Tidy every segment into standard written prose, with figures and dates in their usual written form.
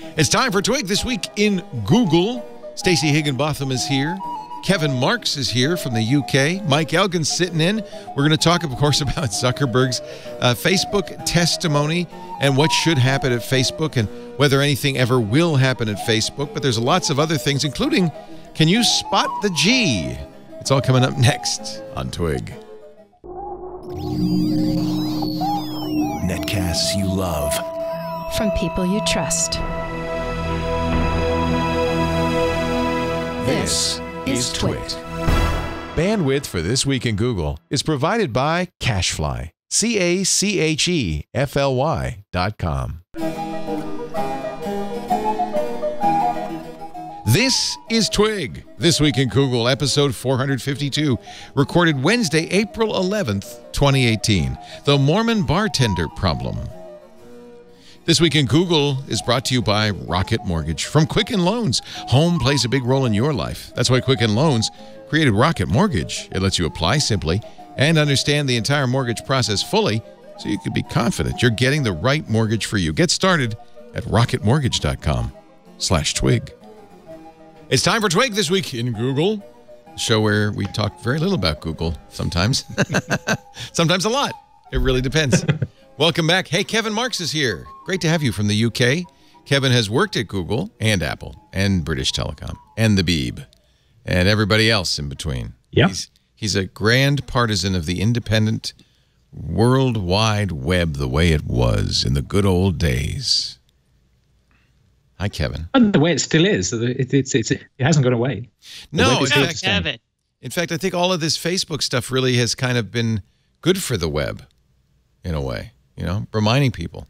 It's time for Twig This Week in Google. Stacey Higginbotham is here. Kevin Marks is here from the UK. Mike Elgin's sitting in. We're going to talk, of course, about Zuckerberg's Facebook testimony and what should happen at Facebook and whether anything ever will happen at Facebook. But there's lots of other things, including, can you spot the G? It's all coming up next on Twig. Netcasts you love. From people you trust. This is Twit. Bandwidth for This Week in Google is provided by Cachefly. CACHEFLY.com. This is Twig, This Week in Google, episode 452, recorded Wednesday, April 11th, 2018. The Mormon Bartender Problem. This Week in Google is brought to you by Rocket Mortgage from Quicken Loans. Home plays a big role in your life. That's why Quicken Loans created Rocket Mortgage. It lets you apply simply and understand the entire mortgage process fully so you can be confident you're getting the right mortgage for you. Get started at rocketmortgage.com/twig. It's time for Twig This Week in Google, a show where we talk very little about Google sometimes. Sometimes a lot. It really depends. Welcome back. Hey, Kevin Marks is here. Great to have you from the UK. Kevin has worked at Google and Apple and British Telecom and the Beeb and everybody else in between. Yep. He's a grand partisan of the independent World Wide Web the way it was in the good old days. Hi, Kevin. And the way it still is. It hasn't gone away. No, in fact, I think all of this Facebook stuff really has kind of been good for the web in a way. You know, reminding people.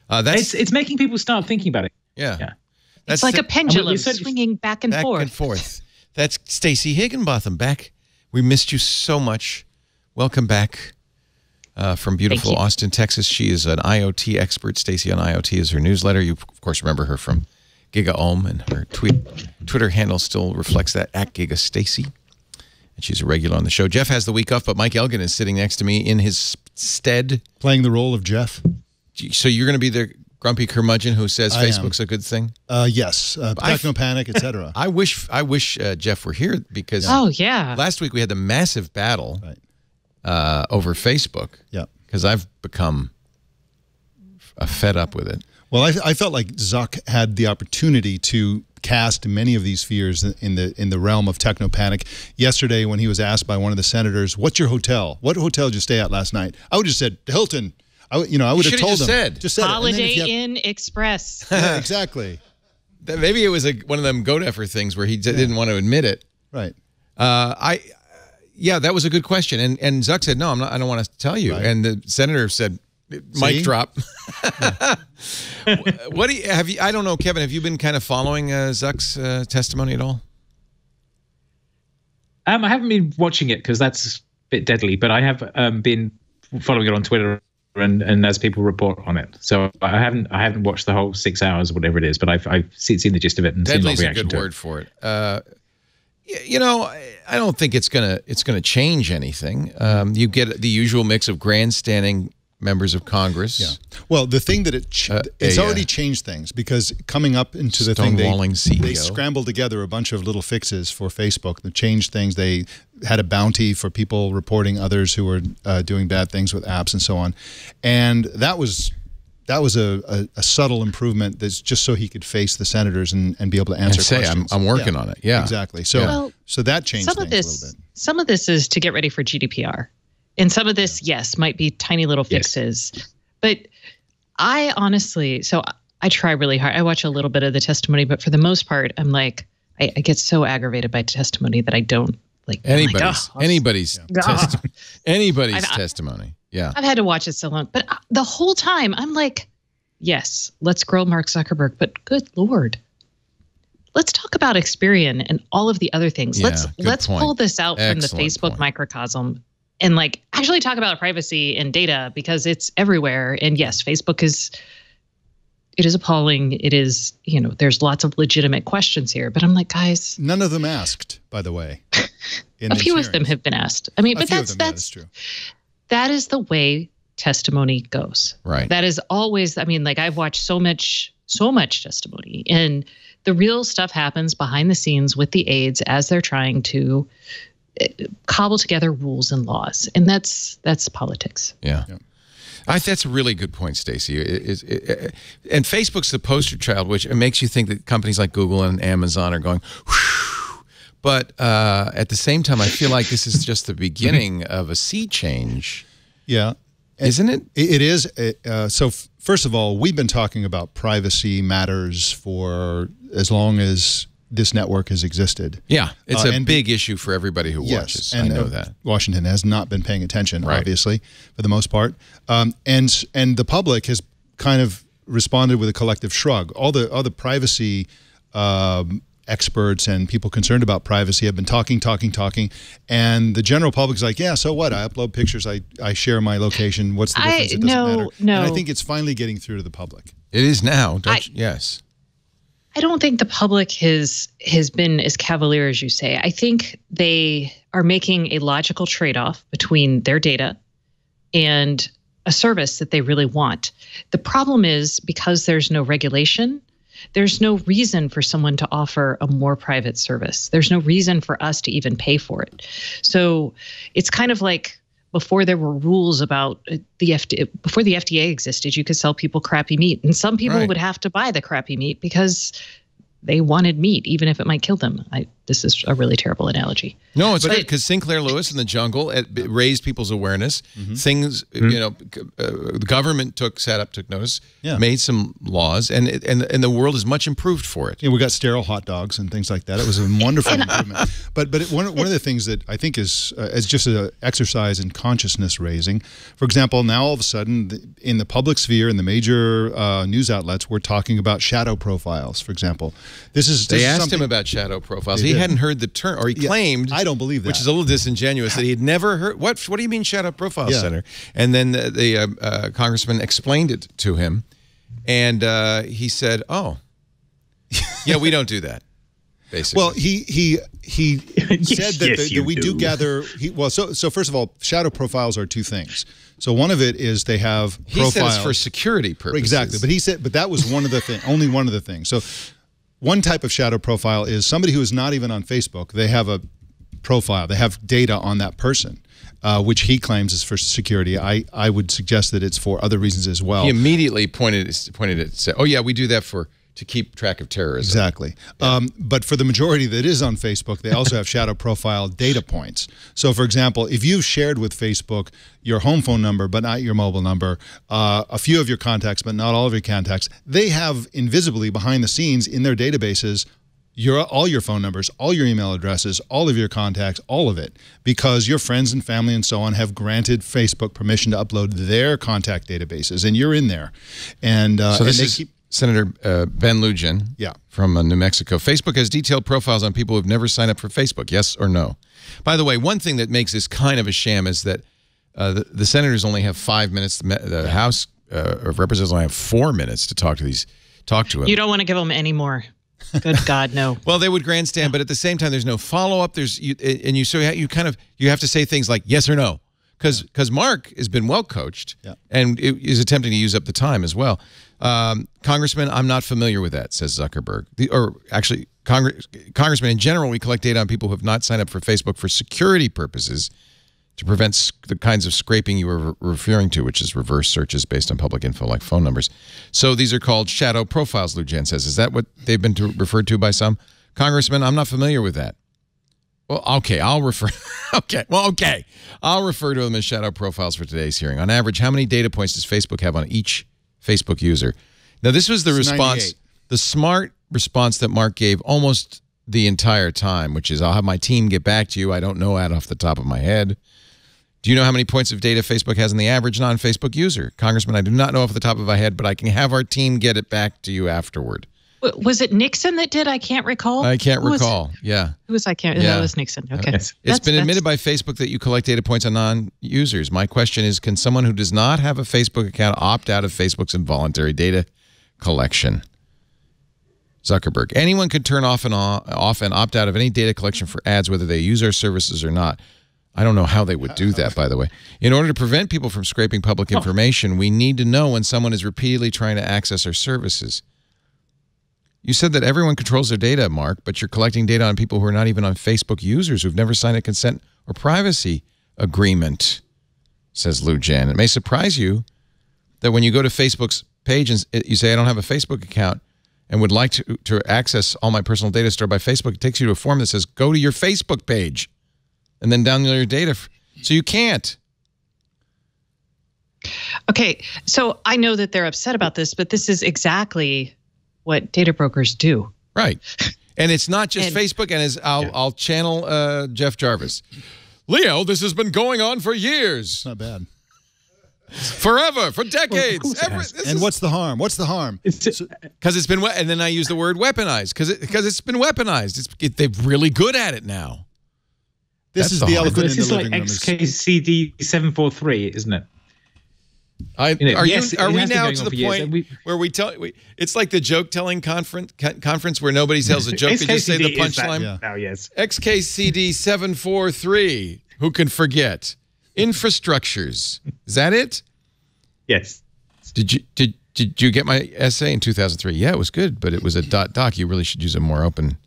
It's making people start thinking about it. Yeah. It's like a pendulum swinging back and forth. That's Stacey Higginbotham back. We missed you so much. Welcome back from beautiful Austin, Texas. She is an IoT expert. Stacey on IoT is her newsletter. You, of course, remember her from GigaOM, and her Twitter handle still reflects that, @GigaStacey. And she's a regular on the show. Jeff has the week off, but Mike Elgin is sitting next to me in his stead. Playing the role of Jeff. So you're going to be the grumpy curmudgeon who says Facebook's a good thing? Yes. Technopanic, etc. I wish Jeff were here because last week we had the massive battle over Facebook. Yeah. Because I've become fed up with it. Well, I felt like Zuck had the opportunity to cast many of these fears in the realm of technopanic. Yesterday, when he was asked by one of the senators, "What's your hotel? What hotel did you stay at last night?" I would have said Hilton. I would have told him. Just said Holiday Inn Express. Yeah, exactly. Maybe it was one of them go-deffer things where he didn't want to admit it. Right. Yeah, that was a good question. And Zuck said, "No, I don't want to tell you." Right. And the senator said, "Mic drop." What do you have? I don't know, Kevin. Have you been kind of following Zuck's testimony at all? I haven't been watching it because that's a bit deadly, but I have been following it on Twitter and as people report on it. So I haven't watched the whole 6 hours or whatever it is, but I've seen the gist of it and Deadly's seen a good word for it. You know, I don't think it's gonna change anything. You get the usual mix of grandstanding members of Congress. Yeah. Well, the thing that it's already changed things, because coming up into the thing, they scrambled together a bunch of little fixes for Facebook that changed things. They had a bounty for people reporting others who were doing bad things with apps and so on, and that was a subtle improvement. That's just so he could face the senators and be able to answer questions. I'm working on it. Yeah, exactly. So so that changed things a little bit. Some of this is to get ready for GDPR. And some of this, yes, might be tiny little fixes. Yes. But I honestly, I try really hard. I watch a little bit of the testimony, but for the most part, I'm like, I get so aggravated by testimony that I don't like anybody's testimony. Yeah. I've had to watch it so long. But the whole time, I'm like, yes, let's grill Mark Zuckerberg. But good Lord. Let's talk about Experian and all of the other things. Yeah, let's pull this out from the Facebook microcosm and like actually talk about privacy and data, because it's everywhere. And yes, Facebook is appalling. It is, there's lots of legitimate questions here, but I'm like, guys, none of them asked, by the way. A few of them have been asked. I mean, but that's true. That is the way testimony goes. Right. That is always, I mean, like I've watched so much so much testimony. And the real stuff happens behind the scenes with the aides as they're trying to cobble together rules and laws. And that's politics. Yeah. That's a really good point, Stacey. And Facebook's the poster child, which makes you think that companies like Google and Amazon are going, whew. But at the same time, I feel like this is just the beginning of a sea change. Yeah. Isn't it? It is. So first of all, we've been talking about privacy matters for as long as this network has existed. Yeah, it's a big issue for everybody who watches. And I know that. Washington has not been paying attention, obviously, for the most part. And the public has kind of responded with a collective shrug. All the privacy experts and people concerned about privacy have been talking, and the general public's like, yeah, so what? I upload pictures, I share my location. What's the difference? It doesn't matter. No. And I think it's finally getting through to the public. It is now. Yes. I don't think the public has been as cavalier as you say. I think they are making a logical trade-off between their data and a service that they really want. The problem is, because there's no regulation, there's no reason for someone to offer a more private service. There's no reason for us to even pay for it. So it's kind of like before there were rules about the FDA, before the FDA existed, you could sell people crappy meat. And some people would have to buy the crappy meat because they wanted meat, even if it might kill them. This is a really terrible analogy. No, it's good, because Sinclair Lewis in the Jungle raised people's awareness. Things, the government took notice, made some laws, and the world is much improved for it. Yeah, we got sterile hot dogs and things like that. It was a wonderful improvement. But one of the things that I think is just an exercise in consciousness raising. For example, now all of a sudden in the public sphere, in the major news outlets, we're talking about shadow profiles. For example, they asked him about shadow profiles. He hadn't heard the term, or he claimed. I don't believe that. Which is a little disingenuous, that he had never heard. What do you mean shadow profile, Senator? And then the congressman explained it to him, and he said, "Oh, yeah, we don't do that." Basically, well, he said that we do gather. So first of all, shadow profiles are two things. So one of it is they have profiles. He said it's for security purposes. Exactly, but that was one of the things. Only one of the things. So one type of shadow profile is somebody who is not even on Facebook. They have a profile. They have data on that person, which he claims is for security. I would suggest that it's for other reasons as well. He immediately pointed it, said, "Oh yeah, we do that to keep track of terrorism." Exactly. Yeah. But for the majority that is on Facebook, they also have shadow profile data points. So, for example, if you've shared with Facebook your home phone number but not your mobile number, a few of your contacts but not all of your contacts, they have invisibly behind the scenes in their databases all your phone numbers, all your email addresses, all of your contacts, all of it, because your friends and family and so on have granted Facebook permission to upload their contact databases, and you're in there. And so Senator Ben Lugin from New Mexico. Facebook has detailed profiles on people who have never signed up for Facebook, yes or no? By the way, one thing that makes this kind of a sham is that the senators only have 5 minutes. The House of Representatives only have 4 minutes to talk to him. You don't want to give them any more. Good God, no. Well, they would grandstand, but at the same time, there's no follow-up. You have to say things like yes or no, because Mark has been well coached and is attempting to use up the time as well. Congressman, I'm not familiar with that, says Zuckerberg. Congressman, in general, we collect data on people who have not signed up for Facebook for security purposes to prevent the kinds of scraping you were referring to, which is reverse searches based on public info like phone numbers. So these are called shadow profiles, Lujan says. Is that what they've been referred to by some? Congressman, I'm not familiar with that. Well, okay, I'll refer. I'll refer to them as shadow profiles for today's hearing. On average, how many data points does Facebook have on each Facebook user? Now, this was the response, 98. the smart response that Mark gave almost the entire time, which is, I'll have my team get back to you. I don't know that off the top of my head. Do you know how many points of data Facebook has on the average non-Facebook user? Congressman, I do not know off the top of my head, but I can have our team get it back to you afterward. Was it Nixon that did? I can't recall. I can't recall. Yeah. Who was I can't? Yeah. That was Nixon. Okay. It's been admitted by Facebook that you collect data points on non-users. My question is, can someone who does not have a Facebook account opt out of Facebook's involuntary data collection? Zuckerberg. Anyone could turn off and opt out of any data collection for ads, whether they use our services or not. I don't know how they would do that, by the way. In order to prevent people from scraping public information, we need to know when someone is repeatedly trying to access our services. You said that everyone controls their data, Mark, but you're collecting data on people who are not even on Facebook users who've never signed a consent or privacy agreement, says Lou Jan. It may surprise you that when you go to Facebook's page and you say, I don't have a Facebook account and would like to access all my personal data stored by Facebook, it takes you to a form that says, go to your Facebook page and then download your data. So you can't. Okay, so I know that they're upset about this, but this is exactly what data brokers do. Right. And it's not just Facebook, and I'll channel Jeff Jarvis. Leo, this has been going on for years. Not bad. Forever, for decades. And what's the harm? What's the harm? Because it's been, and then I use the word weaponized, because it's been weaponized. They're really good at it now. This is the elephant in the living room. This is like XKCD 743, isn't it? Are we now to the point where it's like the joke telling conference where nobody tells a joke, they just say the punchline? Now, yes. XKCD 743. Who can forget? Infrastructures. Is that it? Yes. Did you get my essay in 2003? Yeah, it was good, but it was a doc. You really should use a more open.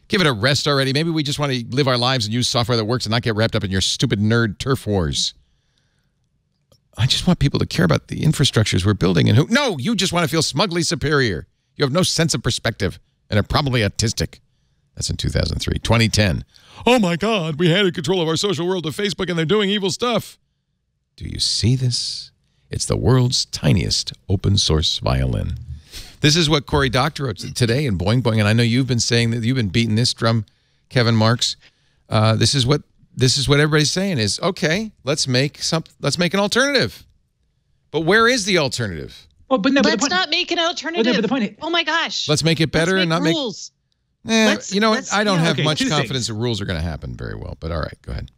Give it a rest already. Maybe we just want to live our lives and use software that works and not get wrapped up in your stupid nerd turf wars. I just want people to care about the infrastructures we're building. And no, you just want to feel smugly superior. You have no sense of perspective and are probably autistic. That's in 2003. 2010. Oh my God, we handed control of our social world to Facebook and they're doing evil stuff. Do you see this? It's the world's tiniest open source violin. This is what Cory Doctorow wrote today in Boing Boing, and I know you've been saying that you've been beating this drum, Kevin Marks. This is what everybody's saying is, okay, let's make an alternative. But where is the alternative? Well, but no, let's not make an alternative. Well, no, but the point, oh my gosh. Let's make it better and not rules. You know what? I don't have much confidence that rules are going to happen very well, but all right, go ahead.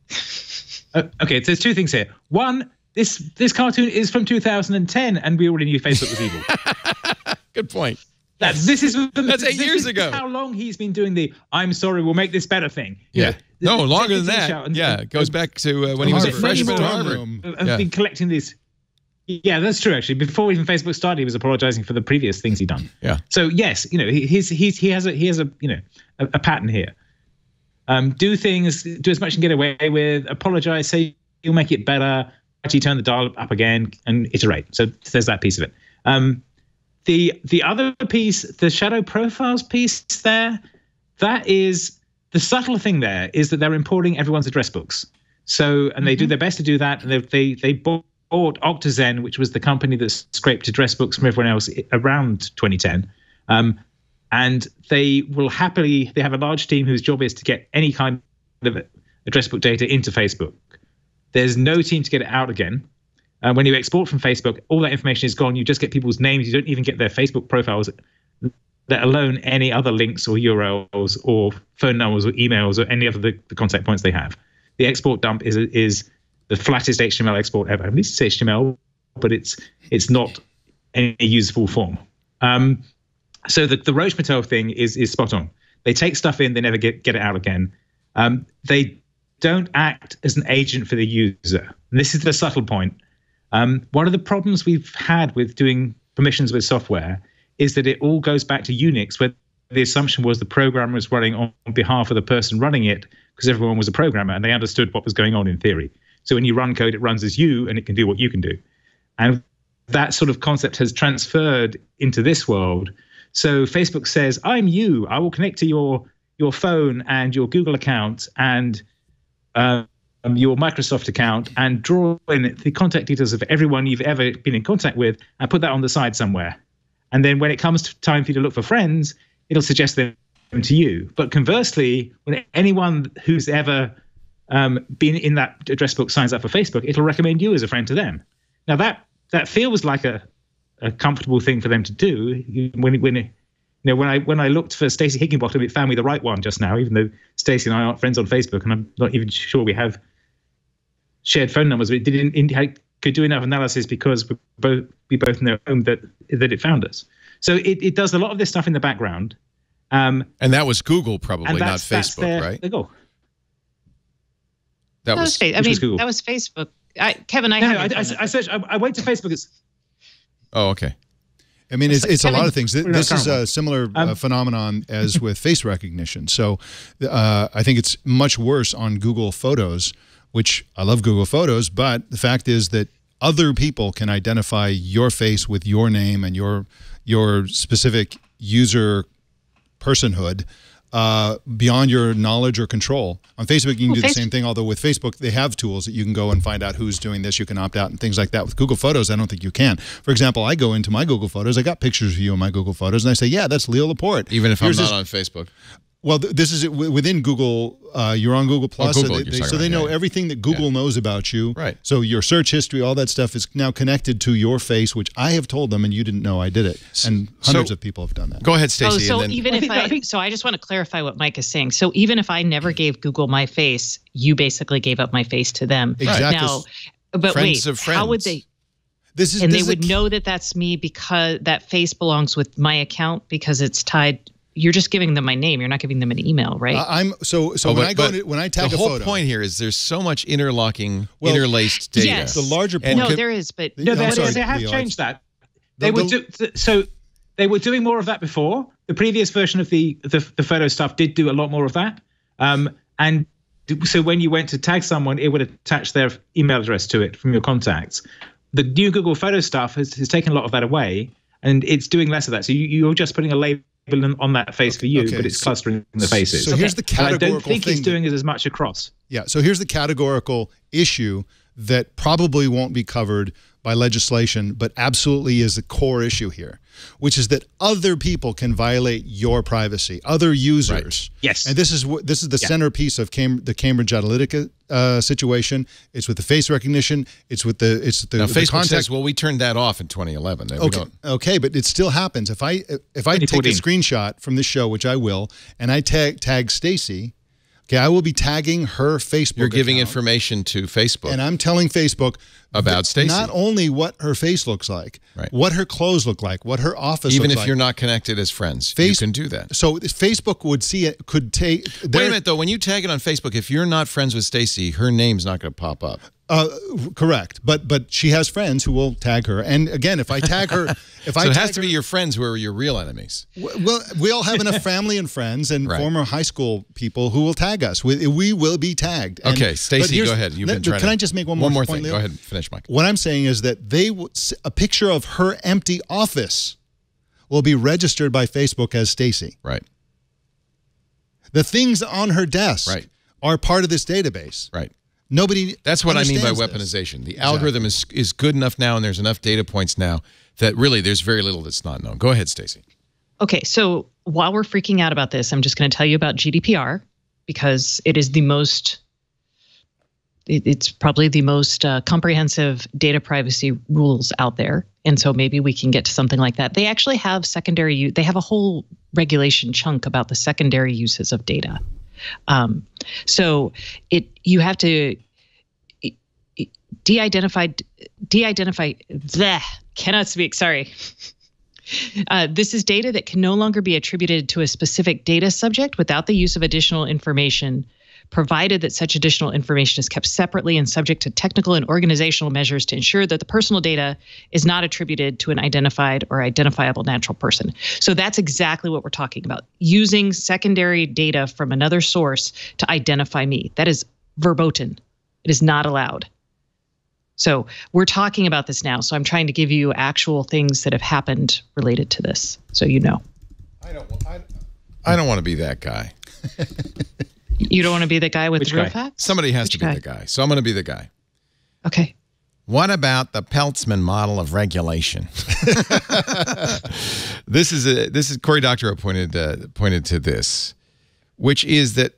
Okay, so there's two things here. One, this cartoon is from 2010, and we already knew Facebook was evil. Good point. That's 8 years ago. How long he's been doing the "I'm sorry, we'll make this better" thing. Yeah, no, longer than that. Yeah, it goes back to when he was a freshman at Harvard. I've been collecting these. Yeah, that's true. Actually, before even Facebook started, he was apologizing for the previous things he'd done. Yeah. So yes, he has a pattern here. Do things, do as much and get away with. Apologize, say you'll make it better. Actually, turn the dial up again and iterate. So there's that piece of it. The other piece, the shadow profiles piece there, that is the subtle thing there is that they're importing everyone's address books. So, and they do their best to do that. And they bought Octazen, which was the company that scraped address books from everyone else around 2010. And they have a large team whose job is to get any kind of address book data into Facebook. There's no team to get it out again. When you export from Facebook, all that information is gone. You just get people's names. You don't even get their Facebook profiles, let alone any other links or URLs or phone numbers or emails or any of the contact points they have. The export dump is the flattest HTML export ever. At least it's HTML, but it's not any useful form. So the Roche Patel thing is spot on. They take stuff in, they never get it out again. They don't act as an agent for the user. And this is the subtle point. One of the problems we've had with doing permissions with software is that it all goes back to Unix, where the assumption was the programmer was running on behalf of the person running it because everyone was a programmer and they understood what was going on in theory. So when you run code, it runs as you and it can do what you can do. And that sort of concept has transferred into this world. So Facebook says, I'm you. I will connect to your phone and your Google account and your Microsoft account and draw in the contact details of everyone you've ever been in contact with and put that on the side somewhere. And then when it comes to time for you to look for friends, it'll suggest them to you. But conversely, when anyone who's ever been in that address book signs up for Facebook, it'll recommend you as a friend to them. Now that feels like a comfortable thing for them to do. When I looked for Stacey Higginbottom, it found me the right one just now, even though Stacey and I aren't friends on Facebook, and I'm not even sure we have shared phone numbers. But it could do enough analysis because we both know that it found us. So it does a lot of this stuff in the background. And that was Google, probably not Facebook, right? They go. That was Google. That was Facebook. Kevin, I searched. I went to Facebook. Oh, okay. I mean, it's a lot of things. This is a similar phenomenon as with face recognition. So I think it's much worse on Google Photos, which I love Google Photos, but the fact is that other people can identify your face with your name and your specific user personhood beyond your knowledge or control. On Facebook, you can do the same thing, although with Facebook, they have tools that you can go and find out who's doing this. You can opt out and things like that. With Google Photos, I don't think you can. For example, I go into my Google Photos. I got pictures of you in my Google Photos, and I say, yeah, that's Leo Laporte. Even if I'm not on Facebook? Well, this is within Google. You're on Google Plus, so they know everything that Google knows about you. Right. So your search history, all that stuff is now connected to your face, which I have told them, and you didn't know I did it. And hundreds of people have done that. Go ahead, Stacey. So even if so I just want to clarify what Mike is saying. So even if I never gave Google my face, you basically gave up my face to them. Exactly. Now, but wait, how would they? They would know that that's me because that face belongs with my account because it's tied. You're just giving them my name. You're not giving them an email, right? When I tag a photo, the whole point here is there's so much interlaced data. Yes. The larger point. No, there is, but no, they have changed that. They were doing more of that before. The previous version of the photo stuff did do a lot more of that. And so when you went to tag someone, it would attach their email address to it from your contacts. The new Google Photo stuff has taken a lot of that away, and it's doing less of that. So you're just putting a label on that face for you, but it's clustering the faces. So here's the categorical I don't think thing it's doing it as much across. Yeah, so here's the categorical issue that probably won't be covered by legislation, but absolutely is the core issue here, which is that other people can violate your privacy, other users. Right. Yes. And this is the centerpiece of the Cambridge Analytica situation. It's with the face recognition. It's with the now, the Facebook contact. says, well, we turned that off in 2011. Okay, but it still happens. If I take a screenshot from this show, which I will, and I tag Stacey. Okay, I will be tagging her Facebook You're giving account, information to Facebook. and I'm telling Facebook about Stacey. Not only what her face looks like, what her clothes look like, what her office Even looks like. Even if you're not connected as friends, you can do that. So Facebook would see it, could take... Wait a minute, though. When you tag it on Facebook, if you're not friends with Stacey, her name's not going to pop up. Correct, but she has friends who will tag her, and again, if I tag her, it has to be your friends who are your real enemies. Well, we all have enough family and friends and former high school people who will tag us. We will be tagged. Okay, Stacey, go ahead. Can I just make one more thing? Leo? Go ahead, finish, Mike. What I'm saying is that a picture of her empty office will be registered by Facebook as Stacey. Right. The things on her desk are part of this database. Right. Nobody. That's what I mean by weaponization. The algorithm is good enough now, and there's enough data points now that really there's very little that's not known. Go ahead, Stacey. Okay, so while we're freaking out about this, I'm just going to tell you about GDPR because it is the most. It's probably the most comprehensive data privacy rules out there, and so maybe we can get to something like that. They actually have secondary. They have a whole regulation chunk about the secondary uses of data. So you have to de-identify, cannot speak, sorry. This is data that can no longer be attributed to a specific data subject without the use of additional information, provided that such additional information is kept separately and subject to technical and organizational measures to ensure that the personal data is not attributed to an identified or identifiable natural person. So that's exactly what we're talking about, using secondary data from another source to identify me. That is verboten. It is not allowed. So we're talking about this now. So I'm trying to give you actual things that have happened related to this, so you know. I don't want to be that guy. You don't want to be the guy with the real facts? Somebody has to be the guy. So I'm going to be the guy. Okay. What about the Peltzman model of regulation? This is Cory Doctorow pointed to this, which is that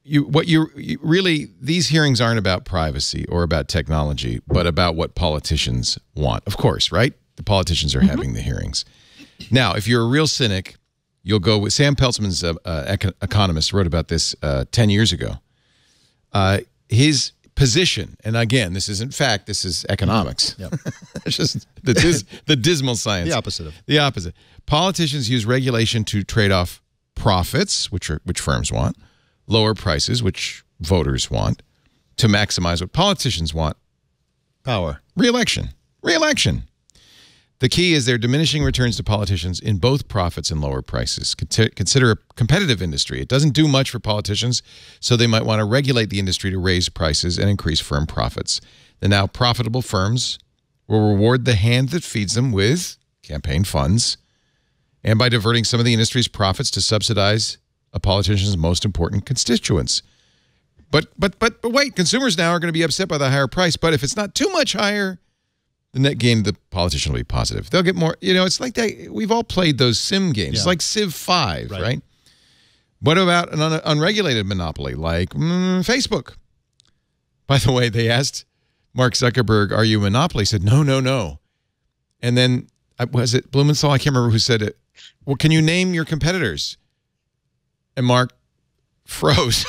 these hearings aren't about privacy or about technology, but about what politicians want. Of course, right? The politicians are having the hearings. Now, if you're a real cynic, you'll go with Sam Peltzman's economist wrote about this 10 years ago. His position, and again, this isn't fact, this is economics. Yep. It's just the dismal science. The opposite. Politicians use regulation to trade off profits, which firms want, lower prices, which voters want, to maximize what politicians want. Power. Re-election. The key is they're diminishing returns to politicians in both profits and lower prices. Consider a competitive industry. It doesn't do much for politicians, so they might want to regulate the industry to raise prices and increase firm profits. The now profitable firms will reward the hand that feeds them with campaign funds and by diverting some of the industry's profits to subsidize a politician's most important constituents. But wait, consumers now are going to be upset by the higher price, but if it's not too much higher, the net gain of the politician will be positive. They'll get more, it's like that. We've all played those sim games. It's like Civ 5, right? What about an unregulated monopoly like Facebook? By the way, they asked Mark Zuckerberg, are you a monopoly? He said, no, no, no. And then, was it Blumenthal? I can't remember who said it. Well, can you name your competitors? And Mark froze.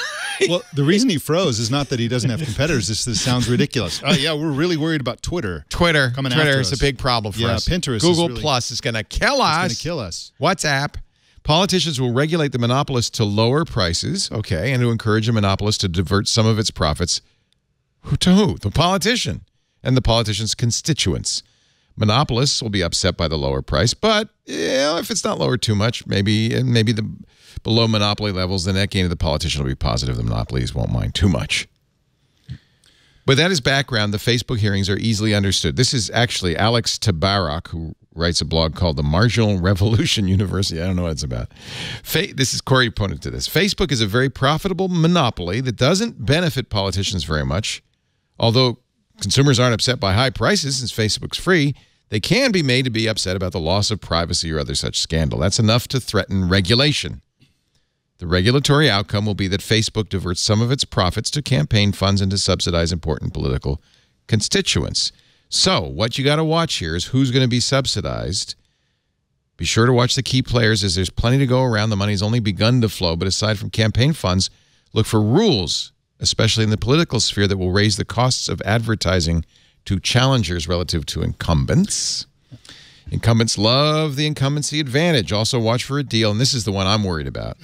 Well, the reason he froze is not that he doesn't have competitors. This sounds ridiculous. Yeah, we're really worried about Twitter. Twitter is a big problem for us. Pinterest. Google Plus is going to kill us. It's going to kill us. WhatsApp. Politicians will regulate the monopolist to lower prices, okay, and to encourage a monopolist to divert some of its profits. To who? The politician and the politician's constituents. Monopolists will be upset by the lower price, but if it's not lowered too much, maybe the below monopoly levels, the net gain of the politician will be positive. The monopolies won't mind too much. With that as background, the Facebook hearings are easily understood. This is actually Alex Tabarrok, who writes a blog called The Marginal Revolution University. I don't know what it's about. This is Corey pointed to this. Facebook is a very profitable monopoly that doesn't benefit politicians very much. Although consumers aren't upset by high prices since Facebook's free, they can be made to be upset about the loss of privacy or other such scandal. That's enough to threaten regulation. The regulatory outcome will be that Facebook diverts some of its profits to campaign funds and to subsidize important political constituents. So what you got to watch here is who's going to be subsidized. Be sure to watch the key players as there's plenty to go around. The money's only begun to flow, but aside from campaign funds, look for rules, especially in the political sphere, that will raise the costs of advertising to challengers relative to incumbents. Incumbents love the incumbency advantage. Also watch for a deal, and this is the one I'm worried about,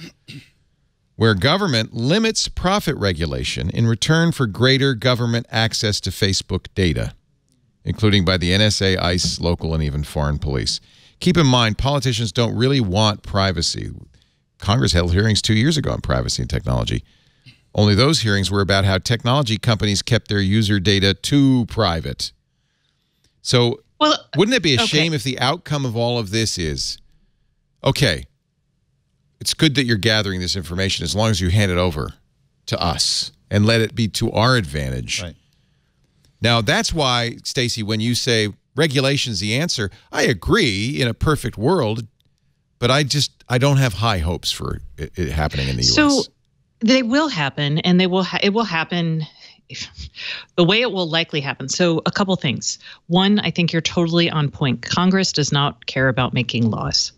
where government limits profit regulation in return for greater government access to Facebook data, including by the NSA, ICE, local, and even foreign police. Keep in mind, politicians don't really want privacy. Congress held hearings 2 years ago on privacy and technology. Only those hearings were about how technology companies kept their user data too private. So wouldn't it be a shame if the outcome of all of this is, okay, it's good that you're gathering this information as long as you hand it over to us and let it be to our advantage. Right. Now, that's why, Stacey, when you say regulation's the answer, I agree in a perfect world, but I don't have high hopes for it happening in the U.S. So they will happen, and it will happen the way it will likely happen. So a couple things. One, I think you're totally on point. Congress does not care about making laws.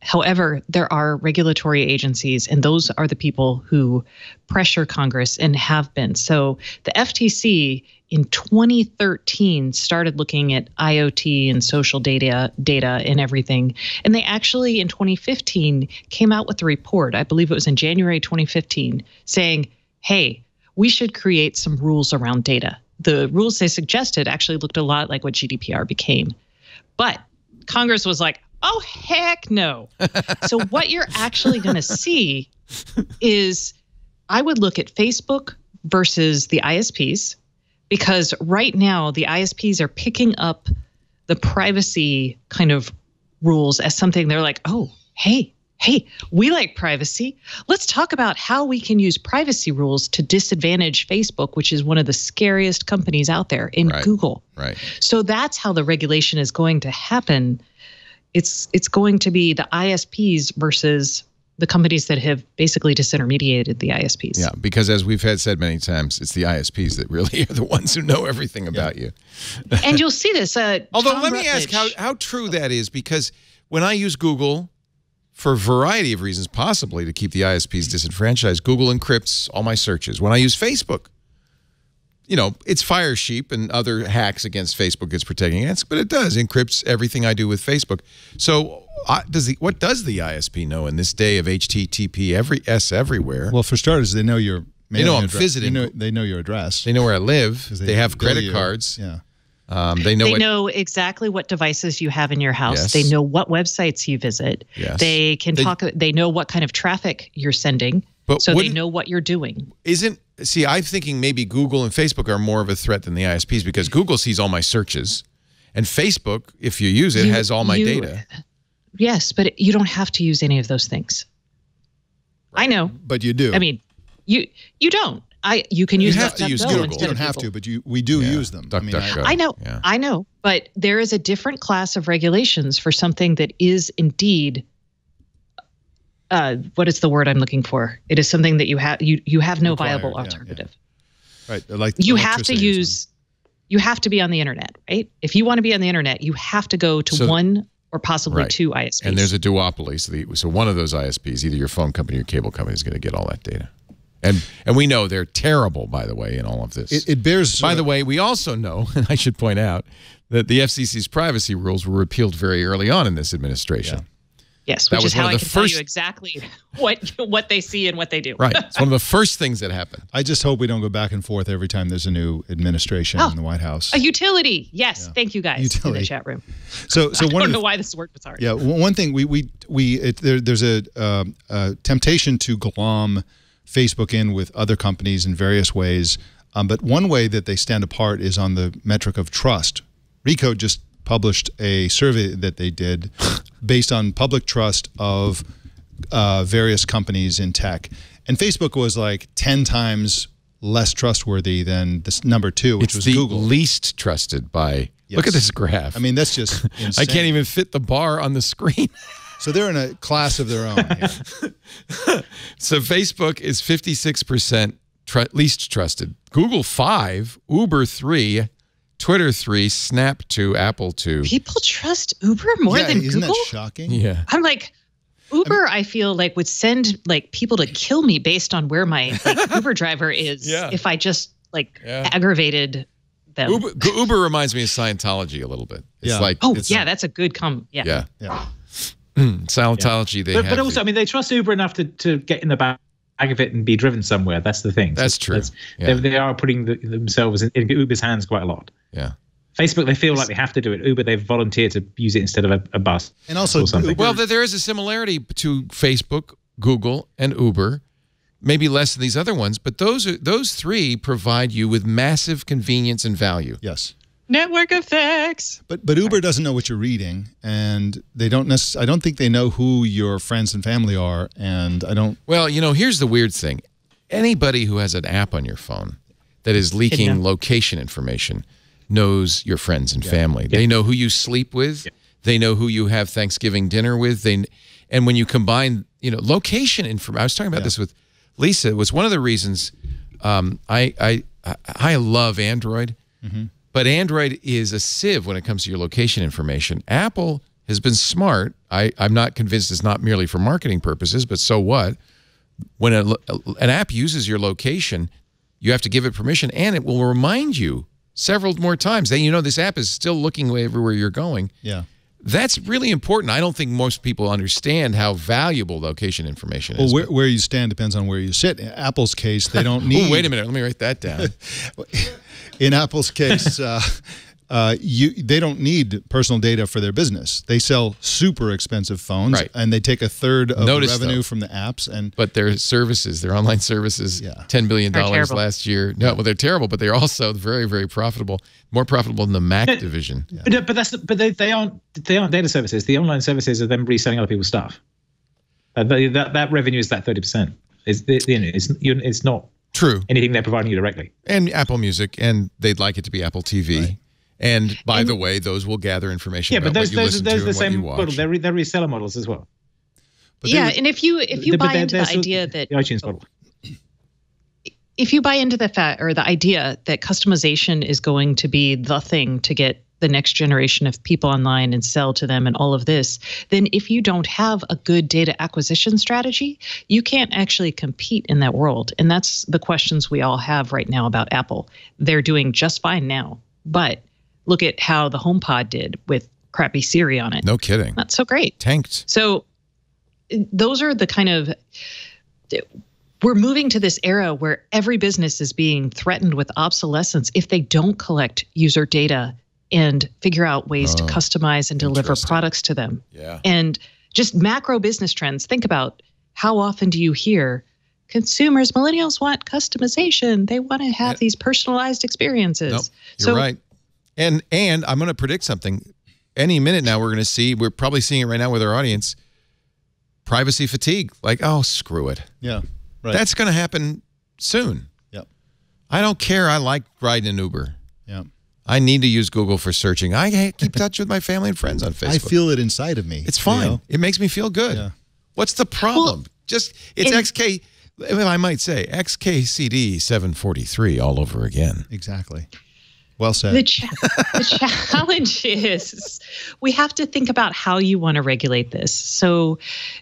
However, there are regulatory agencies, and those are the people who pressure Congress and have been. So the FTC in 2013 started looking at IoT and social data and everything. And they actually in 2015 came out with a report, I believe it was in January 2015, saying, hey, we should create some rules around data. The rules they suggested actually looked a lot like what GDPR became. But Congress was like, oh, heck no. So what you're actually going to see is I would look at Facebook versus the ISPs, because right now the ISPs are picking up the privacy kind of rules as something they're like, oh, hey, we like privacy. Let's talk about how we can use privacy rules to disadvantage Facebook, which is one of the scariest companies out there, in Google. Right. So that's how the regulation is going to happen. It's going to be the ISPs versus the companies that have basically disintermediated the ISPs. Yeah, because as we've said many times, it's the ISPs that really are the ones who know everything about you. And you'll see this. Although let me ask how true that is, because when I use Google, for a variety of reasons, possibly to keep the ISPs disenfranchised, Google encrypts all my searches. When I use Facebook, it's Firesheep and other hacks against Facebook it's protecting against, but it does encrypts everything I do with Facebook. So what does the ISP know in this day of HTTP everywhere? Well, for starters, they know your mailing I'm address. visiting. They know your address. They know where I live. They have credit cards. Yeah. They know exactly what devices you have in your house. Yes. They know what websites you visit. Yes. They can talk. They know what kind of traffic you're sending. So they know what you're doing. I'm thinking maybe Google and Facebook are more of a threat than the ISPs because Google sees all my searches, and Facebook, if you use it, has all my data. Yes, but you don't have to use any of those things. I know, but you do. I mean, you don't. You can use DuckDuckGo. You don't have to, but we do use them. I know, but there is a different class of regulations for something that is indeed. What is the word I'm looking for? It is something that you have no viable alternative. Yeah. Right, like you have to use. You have to be on the internet, right? If you want to be on the internet, you have to go to one or possibly two ISPs. And there's a duopoly. So one of those ISPs, either your phone company or your cable company, is going to get all that data. And we know they're terrible, by the way, in all of this. It bears. By the way, we also know, and I should point out, that the FCC's privacy rules were repealed very early on in this administration. Yeah. Yes, which is how I can tell you exactly what they see and what they do. Right. It's one of the first things that happened. I just hope we don't go back and forth every time there's a new administration in the White House. A utility. Yes. Yeah. Thank you guys in the chat room. So I don't know why this word was hard. Yeah. One thing there's a temptation to glom Facebook in with other companies in various ways. But one way that they stand apart is on the metric of trust. Recode just published a survey that they did based on public trust of various companies in tech. And Facebook was like 10 times less trustworthy than this number 2, which was Google. It's the least trusted by... Yes. Look at this graph. I mean, that's just insane. I can't even fit the bar on the screen. So they're in a class of their own here. So Facebook is 56% least trusted. Google 5, Uber 3, Twitter 3, Snap 2, Apple 2. People trust Uber more than Google? Isn't that shocking? Yeah. I'm like, Uber, I feel like would send like people to kill me based on where my Uber driver is if I just aggravated them. Uber reminds me of Scientology a little bit. It's like that's a good Yeah. Scientology, but also, I mean, they trust Uber enough to get in the bag of it and be driven somewhere. That's the thing. That's true. They are putting themselves in Uber's hands quite a lot. Yeah. Facebook, they feel like they have to do it. Uber, they've volunteered to use it instead of a bus. And also, or something. Well, there is a similarity to Facebook, Google, and Uber. Maybe less than these other ones, but those three provide you with massive convenience and value. Yes. Network effects. But Uber doesn't know what you're reading, and they don't I don't think they know who your friends and family are, and I don't. Well, here's the weird thing: anybody who has an app on your phone that is leaking location information knows your friends and family. They know who you sleep with. They know who you have Thanksgiving dinner with. And when you combine, location information. I was talking about this with Lisa. It was one of the reasons I love Android. Mm-hmm. But Android is a sieve when it comes to your location information. Apple has been smart. I'm not convinced it's not merely for marketing purposes, but so what? When an app uses your location, you have to give it permission, and it will remind you several more times that, this app is still looking everywhere you're going. Yeah. That's really important. I don't think most people understand how valuable location information is. Well, where you stand depends on where you sit. In Apple's case, they don't need... wait a minute. Let me write that down. In Apple's case, they don't need personal data for their business. They sell super expensive phones, and they take a third of the revenue from the apps. But their services, their online services, $10 billion last year. No, well, they're terrible, but they're also very, very profitable. More profitable than the Mac division. Yeah. But they aren't data services. The online services are them reselling other people's stuff. That revenue is that 30%. It's not true anything they're providing you directly. And Apple Music, and they'd like it to be Apple TV. Right. And by the way, those will gather information about what you listen to and what you watch. Model. They're reseller models as well. But and if you buy into the idea that the iTunes model. If you buy into the idea that customization is going to be the thing to get the next generation of people online and sell to them and all of this, then if you don't have a good data acquisition strategy, you can't actually compete in that world. And that's the questions we all have right now about Apple. They're doing just fine now, but look at how the HomePod did with crappy Siri on it. No kidding. Not so great. Tanked. So those are the kind of... We're moving to this era where every business is being threatened with obsolescence if they don't collect user data and figure out ways to customize and deliver products to them. Yeah. And just macro business trends. Think about how often do you hear consumers, millennials want customization. They want to have these personalized experiences. Nope, you're right. And I'm going to predict something. Any minute now we're probably seeing it right now with our audience, privacy fatigue. Like, oh, screw it. Yeah, right. That's going to happen soon. Yep. I don't care. I like riding an Uber. Yeah. I need to use Google for searching. I keep in touch with my family and friends on Facebook. I feel it inside of me. It's fine. You know? It makes me feel good. Yeah. What's the problem? It's XK, well, I might say, XKCD 743 all over again. Exactly. Well said. The challenge is we have to think about how you want to regulate this. So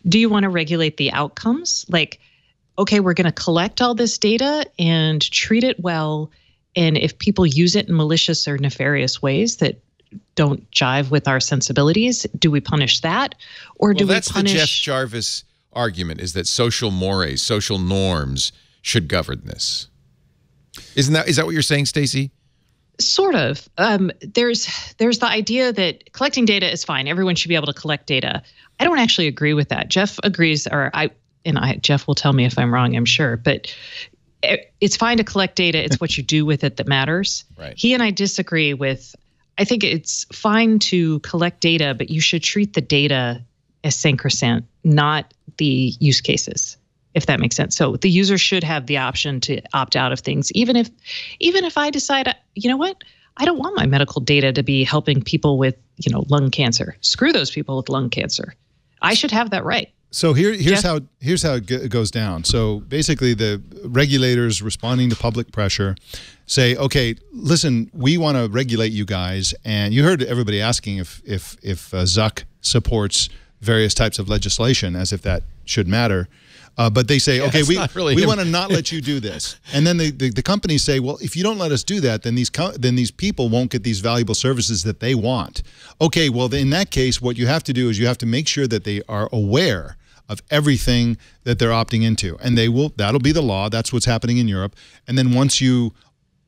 do you want to regulate the outcomes? Like, okay, we're going to collect all this data and treat it well. And if people use it in malicious or nefarious ways that don't jive with our sensibilities, do we punish that? Or do we punish... That's the Jeff Jarvis argument, is that social mores, social norms should govern this. Is that what you're saying, Stacey? Sort of. There's the idea that collecting data is fine. Everyone should be able to collect data. I don't actually agree with that. Jeff agrees, Jeff will tell me if I'm wrong, I'm sure, but it's fine to collect data. It's what you do with it that matters. Right. He and I disagree with, I think it's fine to collect data, but you should treat the data as sacrosanct, not the use cases, if that makes sense. So the user should have the option to opt out of things, even if I decide, you know what, I don't want my medical data to be helping people with, lung cancer. Screw those people with lung cancer. I should have that right. So here's how it goes down. So basically, the regulators responding to public pressure say, okay, listen, we want to regulate you guys. And you heard everybody asking if Zuck supports various types of legislation, as if that should matter. But they say, okay, we want to not let you do this. And then the companies say, well, if you don't let us do that, then these people won't get these valuable services that they want. Okay, well, in that case, what you have to do is you have to make sure that they are aware of everything that they're opting into. And that'll be the law. That's what's happening in Europe. And then once you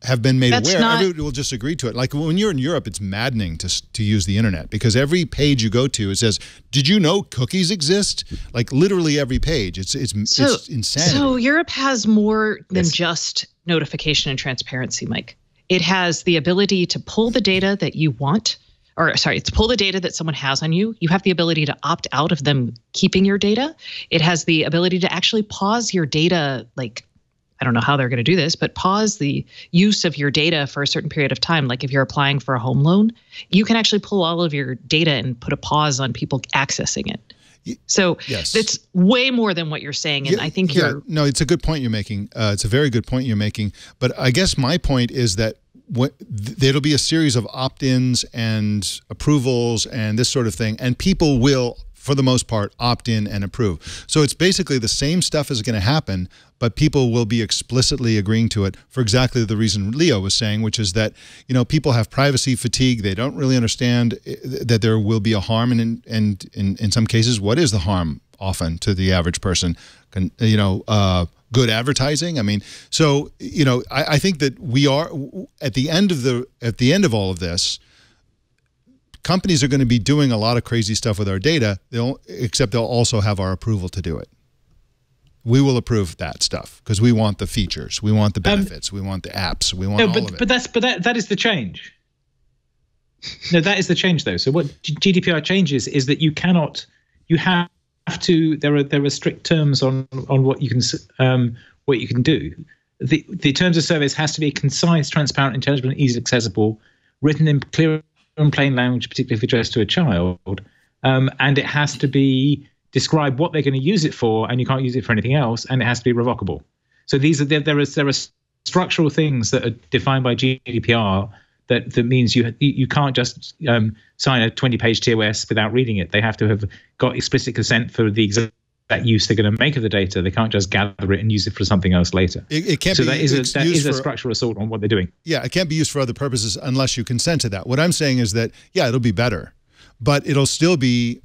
have been made aware, everybody will just agree to it. Like when you're in Europe, it's maddening to use the internet, because every page you go to, it says, did you know cookies exist? Like literally every page. It's insanity. So Europe has more than just notification and transparency, Mike. It has the ability to pull the data that you want, it's pull the data that someone has on you. You have the ability to opt out of them keeping your data. It has the ability to actually pause your data, like, I don't know how they're going to do this, but pause the use of your data for a certain period of time. Like if you're applying for a home loan, you can actually pull all of your data and put a pause on people accessing it. So it's way more than what you're saying. And I think no, it's a good point you're making. It's a very good point you're making. But I guess my point is that there'll be a series of opt-ins and approvals and this sort of thing, and people will, for the most part, opt in and approve. So it's basically the same stuff is going to happen, but people will be explicitly agreeing to it for exactly the reason Leo was saying, which is that, people have privacy fatigue. They don't really understand that there will be a harm, and in some cases, what is the harm often to the average person? Good advertising. I mean, so I think that we are at the end of all of this. Companies are going to be doing a lot of crazy stuff with our data, except they'll also have our approval to do it. We will approve that stuff because we want the features, we want the benefits, we want the apps, we want all of it. But that is the change. No, that is the change though. So what GDPR changes is that you have to. There are strict terms on what you can do. The terms of service has to be concise, transparent, intelligible, and easily accessible, written in clear and plain language, particularly if addressed to a child, and it has to be describe what they're going to use it for, and you can't use it for anything else, and it has to be revocable. So there are structural things that are defined by GDPR that means you can't just sign a 20-page TOS without reading it. They have to have got explicit consent for the exact use they're going to make of the data. They can't just gather it and use it for something else later. It can't. So that is a structural assault on what they're doing. Yeah, it can't be used for other purposes unless you consent to that. What I'm saying is that it'll be better, but it'll still be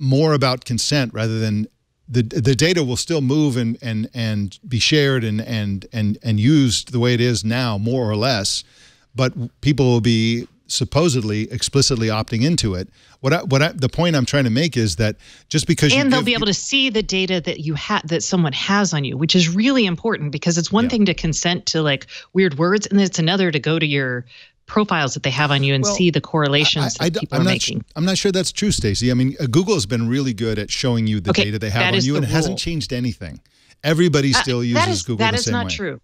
more about consent rather than the data will still move and be shared and used the way it is now, more or less. But people will be supposedly explicitly opting into it. The point I'm trying to make is that just because they'll be able to see the data that that someone has on you, which is really important, because it's one thing to consent to like weird words, and then it's another to go to your profiles that they have on you and see the correlations that people are making. I'm not sure that's true, Stacey. I mean, Google has been really good at showing you the data they have on you, and it hasn't changed anything. Everybody still uses Google the same way. That is not true.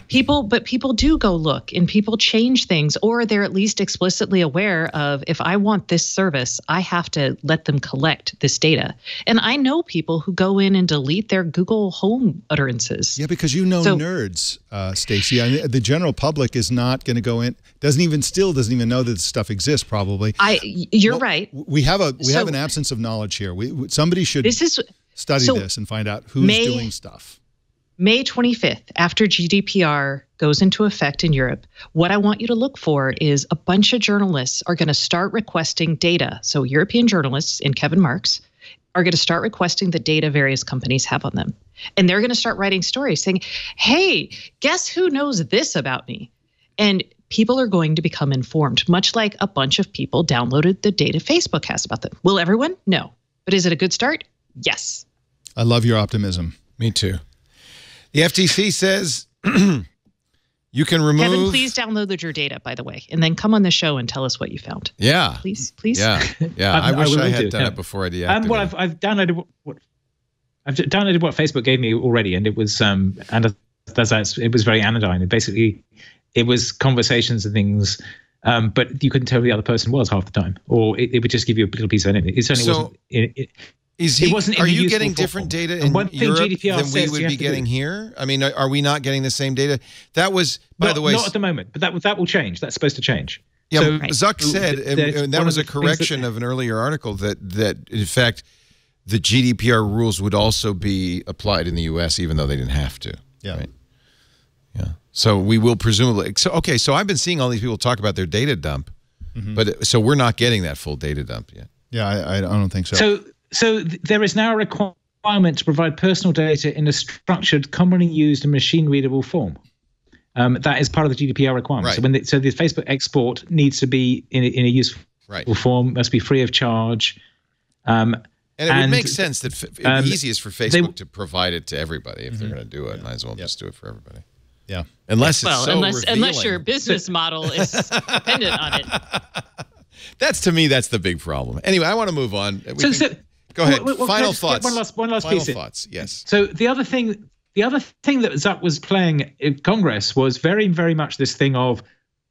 People do go look, and people change things, or they're at least explicitly aware of, if I want this service, I have to let them collect this data. And I know people who go in and delete their Google Home utterances. Yeah, because nerds, Stacey. I mean, the general public is not going to go in, doesn't even know that this stuff exists, probably. You're right. We have an absence of knowledge here. Somebody should study this and find out who's doing stuff. May 25th, after GDPR goes into effect in Europe, what I want you to look for is a bunch of journalists are going to start requesting data. So European journalists in Kevin Marks are going to start requesting the data various companies have on them. And they're going to start writing stories saying, hey, guess who knows this about me? And people are going to become informed, much like a bunch of people downloaded the data Facebook has about them. Will everyone? No. But is it a good start? Yes. I love your optimism. Me too. The FTC says you can remove... Kevin, please download your data, by the way, and then come on the show and tell us what you found. Yeah. Please. Yeah. I wish I had done it before I deactivated. Well, I've downloaded what Facebook gave me already, and it was it was very anodyne. It was conversations and things, but you couldn't tell who the other person was half the time, or it would just give you a little piece of anything. It certainly wasn't. Are you getting different data in Europe GDPR than we would be getting here? I mean, are we not getting the same data? That was, by the way... Not at the moment, but that will change. That's supposed to change. Yeah, so, Zuck said, and that was a correction of an earlier article, that in fact, the GDPR rules would also be applied in the U.S., even though they didn't have to. Yeah. Right? Yeah. So we will presumably... So I've been seeing all these people talk about their data dump, but so we're not getting that full data dump yet. Yeah, I don't think so. So there is now a requirement to provide personal data in a structured, commonly used and machine-readable form. That is part of the GDPR requirement. Right. So the Facebook export needs to be in a useful form, must be free of charge. And it would make sense that it would be easiest for Facebook to provide it to everybody. If they're going to do it, might as well just do it for everybody. Yeah. Unless it's unless your business model is dependent on it. To me, that's the big problem. Anyway, I want to move on. Go ahead. Final thoughts. One last piece. Final thoughts. Yes. So the other thing that Zuck was playing in Congress was very, very much this thing of,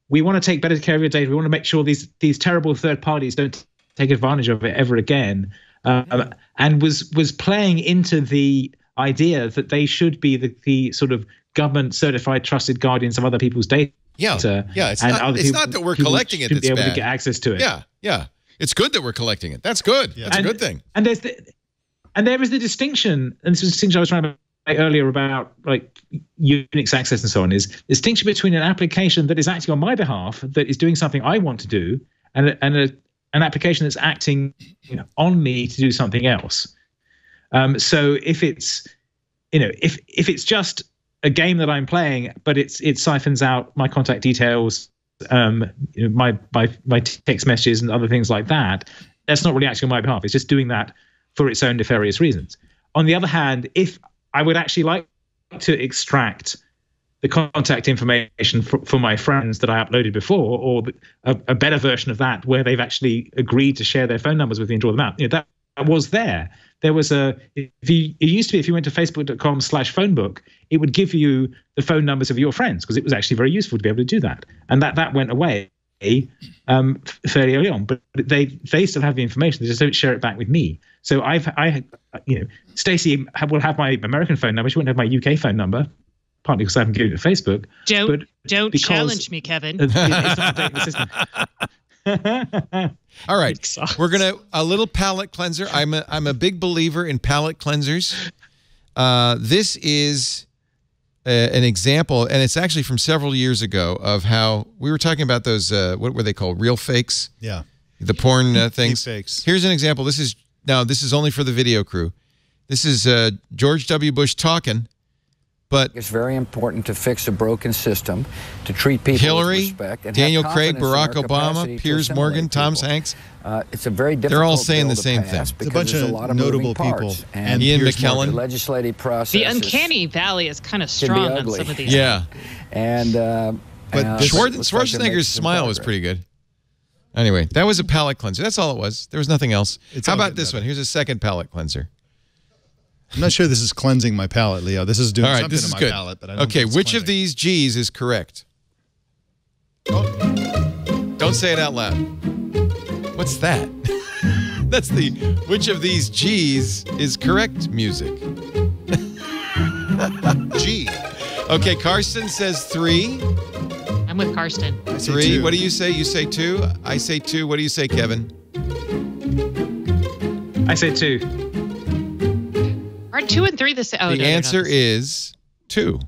we want to take better care of your data. We want to make sure these terrible third parties don't take advantage of it ever again. And was playing into the idea that they should be the sort of government certified trusted guardians of other people's data. Yeah. It's not that we're collecting it that's be able bad. To get access to it. Yeah. It's good that we're collecting it. That's good. Yeah. That's a good thing. And there is the distinction, and this was a distinction I was trying to make earlier about like Unix access and so on, is the distinction between an application that is acting on my behalf, that is doing something I want to do, and an application that's acting on me to do something else. So if it's if it's just a game that I'm playing, but it siphons out my contact details, my text messages and other things like that, that's not really acting on my behalf. It's just doing that for its own nefarious reasons. On the other hand, if I would actually like to extract the contact information for my friends that I uploaded before, or a better version of that where they've actually agreed to share their phone numbers with me and draw them out, that was there. There was it used to be, if you went to facebook.com/phonebook, it would give you the phone numbers of your friends, because it was actually very useful to be able to do that. And that went away fairly early on, but they still have the information. They just don't share it back with me. So Stacey will have my American phone number. She won't have my UK phone number, partly because I haven't given it to Facebook. Don't challenge me, Kevin. It's not updating the system. All right, we're gonna a little palate cleanser. I'm a big believer in palate cleansers. This is an example, and it's actually from several years ago, of how we were talking about those what were they called, real fakes? Yeah, the porn things. Deep fakes. Here's an example. This is only for the video crew. This is George W. Bush talking, But it's very important to fix a broken system, to treat people Hillary, with respect, and Daniel have Craig, confidence in Barack our Obama, capacity to Piers assimilate Morgan, Tom people. Hanks. It's a very difficult They're all saying bill the to same pass thing. because It's a bunch there's of a lot of notable moving people. parts. And Ian Piers McKellen. The legislative process. The uncanny valley is kind of can be strong on ugly. some of these. Yeah. And But Schwarzenegger's smile was pretty good. Anyway, that was a palate cleanser. That's all it was. There was nothing else. How about this one? Here's a second palate cleanser. I'm not sure this is cleansing my palate, Leo. This is doing all right, something this is to my good. palate. But I don't okay, think it's which of cleansing. these G's is correct? Don't say it out loud. What's that? That's the which of these G's is correct music. G. Okay, Karsten says 3. I'm with Karsten. I say 3. 2. What do you say? You say 2. I say 2. What do you say, Kevin? I say 2. Aren't 2 and 3 the same? Oh, The no, they're not answer the same. is 2.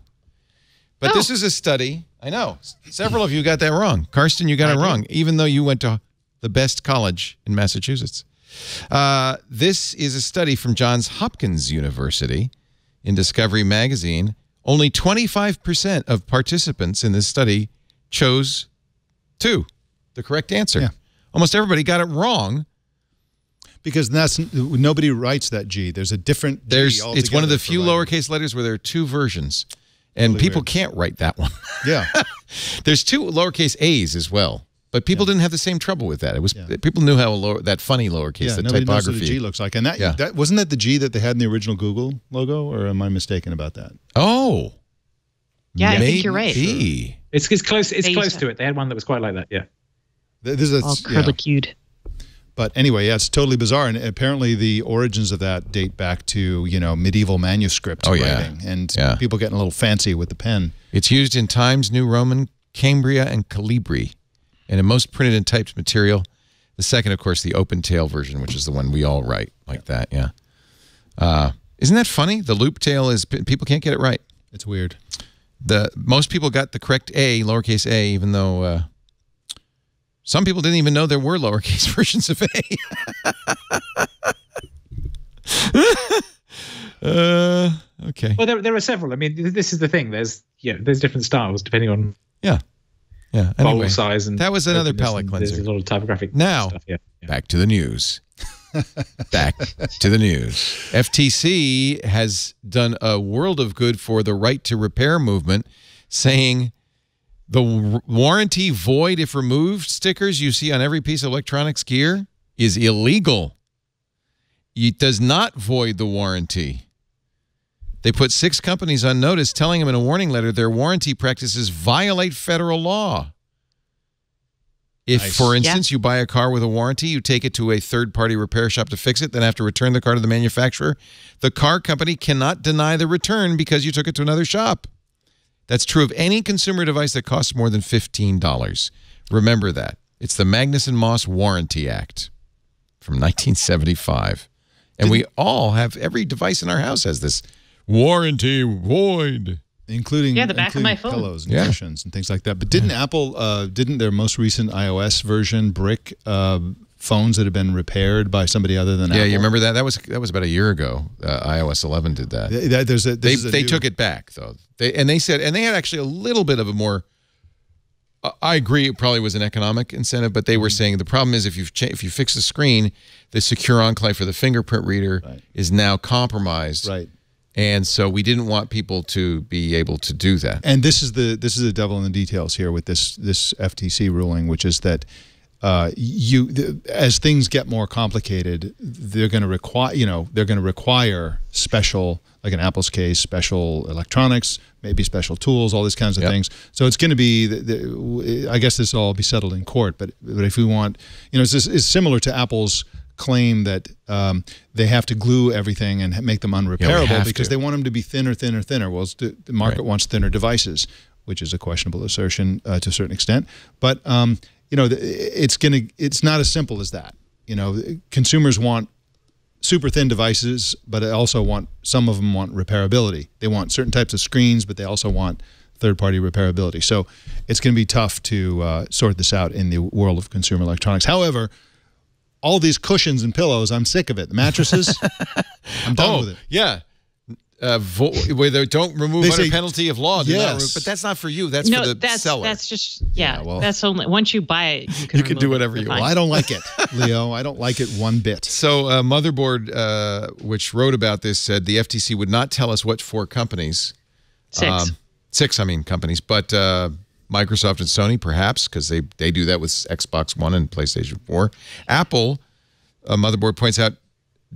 But this is a study. I know. Several of you got that wrong. Karsten, you got it wrong, even though you went to the best college in Massachusetts. This is a study from Johns Hopkins University in Discovery Magazine. Only 25% of participants in this study chose 2, the correct answer. Yeah. Almost everybody got it wrong. Because nobody writes that G. There's a different G altogether. It's one of the few for lowercase letters where there are 2 versions. And Totally people weird. can't write that one. Yeah. There's 2 lowercase a's as well. But people didn't have the same trouble with that. It was people knew how that funny lowercase, the nobody knows typography. what a G looks like. And that wasn't that the G that they had in the original Google logo, or am I mistaken about that? Oh. Yeah, I think you're right. Maybe. It's close. It's They close used to it. They had one that was quite like that. Yeah. This is All curlicued. But anyway, yeah, it's totally bizarre. And apparently the origins of that date back to, medieval manuscript writing. And people getting a little fancy with the pen. It's used in Times New Roman, Cambria, and Calibri. And in most printed and typed material. The second, of course, the open tail version, which is the one we all write like that, yeah. Isn't that funny? The loop tail is, people can't get it right. It's weird. Most people got the correct A, lowercase a, even though some people didn't even know there were lowercase versions of A. Okay. Well, there are several. I mean, this is the thing. There's different styles depending on Anyway, bowl size and that was another openness, palate and cleanser. There's a lot of typographic Now, stuff. Yeah. back to the news. Back to the news. FTC has done a world of good for the right to repair movement, saying the warranty void if removed stickers you see on every piece of electronics gear is illegal. It does not void the warranty. They put 6 companies on notice, telling them in a warning letter their warranty practices violate federal law. If, for instance, you buy a car with a warranty, you take it to a third-party repair shop to fix it, then have to return the car to the manufacturer, the car company cannot deny the return because you took it to another shop. That's true of any consumer device that costs more than $15. Remember that. It's the Magnuson Moss Warranty Act from 1975. And we all have, every device in our house has this warranty void. Including the back of my phone. Pillows and cushions and things like that. But didn't Apple, didn't their most recent iOS version brick phones that have been repaired by somebody other than Apple? Yeah, you remember that? That was about a year ago. iOS 11 did that. They took it back though. They had actually a little bit of a more. I agree, it probably was an economic incentive, but they were saying the problem is if you fix the screen, the secure enclave for the fingerprint reader is now compromised. Right. And so we didn't want people to be able to do that. And this is the devil in the details here with this FTC ruling, which is that as things get more complicated, they're going to require special, like in Apple's case, special electronics, maybe special tools, all these kinds of things. So it's going to be, I guess this will all be settled in court. But if we want, it's similar to Apple's claim that they have to glue everything and make them unrepairable because they want them to be thinner. Well, the market wants thinner devices, which is a questionable assertion to a certain extent. But it's not as simple as that. Consumers want super thin devices, but some of them want repairability. They want certain types of screens, but they also want third-party repairability. So it's going to be tough to sort this out in the world of consumer electronics. However, all these cushions and pillows, I'm sick of it. The mattresses, I'm done with it. Yeah. where they don't remove under penalty of law. Yes. But that's not for you. That's for the seller. That's just, that's only, once you buy it, you can do whatever you want. Well, I don't like it, Leo. I don't like it one bit. So Motherboard, which wrote about this, said the FTC would not tell us what 4 companies. 6. 6, I mean, companies. But Microsoft and Sony, perhaps, because they do that with Xbox One and PlayStation 4. Apple, Motherboard points out,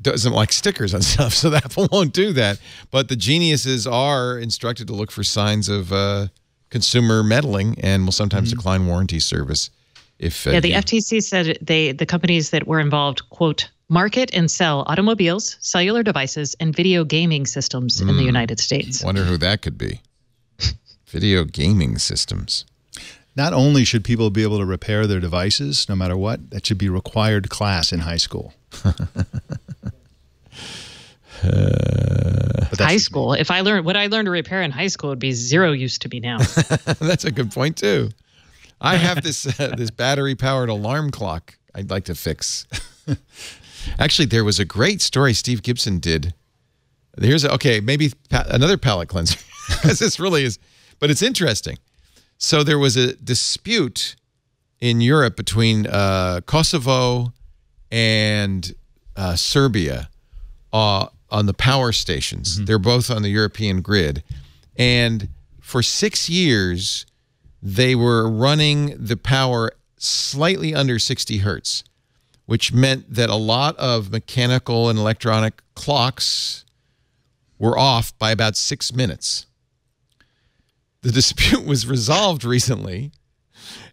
doesn't like stickers on stuff, so Apple won't do that. But the geniuses are instructed to look for signs of consumer meddling and will sometimes decline warranty service. If the FTC said the companies that were involved, quote, market and sell automobiles, cellular devices, and video gaming systems in the United States. Wonder who that could be. Video gaming systems. Not only should people be able to repair their devices, no matter what, that should be required class in high school. High school. If I learned what I learned to repair in high school, would be zero use to me now. That's a good point too. I have this this battery-powered alarm clock I'd like to fix. Actually, there was a great story Steve Gibson did. Here's maybe another palate cleanser because this really is, but it's interesting. So there was a dispute in Europe between Kosovo and Serbia on the power stations. They're both on the European grid. And for 6 years, they were running the power slightly under 60 hertz, which meant that a lot of mechanical and electronic clocks were off by about 6 minutes. The dispute was resolved recently,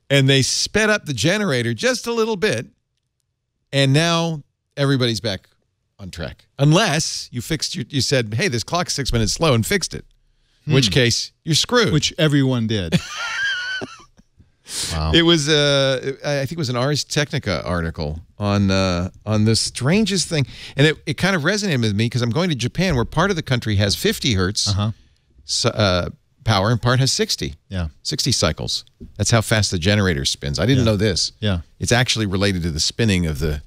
and they sped up the generator just a little bit, and now everybody's back on track. Unless you fixed you said, hey, this clock's 6 minutes slow, and fixed it. In which case, you're screwed. Which everyone did. Wow. It was, I think it was an Ars Technica article on the strangest thing. And it kind of resonated with me because I'm going to Japan where part of the country has 50 hertz power and part has 60. Yeah. 60 cycles. That's how fast the generator spins. I didn't know this. Yeah. It's actually related to the spinning of the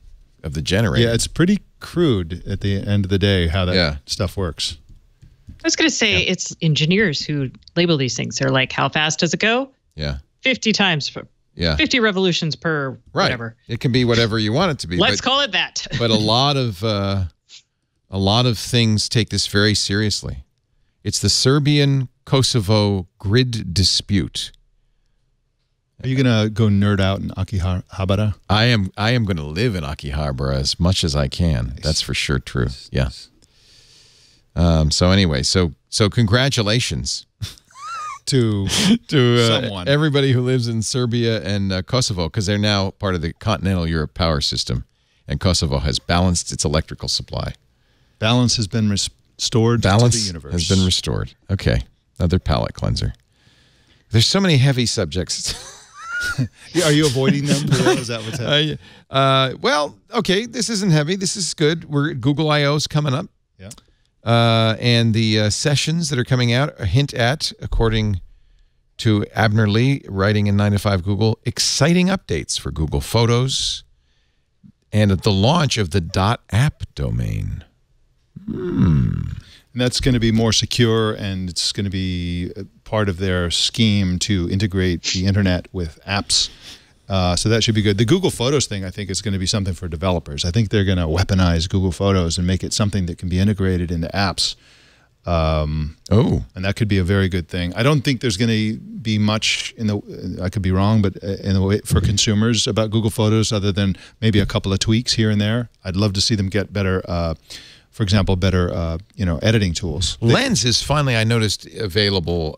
generator. Yeah, it's pretty crude at the end of the day how that stuff works. I was going to say it's engineers who label these things. They're like, how fast does it go? Yeah. 50 times per 50 revolutions per whatever. It can be whatever you want it to be. Let's call it that. But a lot of things take this very seriously. It's the Serbian Kosovo grid dispute. Are you going to go nerd out in Akihabara? I am going to live in Akihabara as much as I can. Nice. That's for sure true. Yeah. So anyway, so congratulations to someone, everybody who lives in Serbia and Kosovo, because they're now part of the continental Europe power system, and Kosovo has balanced its electrical supply. Balance has been restored to the universe. Has been restored. Okay, another palate cleanser. There's so many heavy subjects. Are you avoiding them? Is that what's happening? Well, okay, this isn't heavy. This is good. Google I/O's coming up. Yeah. And the sessions that are coming out hint at, according to Abner Lee, writing in 9 to 5 Google, exciting updates for Google Photos and at the launch of the .app domain. And that's going to be more secure, and it's going to be part of their scheme to integrate the internet with apps. So that should be good. The Google Photos thing, I think, is going to be something for developers. I think they're going to weaponize Google Photos and make it something that can be integrated into apps. And that could be a very good thing. I don't think there's going to be much in the, I could be wrong, but in the way for consumers about Google Photos, other than maybe a couple of tweaks here and there. I'd love to see them get better, for example, better editing tools. Lens is finally, I noticed, available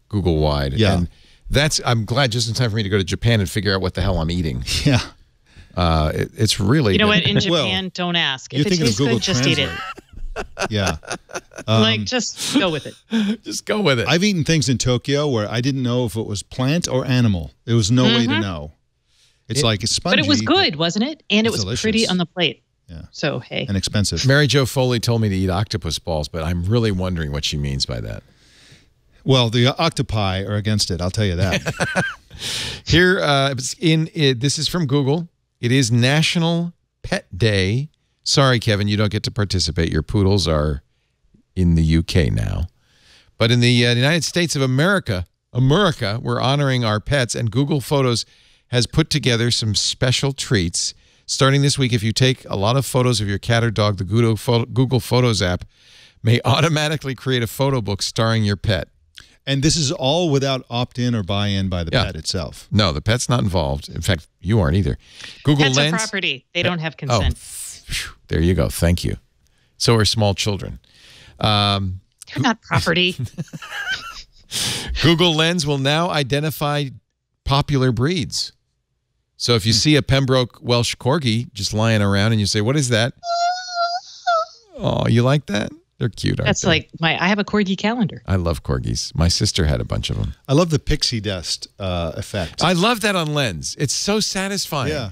Google-wide. Yeah. And I'm glad just in time for me to go to Japan and figure out what the hell I'm eating. Yeah. It's really... You know what? In Japan, don't ask. If it tastes good, just eat it. Yeah. Just go with it. Just go with it. I've eaten things in Tokyo where I didn't know if it was plant or animal. There was no way to know. It's like it's spongy. But it was good, wasn't it? And it was delicious. pretty on the plate. Yeah. So, hey. And expensive. Mary Jo Foley told me to eat octopus balls, but I'm really wondering what she means by that. Well, the octopi are against it. I'll tell you that. Here, this is from Google. It is National Pet Day. Sorry, Kevin, you don't get to participate. Your poodles are in the UK now. But in the United States of America, we're honoring our pets, and Google Photos has put together some special treats. Starting this week, if you take a lot of photos of your cat or dog, the Google Photos app may automatically create a photo book starring your pet. And this is all without opt-in or buy-in by the pet itself. No, the pet's not involved. In fact, you aren't either. Google Pets Lens. are property. They don't have consent. Oh, there you go. Thank you. So are small children. They're not property. Google Lens will now identify popular breeds. So if you see a Pembroke Welsh Corgi just lying around and you say, what is that? Oh, you like that? They're cute, aren't That's they? like I have a Corgi calendar. I love Corgis. My sister had a bunch of them. I love the pixie dust effect. I love that on Lens. It's so satisfying. Yeah.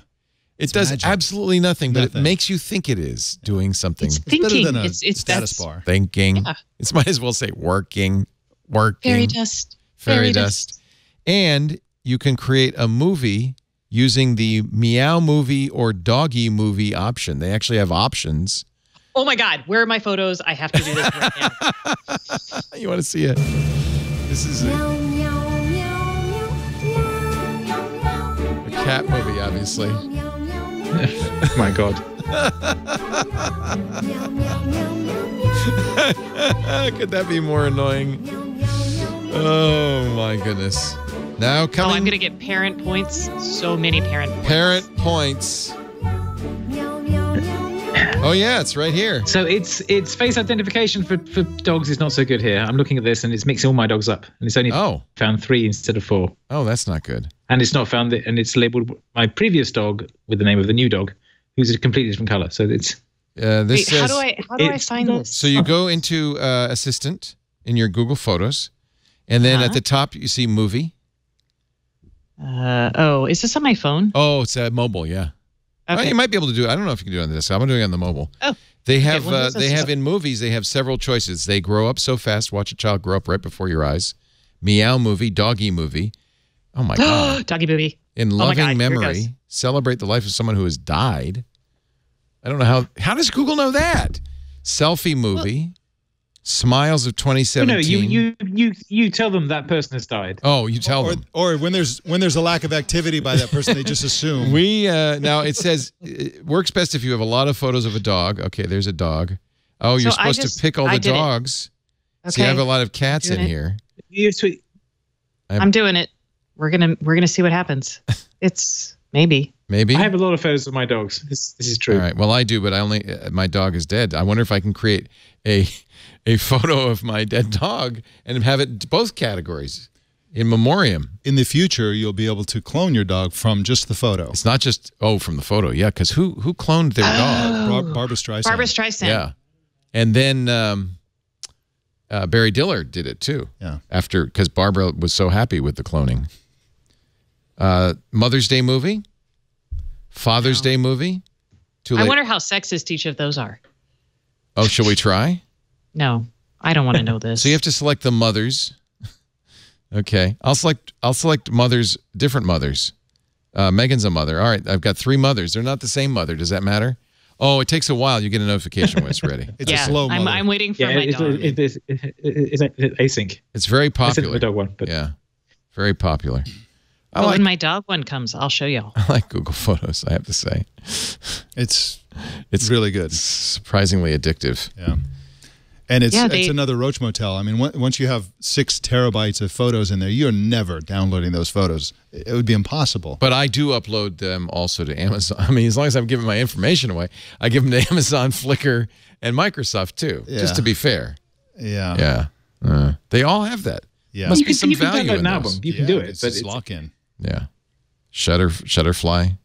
It does magic. absolutely nothing, but it makes you think it is doing something. It's thinking. Better than a it's status bar. Thinking. Yeah. It might as well say working. Fairy dust. Fairy dust. And you can create a movie using the Meow Movie or Doggy Movie option. They actually have options. Oh my God, where are my photos? I have to do this right now. You want to see it? This is a cat movie, obviously. Oh my God. Could that be more annoying? Oh my goodness. Now coming. Oh, I'm going to get parent points. So many parent points. Parent points. Oh yeah, it's right here. So it's face identification for dogs is not so good here. I'm looking at this and it's mixing all my dogs up, and it's only found 3 instead of 4. Oh, that's not good. And it's not found and it's labeled my previous dog with the name of the new dog, who's a completely different color. So it's this Wait, says, how do I find this? So you go into Assistant in your Google Photos, and then at the top you see Movie. Is this on my phone? Oh, it's mobile, yeah. Okay. Oh, you might be able to do it. I don't know if you can do it on the desktop. I'm doing it on the mobile. Oh. They have in movies, they have several choices. They grow up so fast. Watch a child grow up right before your eyes. Meow Movie, Doggy Movie. Oh my God. Doggy movie. In loving memory, celebrate the life of someone who has died. I don't know how does Google know that? Selfie Movie. Smiles of 2017. No, you tell them that person has died. Oh, you tell them. Or when there's a lack of activity by that person, they just assume. Now it says it works best if you have a lot of photos of a dog. Okay, there's a dog. Oh, you're supposed to pick all the dogs. Okay. So you have a lot of cats in here. You're sweet. I'm doing it. We're gonna see what happens. It's maybe. Maybe. I have a lot of photos of my dogs. This is true. All right. Well, I do, but I only my dog is dead. I wonder if I can create a photo of my dead dog and have it both categories in memoriam. In the future, you'll be able to clone your dog from just the photo. It's not just from the photo, yeah. Because who cloned their dog? Barbara Streisand. Barbara Streisand. Yeah, and then Barry Diller did it too. Yeah, because Barbara was so happy with the cloning. Mother's Day movie, Father's Day movie. Too late. I wonder how sexist each of those are. Oh, shall we try? No, I don't want to know this. So you have to select the mothers. Okay, I'll select mothers, different mothers. Megan's a mother. All right, I've got 3 mothers. They're not the same mother. Does that matter? Oh, it takes a while. You get a notification when it's ready. It's a slow mother. I'm waiting for my dog. It's async. It's very popular. The dog one, but yeah, very popular. When my dog one comes, I'll show y'all. I like Google Photos, I have to say. It's really good. Surprisingly addictive. Yeah. And it's another Roach Motel. I mean, once you have 6 terabytes of photos in there, you're never downloading those photos. It would be impossible. But I do upload them also to Amazon. I mean, as long as I'm giving my information away, I give them to Amazon, Flickr, and Microsoft too, just to be fair. Yeah. Yeah. They all have that. Yeah. Must be some value download in an album. those. You can do it. It's just lock in. Yeah. Shutterfly.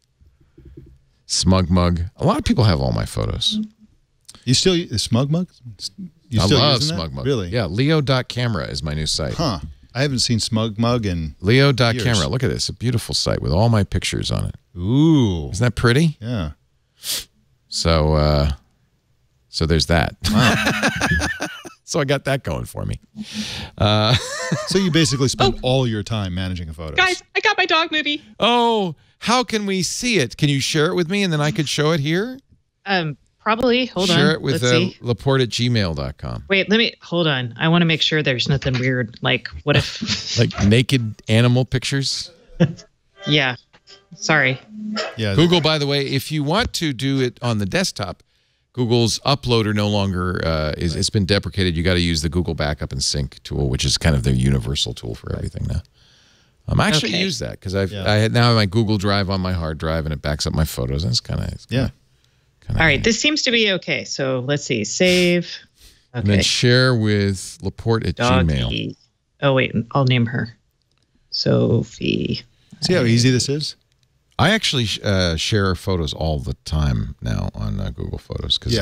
Smug Mug. A lot of people have all my photos. You still Smug Mug? I love Smug Mug. Really? Yeah, Leo.camera is my new site. Huh. I haven't seen Smug Mug in Leo.camera. Look at this. A beautiful site with all my pictures on it. Ooh. Isn't that pretty? Yeah. So there's that. Wow. So I got that going for me. So you basically spend all your time managing photos. Guys, I got my dog movie. Oh, how can we see it? Can you share it with me and then I could show it here? Probably. Hold on. Share it with Let's see. Laporte@gmail.com. Wait, hold on. I want to make sure there's nothing weird. Like, what if... Like naked animal pictures? Yeah. Sorry. Yeah. Google, by the way, if you want to do it on the desktop, Google's uploader no longer it's been deprecated. You got to use the Google Backup and Sync tool, which is kind of their universal tool for everything now. I actually use that because I now have my Google Drive on my hard drive and it backs up my photos. And it's kind of All right, this seems to be okay. So let's see, save. Okay. And then share with Laporte@gmail. Oh wait, I'll name her Sophie. See how easy this is? I actually share photos all the time now on Google Photos because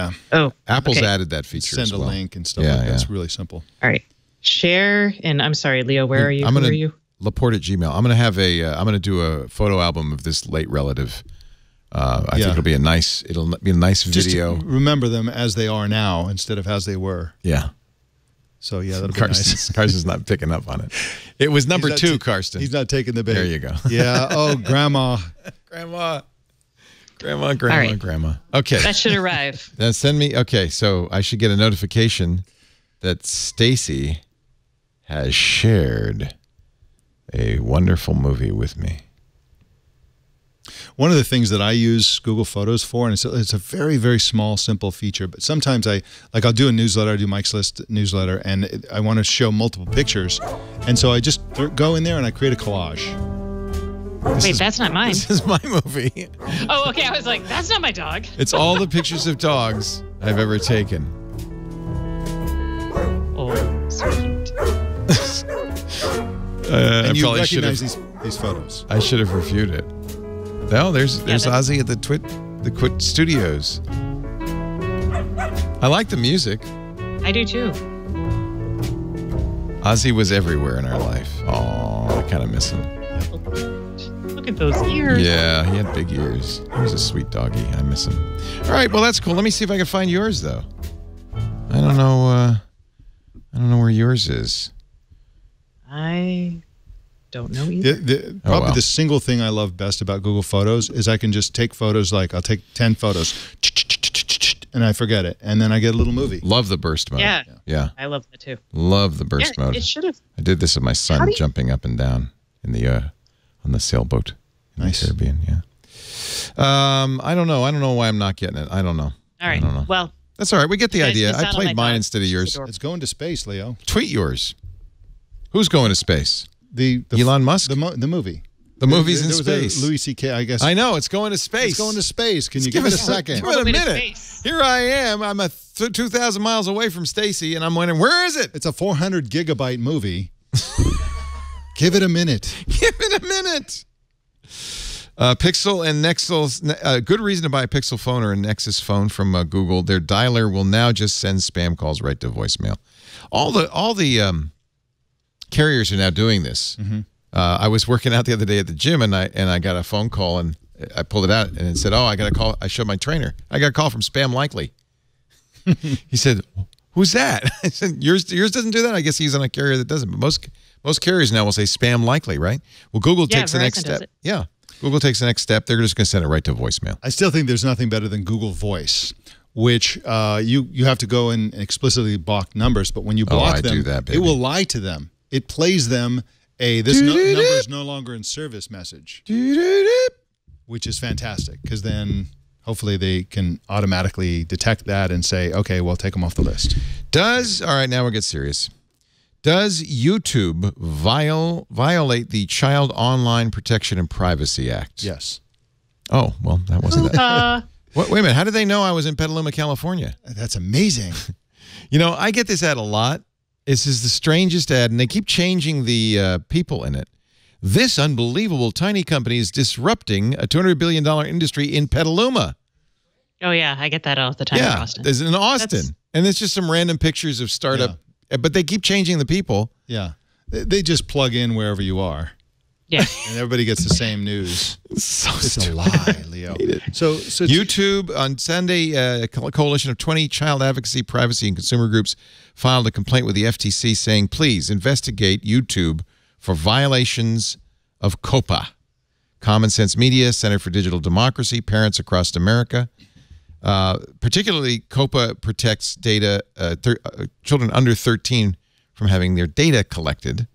Apple's added that feature. Send as well. a link and stuff like that. It's really simple. All right, share. And I'm sorry, Leo, where are you? Who are you? Laporte@gmail. I'm gonna have I'm gonna do a photo album of this late relative. I think it'll be a nice video. Just remember them as they are now instead of as they were. Yeah. So that'll be nice. Carson's not picking up on it. It was number 2, Karsten. He's not taking the bait. There you go. Yeah. Oh, grandma. Grandma. Okay. That should arrive. Then send me. Okay, so I should get a notification that Stacey has shared a wonderful movie with me. One of the things that I use Google Photos for, and it's a very, very small, simple feature, but sometimes I'll do a newsletter, I do Mike's List newsletter, and I want to show multiple pictures. And so I just go in there and I create a collage. Wait, that's not mine. This is my movie. Oh, okay. I was like, that's not my dog. It's all the pictures of dogs I've ever taken. Oh, sweet. And you recognize these photos. I should have reviewed it. No, there's Ozzy at the Quit Studios. I like the music. I do too. Ozzy was everywhere in our life. Oh, I kind of miss him. Look at those ears. Yeah, he had big ears. He was a sweet doggy. I miss him. All right, well that's cool. Let me see if I can find yours though. I don't know where yours is. I don't know either. Probably the single thing I love best about Google Photos is I can just take photos, like I'll take 10 photos, and I forget it, and then I get a little movie. Love the burst mode. Yeah. I love that too. Love the burst mode. It should have. I did this with my son jumping up and down in the on the sailboat in the Serbian. Yeah. I don't know. I don't know why I'm not getting it. I don't know. All right. Well, that's all right. We get the idea. I played mine instead of yours. It's going to space, Leo. Tweet yours. Who's going to space? The Elon Musk? The movie. The movie's in space. Louis C.K., I guess. I know. It's going to space. It's going to space. Can you give it a second? Give it a minute. Here I am. I'm 2,000 miles away from Stacey, and I'm wondering, where is it? It's a 400 gigabyte movie. Give it a minute. Give it a minute. Pixel and Nexus, good reason to buy a Pixel phone or a Nexus phone from Google. Their dialer will now just send spam calls right to voicemail. All the carriers are now doing this. Mm-hmm. I was working out the other day at the gym, and I got a phone call, and I pulled it out, and it said, "Oh, I got a call." I showed my trainer. I got a call from Spam Likely. He said, "Who's that?" I said, "Yours doesn't do that." I guess he's on a carrier that doesn't. But most carriers now will say Spam Likely, right? Well, Google takes the next step. Yeah, Google takes the next step. They're just going to send it right to voicemail. I still think there's nothing better than Google Voice, which you have to go and explicitly block numbers, but when you block them, it will lie to them. It plays them this number is no longer in service message, which is fantastic because then hopefully they can automatically detect that and say, okay, well, take them off the list. All right, now we'll get serious. Does YouTube violate the Child Online Protection and Privacy Act? Yes. Oh, well, that wasn't that. Wait a minute. How did they know I was in Petaluma, California? That's amazing. You know, I get this ad a lot. This is the strangest ad, and they keep changing the people in it. This unbelievable tiny company is disrupting a $200 billion industry in Petaluma. Oh, yeah. I get that all the time in Austin. There's in Austin. And it's just some random pictures of startup. Yeah. But they keep changing the people. Yeah. They just plug in wherever you are. Yeah. And everybody gets the same news. It's a lie, Leo. So YouTube on Sunday, a coalition of 20 child advocacy, privacy, and consumer groups filed a complaint with the FTC saying, please investigate YouTube for violations of Coppa. Common Sense Media, Center for Digital Democracy, Parents Across America. Particularly, Coppa protects data children under 13 from having their data collected.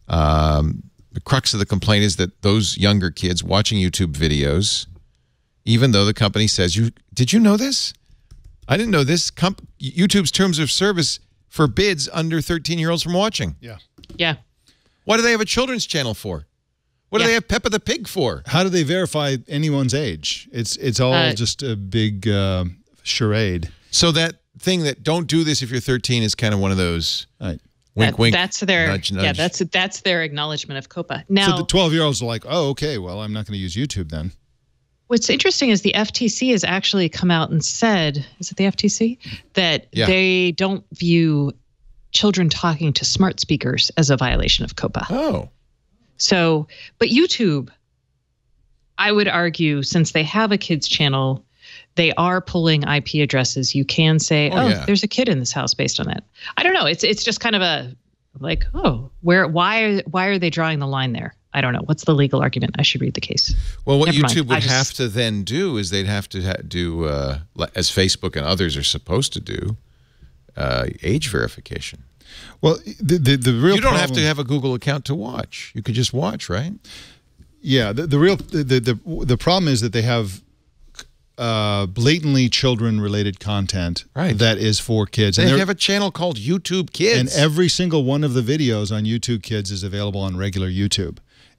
The crux of the complaint is that those younger kids watching YouTube videos, even though the company says, did you know this? I didn't know this. YouTube's terms of service forbids under 13-year-olds from watching. Yeah. Yeah. What do they have a children's channel for? What do they have Peppa the Pig for? How do they verify anyone's age? It's all just a big charade. So that thing that don't do this if you're 13 is kind of one of those wink, wink, that's their nudge, nudge. Yeah, that's their acknowledgement of Coppa. Now, so the 12-year-olds are like, oh, okay, well, I'm not going to use YouTube then. What's interesting is the FTC has actually come out and said, is it the FTC? That they don't view children talking to smart speakers as a violation of Coppa. Oh. So, but YouTube, I would argue, since they have a kids channel, they are pulling IP addresses. You can say, there's a kid in this house based on that. I don't know. It's just kind of a like, why are they drawing the line there? I don't know. What's the legal argument? I should read the case. Well, what YouTube would have to then do is they'd have to do, as Facebook and others are supposed to do, age verification. Well, the real you don't have to have a Google account to watch. You could just watch, right? Yeah. The problem is that they have blatantly children-related content that is for kids. They have a channel called YouTube Kids. And every single one of the videos on YouTube Kids is available on regular YouTube.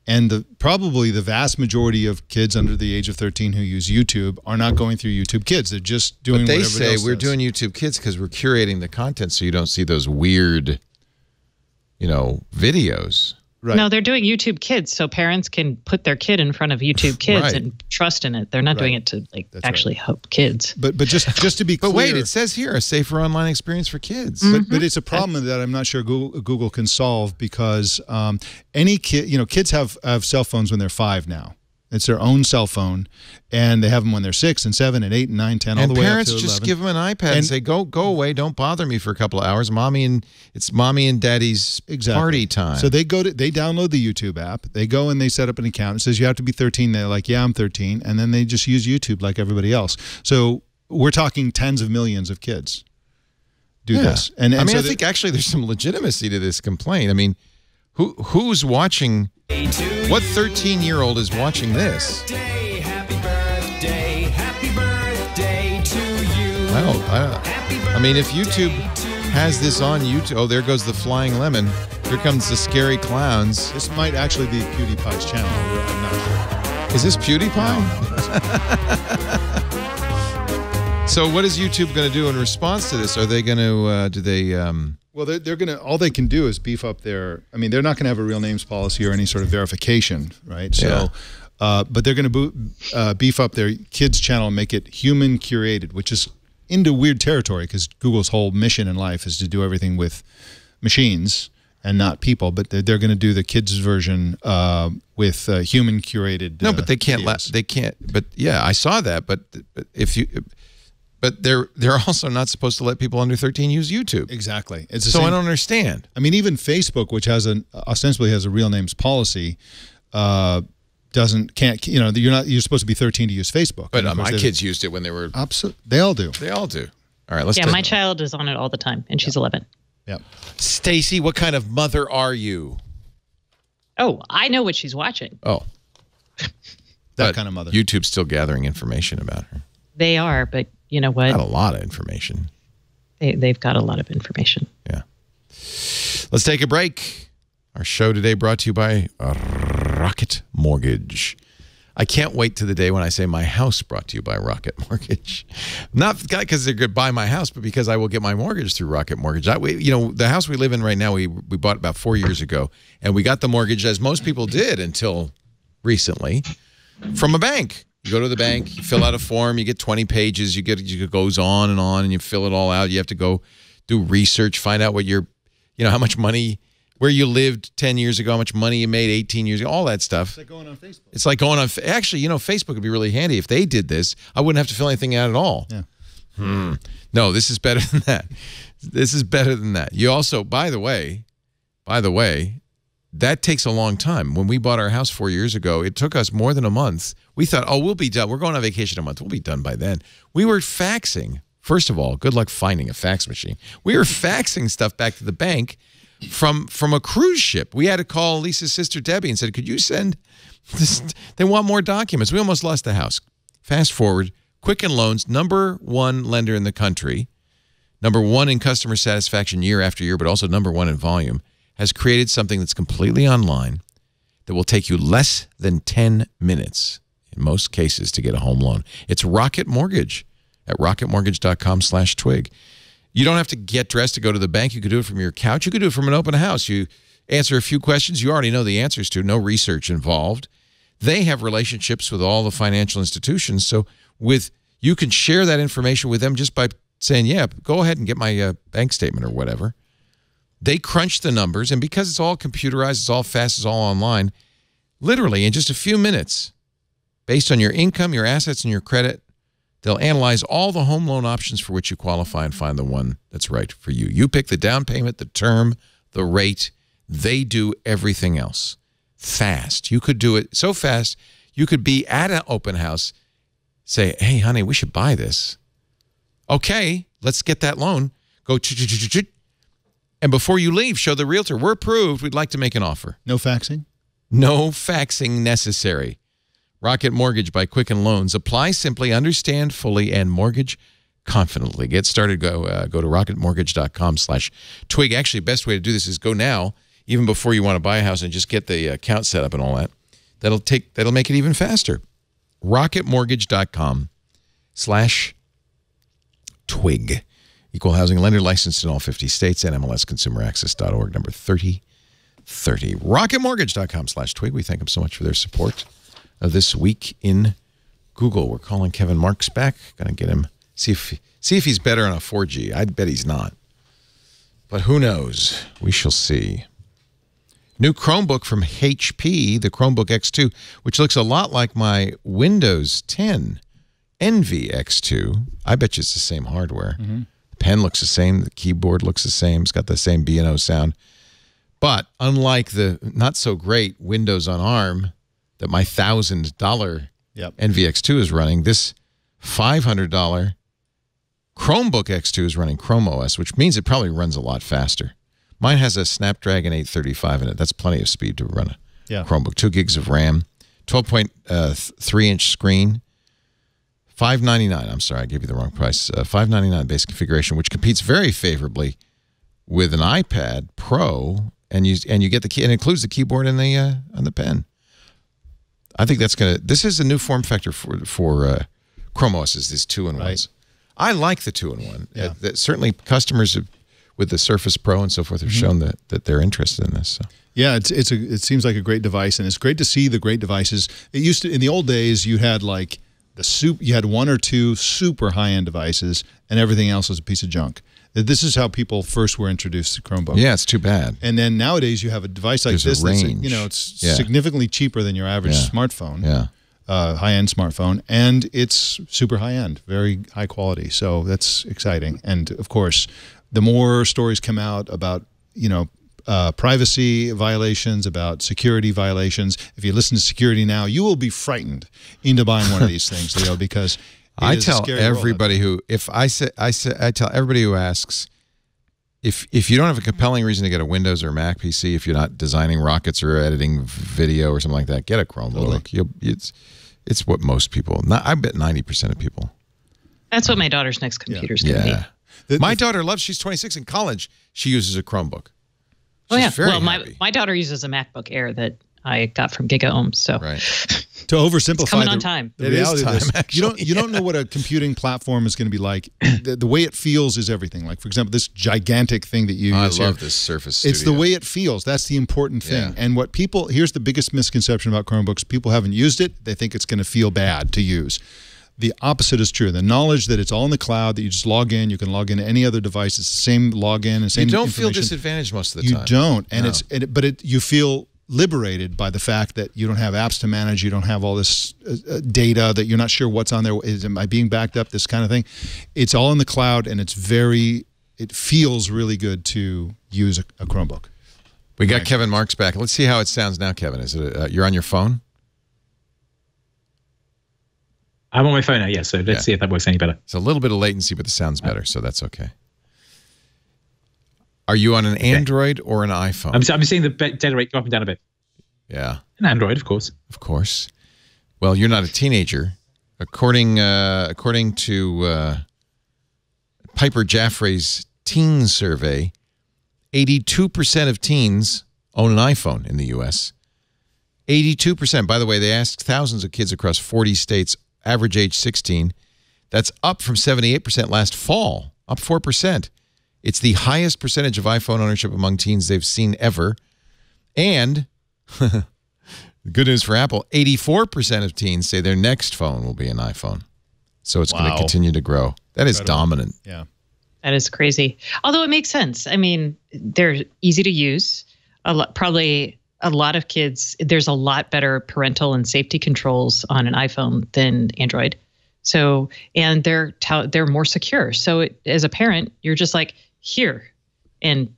And probably the vast majority of kids under the age of 13 who use YouTube are not going through YouTube Kids. They're just doing whatever else. But they say we're doing YouTube Kids because we're curating the content so you don't see those weird, videos. Right. No, they're doing YouTube Kids so parents can put their kid in front of YouTube Kids and trust in it. They're not doing it to actually help kids. But just to be clear. But wait, it says here a safer online experience for kids. But it's a problem that I'm not sure Google can solve because any kid, kids have cell phones when they're 5 now. It's their own cell phone, and they have them when they're 6 and 7 and 8 and 9, 10, all the way up to 11. And parents just give them an iPad and say, go away, don't bother me for a couple of hours. It's mommy and daddy's party time. So they download the YouTube app. They go and they set up an account. It says you have to be 13. They're like, yeah, I'm 13. And then they just use YouTube like everybody else. So we're talking tens of millions of kids do this. And I think actually there's some legitimacy to this complaint. I mean, who's watching? What 13-year-old is watching this? Happy birthday to you. I mean, if YouTube has this on YouTube, there goes the flying lemon. Here comes the scary clowns. This might actually be PewDiePie's channel. I'm not sure. Is this PewDiePie? No. So what is YouTube going to do in response to this? Are they going to, Well, they're going to, all they can do is beef up they're not going to have a real names policy or any sort of verification, right? So, but they're going to beef up their kids channel and make it human curated, which is into weird territory because Google's whole mission in life is to do everything with machines and not people. But they're going to do the kids version with human curated. No, but they can't. They can't. But yeah, I saw that. But But they're also not supposed to let people under 13 use YouTube. Exactly. I don't understand. I mean, even Facebook, which ostensibly has a real names policy, you're supposed to be 13 to use Facebook. But my kids used it when they were. Absolutely, they all do. They all do. All right, let's. Yeah, my child is on it all the time, and she's 11. Yeah. Stacey, what kind of mother are you? Oh, I know what she's watching. Oh, that kind of mother. YouTube's still gathering information about her. They are, but. You know what? Not a lot of information. They've got a lot of information. Yeah. Let's take a break. Our show today brought to you by Rocket Mortgage. I can't wait to the day when I say my house brought to you by Rocket Mortgage. Not because they're going to buy my house, but because I will get my mortgage through Rocket Mortgage. The house we live in right now, we bought about 4 years ago, and we got the mortgage, as most people did until recently, from a bank. You go to the bank, you fill out a form, you get 20 pages, it goes on, and you fill it all out. You have to go do research, find out what how much money, where you lived 10 years ago, how much money you made 18 years ago, all that stuff. It's like going on Facebook. It's like going on, actually, Facebook would be really handy. If they did this, I wouldn't have to fill anything out at all. Yeah. No, this is better than that. This is better than that. You also, by the way, That takes a long time. When we bought our house 4 years ago, it took us more than a month. We thought, oh, we'll be done. We're going on vacation a month. We'll be done by then. We were faxing. First of all, good luck finding a fax machine. We were faxing stuff back to the bank from a cruise ship. We had to call Lisa's sister Debbie and said, could you send this? They want more documents. We almost lost the house. Fast forward, Quicken Loans, #1 lender in the country, #1 in customer satisfaction year after year, but also #1 in volume, has created something that's completely online that will take you less than 10 minutes in most cases to get a home loan. It's Rocket Mortgage at rocketmortgage.com/twig. You don't have to get dressed to go to the bank. You could do it from your couch. You could do it from an open house. You answer a few questions you already know the answers to, no research involved. They have relationships with all the financial institutions, so you can share that information with them just by saying, yeah, go ahead and get my bank statement or whatever. They crunch the numbers, and because it's all computerized, it's all fast, it's all online, literally in just a few minutes, based on your income, your assets, and your credit, they'll analyze all the home loan options for which you qualify and find the one that's right for you. You pick the down payment, the term, the rate. They do everything else. Fast. You could do it so fast, you could be at an open house, say, hey, honey, we should buy this. Okay, let's get that loan. Go, and before you leave, show the realtor, we're approved. We'd like to make an offer. No faxing? No faxing necessary. Rocket Mortgage by Quicken Loans. Apply simply, understand fully, and mortgage confidently. Get started. Go to rocketmortgage.com/twig. Actually, best way to do this is go now, even before you want to buy a house, and just get the account set up and all that. That'll make it even faster. rocketmortgage.com/twig. Equal housing lender, licensed in all 50 states, and MLSConsumerAccess.org, number 3030. rocketmortgage.com/twig. We thank them so much for their support of This Week in Google. We're calling Kevin Marks back. Going to get him, see if he's better on a 4G. I bet he's not. But who knows? We shall see. New Chromebook from HP, the Chromebook X2, which looks a lot like my Windows 10 Envy X2. I bet you it's the same hardware. The pen looks the same. The keyboard looks the same. It's got the same B&O sound. But unlike the not-so-great Windows on ARM that my $1,000 Envy X2 is running, this $500 Chromebook X2 is running Chrome OS, which means it probably runs a lot faster. Mine has a Snapdragon 835 in it. That's plenty of speed to run a Chromebook. 2 gigs of RAM, 12.3-inch screen, $599. I'm sorry, I gave you the wrong price. $599 base configuration, which competes very favorably with an iPad Pro, and you get the key, and it includes the keyboard and the pen. I think that's gonna. This is a new form factor for Chrome OS. Is these 2-in-1s? Right. I like the 2-in-1. Yeah. Certainly, customers with the Surface Pro and so forth have shown that they're interested in this. So. Yeah, it seems like a great device, and it's great to see the great devices. It used to, in the old days, you had like you had 1 or 2 super high-end devices, and everything else was a piece of junk. This is how people first were introduced to Chromebook. Yeah, it's too bad. And then nowadays you have a device like this that's, it's significantly cheaper than your average smartphone, high-end smartphone, and it's super high-end, very high quality. So that's exciting. And of course, the more stories come out about, privacy violations, about security violations, if you listen to Security Now, you will be frightened into buying one of these things, Leo, because I tell everybody who asks if you don't have a compelling reason to get a Windows or Mac PC, if you're not designing rockets or editing video or something like that, get a Chromebook. Totally. It's what most people. I bet 90% of people. That's what my daughter's next computer's going to be. My daughter loves. She's 26 in college. She uses a Chromebook. She's very happy. My daughter uses a MacBook Air that I got from GigaOM. So to oversimplify, it's coming on time. The reality of this, you don't know what a computing platform is going to be like. The way it feels is everything. Like, for example, this gigantic thing that you use. I love this Surface Studio. It's the way it feels. That's the important thing. And what here's the biggest misconception about Chromebooks. People haven't used it. They think it's going to feel bad to use. The opposite is true. The knowledge that it's all in the cloud, that you just log in, you can log into any other device. It's the same login and same. You don't feel disadvantaged most of the time. You don't, and you feel liberated by the fact that you don't have apps to manage. You don't have all this data that you're not sure what's on there. Am I being backed up? This kind of thing. It's all in the cloud, and it feels really good to use a Chromebook. We got Kevin Marks back. Let's see how it sounds now, Kevin. Is it you're on your phone? I'm on my phone now, so let's see if that works any better. It's a little bit of latency, but the sound's better, so that's okay. Are you on an Android or an iPhone? I'm seeing the data rate go up and down a bit. Yeah. An Android, of course. Of course. Well, you're not a teenager. According to Piper Jaffray's teen survey, 82% of teens own an iPhone in the U.S. 82%. By the way, they asked thousands of kids across 40 states, average age 16. That's up from 78% last fall, up 4%. It's the highest percentage of iPhone ownership among teens they've seen ever. And, good news for Apple, 84% of teens say their next phone will be an iPhone. So it's going to continue to grow. That is dominant. Yeah. That is crazy. Although it makes sense. I mean, they're easy to use. Probably a lot of kids, there's a lot better parental and safety controls on an iPhone than Android. So, and they're more secure. So as a parent, you're just like, here, and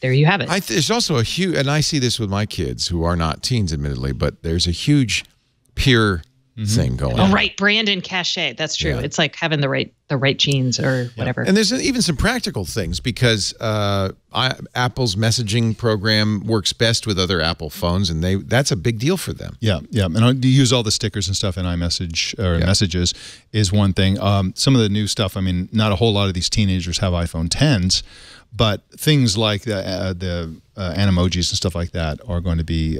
there you have it. There's also a huge, and I see this with my kids who are not teens, admittedly, but there's a huge peer thing going on. Oh, right, brand and cachet. That's true. Yeah. It's like having the right genes or whatever. And there's even some practical things because Apple's messaging program works best with other Apple phones, and that's a big deal for them. Yeah, yeah. And you use all the stickers and stuff in iMessage or Messages is one thing. Some of the new stuff, I mean, not a whole lot of these teenagers have iPhone 10s, but things like the Animojis and stuff like that are going to be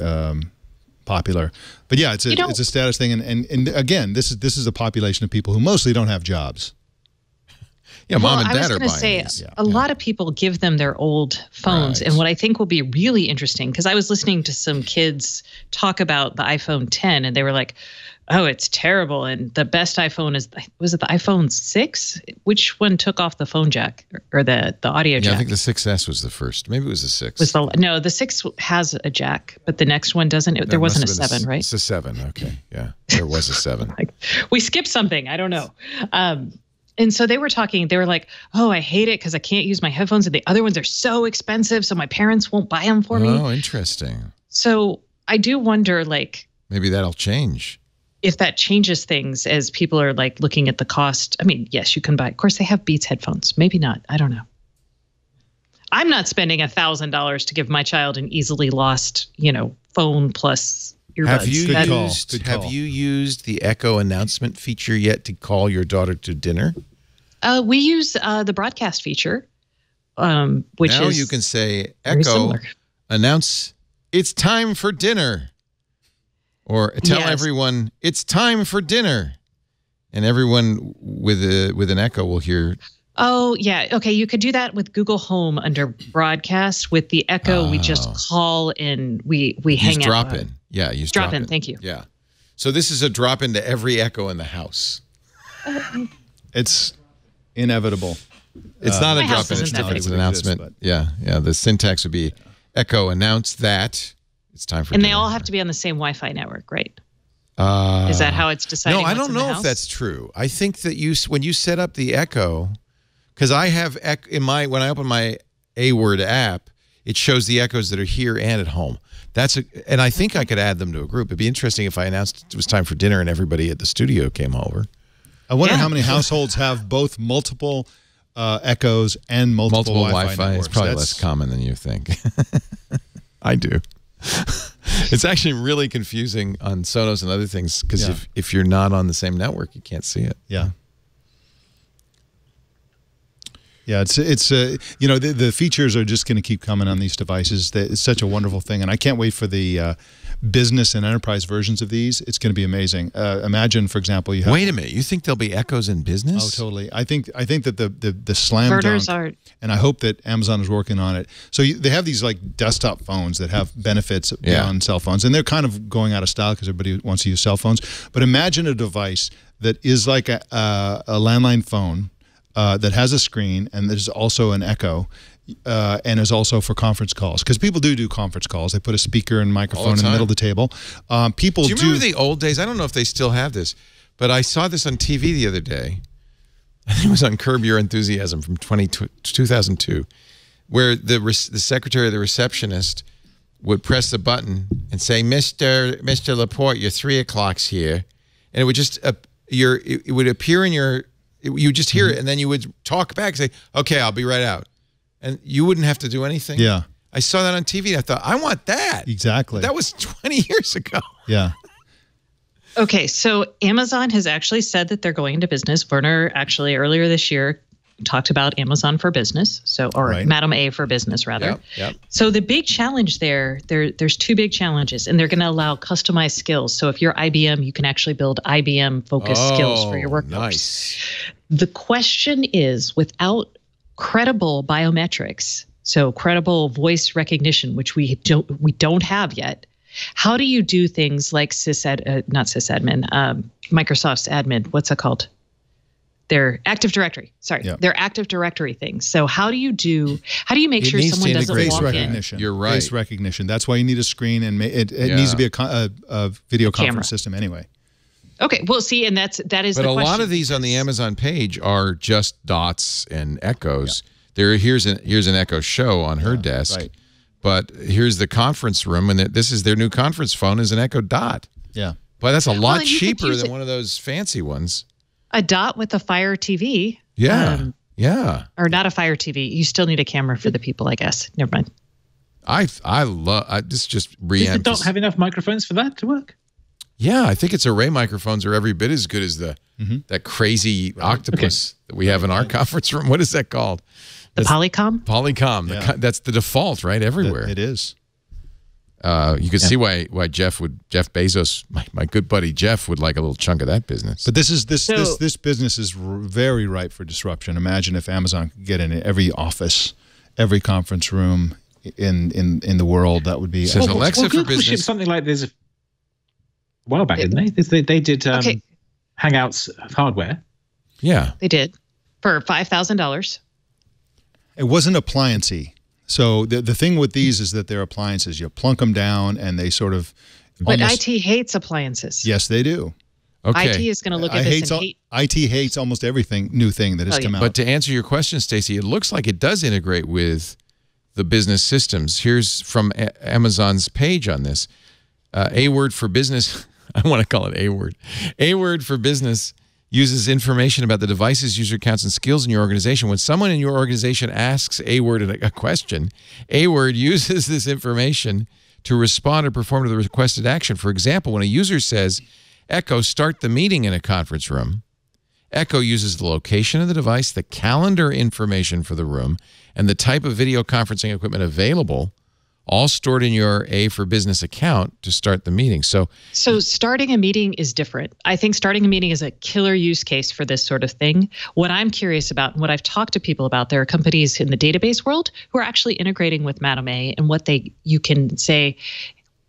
popular. But yeah, it's a status thing, and again, this is a population of people who mostly don't have jobs. Yeah, mom and dad are buying these. A lot of people give them their old phones, and what I think will be really interesting, because I was listening to some kids talk about the iPhone 10, and they were like, "Oh, it's terrible," and the best iPhone was it the iPhone 6? Which one took off the phone jack or the audio jack? Yeah, I think the 6S was the first. Maybe it was the 6. No, the 6 has a jack, but the next one doesn't. There wasn't a 7, right? It's a 7. Okay, yeah, there was a 7. We skipped something. I don't know. And so they were talking, they were like, "Oh, I hate it because I can't use my headphones, and the other ones are so expensive, so my parents won't buy them for me." Oh, interesting. So I do wonder, maybe that'll change. If that changes things as people are looking at the cost. I mean, yes, you can buy. Of course, they have Beats headphones. Maybe not. I don't know. I'm not spending $1,000 to give my child an easily lost, phone plus earbuds. Have you used the Echo announcement feature yet to call your daughter to dinner? We use the broadcast feature, which now is you can say, "Echo, announce it's time for dinner," or tell everyone it's time for dinner, and everyone with an Echo will hear. Oh, yeah. Okay, you could do that with Google Home under broadcast. With the Echo, we just call and we hang out. Drop in. Yeah, use drop in. Thank you. Yeah. So this is a drop into every Echo in the house. It's inevitable. It's not a drop in. It's an announcement. Yeah. The syntax would be Echo announce that it's time for dinner. And they all have to be on the same Wi-Fi network, right? Is that how it's decided? No, I don't know if that's true. I think that when you set up the Echo, because I have when I open my A-Word app, it shows the Echoes that are here and at home. And I think I could add them to a group. It'd be interesting if I announced it was time for dinner and everybody at the studio came over. I wonder how many households have both multiple Echoes and multiple Wi-Fi networks. It's probably less common than you think. I do. It's actually really confusing on Sonos and other things because if you're not on the same network, you can't see it. Yeah. Yeah, it's the features are just going to keep coming on these devices. It's such a wonderful thing, and I can't wait for the business and enterprise versions of these. It's going to be amazing. Imagine, for example, you have. Wait a minute, you think there'll be Echoes in business? Oh, totally. I think that the slam dunk, and I hope that Amazon is working on it. So they have these desktop phones that have benefits beyond cell phones, and they're kind of going out of style because everybody wants to use cell phones. But imagine a device that is like a landline phone. That has a screen, and there's also an Echo, and is also for conference calls. Because people do conference calls. They put a speaker and microphone in the middle of the table. Do you remember the old days? I don't know if they still have this, but I saw this on TV the other day. I think it was on Curb Your Enthusiasm from 2002. where the secretary or the receptionist would press the button and say, Mr. Laporte, your 3 o'clock's here. And it would just, it would appear in your, you would just hear it, and then you would talk back and say, okay, I'll be right out. And you wouldn't have to do anything. Yeah. I saw that on TV, and I thought, I want that. Exactly. That was 20 years ago. Yeah. Okay, so Amazon has actually said that they're going into business. Werner actually earlier this year talked about Amazon for Business, or Madam A for Business, rather. Yep. So the big challenge there's 2 big challenges, and they're going to allow customized skills. So if you're IBM, you can actually build IBM-focused skills for your workforce. Nice. The question is, without credible biometrics, so credible voice recognition, which we don't have yet, how do you do things like Microsoft's admin? What's it called? Their Active Directory. Sorry, their Active Directory things. So how do you make sure someone doesn't walk recognition. in? You're right. Face recognition. That's why you need a screen, and it needs to be a video conference system anyway. Okay, well, see, and that is the question. But a lot of these on the Amazon page are just dots and echoes. Here's an Echo Show on her desk. Right. But here's the conference room, and this is their new conference phone is an Echo Dot. Yeah. But that's a lot cheaper than one of those fancy ones. A Dot with a Fire TV. Yeah. Yeah. Or not a Fire TV. You still need a camera for the people, I guess. Never mind. This just re-emphasizes. Don't have enough microphones for that to work? Yeah, I think its array microphones are every bit as good as that crazy octopus that we have in our conference room. What is that called? The Polycom? Polycom. Yeah. That's the default, right? Everywhere. It is. You can see why Jeff Bezos, my good buddy Jeff, would like a little chunk of that business. But this business is very ripe for disruption. Imagine if Amazon could get in every office, every conference room in the world. That would be. Says Alexa for business. Something like this a while back, didn't they? They did Hangouts hardware. Yeah, they did for $5,000. It wasn't appliancey. So the thing with these is that they're appliances. You plunk them down, and they sort of. But IT hates appliances. Yes, they do. Okay. IT is going to look at this and hate. IT hates almost everything new thing that has come out. But to answer your question, Stacey, it looks like it does integrate with the business systems. Here's from Amazon's page on this. A word for business. I want to call it A word. A word for business uses information about the devices, user accounts, and skills in your organization. When someone in your organization asks A word a question, A word uses this information to respond or perform to the requested action. For example, when a user says, Echo, start the meeting in a conference room, Echo uses the location of the device, the calendar information for the room, and the type of video conferencing equipment available, all stored in your A for Business account to start the meeting. So starting a meeting is different. I think starting a meeting is a killer use case for this sort of thing. What I'm curious about, and what I've talked to people about, there are companies in the database world who are actually integrating with Madam A, and you can say,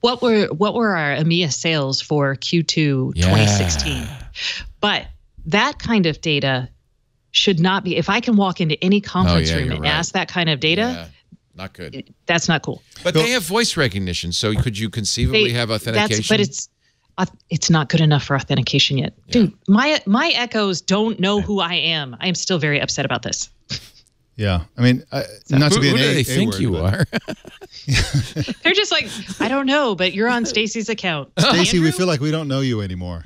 what were our EMEA sales for Q2 2016? But that kind of data should not be. If I can walk into any conference room and ask that kind of data. Yeah. Not good. That's not cool. But they have voice recognition, so could you conceivably have authentication? But it's not good enough for authentication yet. Dude, my Echoes don't know who I am. I am still very upset about this. Yeah. I mean, not to be an who do they A think word, you are? They're just like, I don't know, but you're on Stacey's account. Stacey, we feel like we don't know you anymore.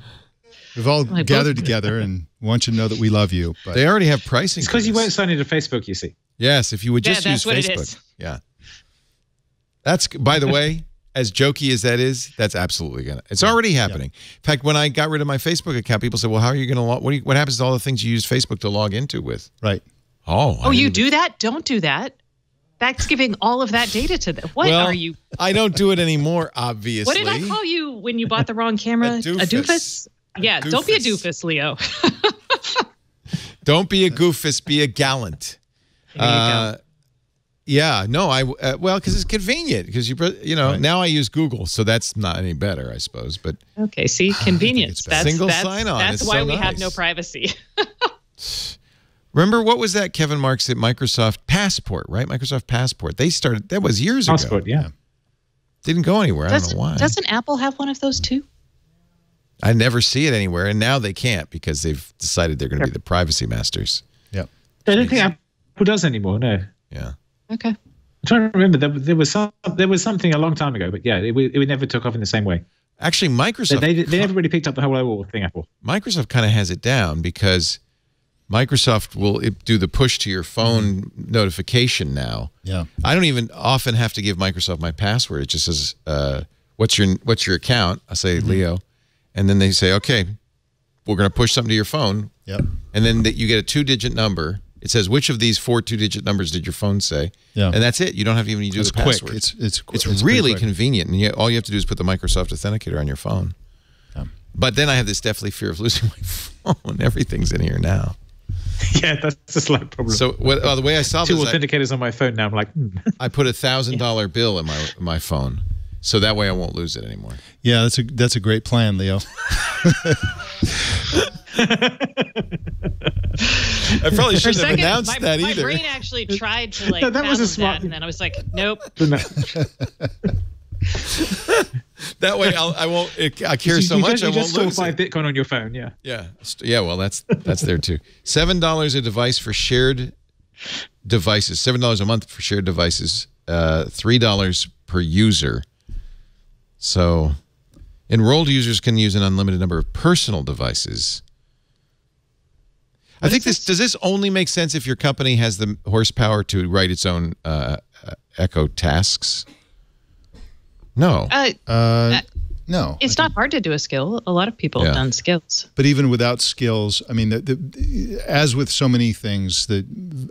We've all gathered together and want you to know that we love you. But they already have pricing. It's because you won't sign into Facebook, you see. Yes, if you would just use Facebook. It is. Yeah. That's, by the way, as jokey as that is, that's absolutely it's already happening. In fact, when I got rid of my Facebook account, people said, well, how are you going to log? What happens to all the things you use Facebook to log into with? Right. Oh, you do that? Don't do that. That's giving all of that data to them. What are you? I don't do it anymore, obviously. What did I call you when you bought the wrong camera? A doofus. Yeah, doofus. Don't be a doofus, Leo. Don't be a goofus, be a gallant. Yeah, no, because it's convenient because now I use Google, so that's not any better, I suppose. But okay, see, convenience. That's single sign-on. That's why we have no privacy. Remember, what was that, Kevin Marks, at Microsoft Passport, right? Microsoft Passport. They started, that was years ago. Passport, yeah. Didn't go anywhere. I don't know why. Doesn't Apple have one of those too? I never see it anywhere, and now they can't because they've decided they're going to be the privacy masters. Yeah. I don't think Apple does anymore, no. Yeah. Okay. I'm trying to remember. There was something a long time ago, but yeah, it never took off in the same way. Actually, Microsoft... They never really picked up the whole overall thing, Apple. Microsoft kind of has it down because Microsoft will do the push to your phone notification now. Yeah. I don't even often have to give Microsoft my password. It just says, what's your account? I say Leo. And then they say, okay, we're going to push something to your phone. Yep. And then you get a 2-digit number. It says, which of these 4 2-digit numbers did your phone say? Yeah. And that's it. You don't have to even do the password. It's really convenient. And all you have to do is put the Microsoft Authenticator on your phone. Yeah. But then I have this deathly fear of losing my phone. Everything's in here now. Yeah, that's a slight problem. So the way I solved it is 2 authenticators on my phone now. I'm like, I put a $1,000 bill in my phone. So that way I won't lose it anymore. Yeah, that's a great plan, Leo. I probably shouldn't have announced that either. My brain actually tried to like that was a smart, and then I was like, nope. That way I won't. I care so much I won't lose it. You just buy Bitcoin on your phone, yeah. Yeah. Well, that's there too. $7 a device for shared devices. $7 a month for shared devices. $3 per user. So, enrolled users can use an unlimited number of personal devices. I think does this only make sense if your company has the horsepower to write its own Echo tasks? No. No. It's not hard to do a skill. A lot of people have done skills. But even without skills, I mean, as with so many things, the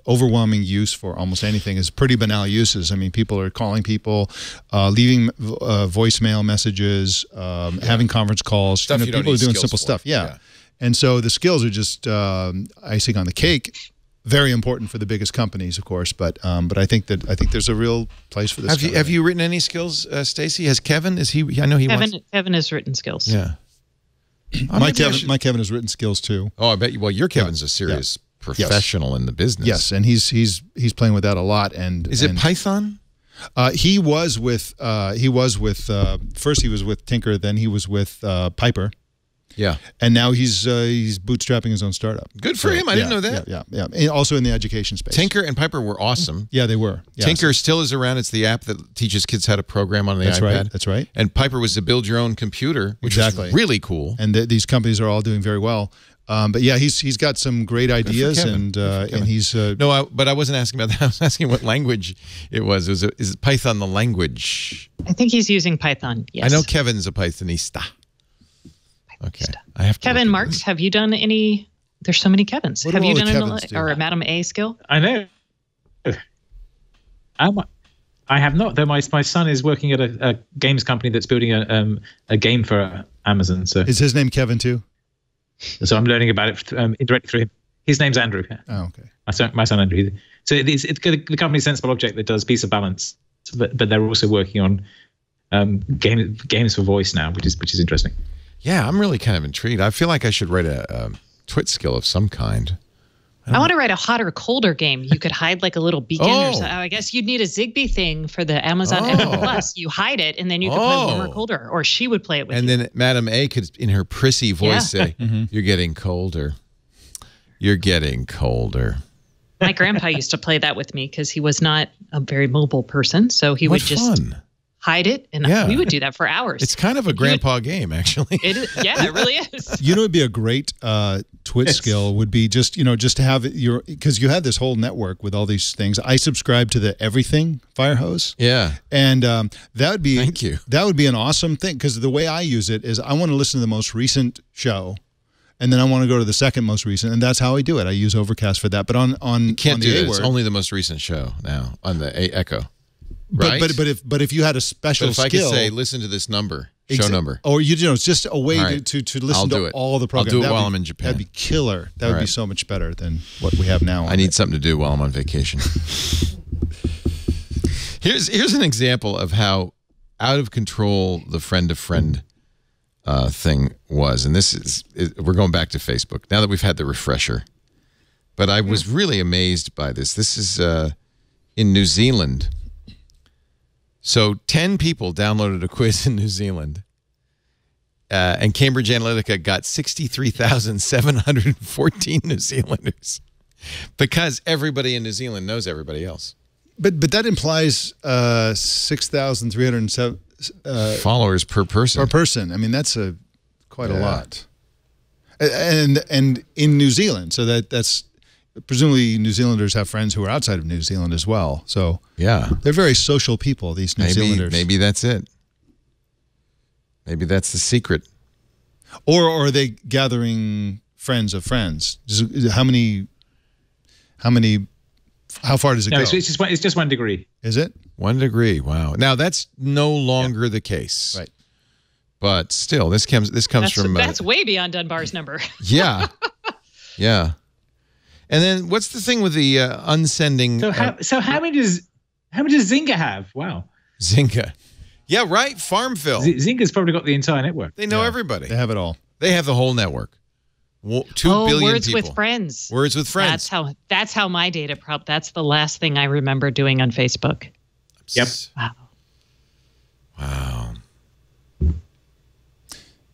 overwhelming use for almost anything is pretty banal uses. I mean, people are calling people, leaving voicemail messages, having conference calls. Stuff you people are doing simple stuff. Yeah. And so the skills are just icing on the cake. Very important for the biggest companies, of course, but I think there's a real place for this. Have you written any skills, Stacey? Has Kevin? Is he? I know Kevin has written skills. Yeah. My Kevin has written skills too. Oh, I bet you. Well, your Kevin's a serious professional in the business. Yes, and he's playing with that a lot. And is it Python? He was with first he was with Tinker, then he was with Piper. Yeah, and now he's bootstrapping his own startup. Good for him. I didn't know that. Yeah. And also in the education space. Tinker and Piper were awesome. Yeah, they were. Yeah, Tinker still is around. It's the app that teaches kids how to program on the iPad. Right. That's right. And Piper was to build your own computer, which is really cool. And these companies are all doing very well. But yeah, he's got some great ideas, and he's but I wasn't asking about that. I was asking what language it was. Is Python the language? I think he's using Python. Yes. I know Kevin's a Pythonista. Okay, I have to. Kevin Marks, have you done any? There's so many Kevins. Have you done or a Madam A skill? I know. I have not. Though my son is working at a games company that's building a game for Amazon. So is his name Kevin too? So I'm learning about it indirectly through him. His name's Andrew. Oh, okay. My son Andrew. So it's the company Sensible Object that does Piece of Balance, but they're also working on games for voice now, which is interesting. Yeah, I'm really kind of intrigued. I feel like I should write a twit skill of some kind. I want to write a hotter, colder game. You could hide like a little beacon or something. I guess you'd need a Zigbee thing for the Amazon Echo Plus. You hide it, and then you could play warmer, colder, or she would play it with you. And then Madam A could, in her prissy voice, say, "You're getting colder. You're getting colder." My grandpa used to play that with me because he was not a very mobile person, so he would just hide it, and we would do that for hours. It's kind of a grandpa game, actually. It is, it really is. You know, it'd be a great twit skill would be just to have because you have this whole network with all these things. I subscribe to the Everything Firehose. Yeah, and that would be that would be an awesome thing because the way I use it is I want to listen to the most recent show. And then I want to go to the second most recent, and that's how I do it. I use Overcast for that. But on you can't do that. It's only the most recent show now on the Echo. Right? But if you had a special skill, I could say listen to this number, show number, or it's just a way to listen to all the programs. I'll do it while I'm in Japan. That'd be killer. That would be so much better than what we have now. I need something to do while I'm on vacation. Here's an example of how out of control the friend-to-friend thing was, and we're going back to Facebook now that we've had the refresher. But I was really amazed by this. This is in New Zealand. So 10 people downloaded a quiz in New Zealand, and Cambridge Analytica got 63,714 New Zealanders because everybody in New Zealand knows everybody else. But that implies 6,307 followers per person. Per person. I mean, that's quite a lot. And in New Zealand, so that's presumably New Zealanders have friends who are outside of New Zealand as well. So yeah, they're very social people. These New Zealanders. Maybe that's it. Maybe that's the secret. Or are they gathering friends of friends? How far does it go? It's just 1 degree. Is it? 1 degree. Wow. Now that's no longer the case. Right. But still, this comes from that's way beyond Dunbar's number. Yeah. Yeah. And then what's the thing with the unsending? So how many does Zynga have? Wow. Zynga. Yeah, right. Farmville. Zynga's probably got the entire network. They know everybody. They have it all. They have the whole network. 2 billion words people. with friends. Words with friends. That's how my data that's the last thing I remember doing on Facebook. Yep. Wow.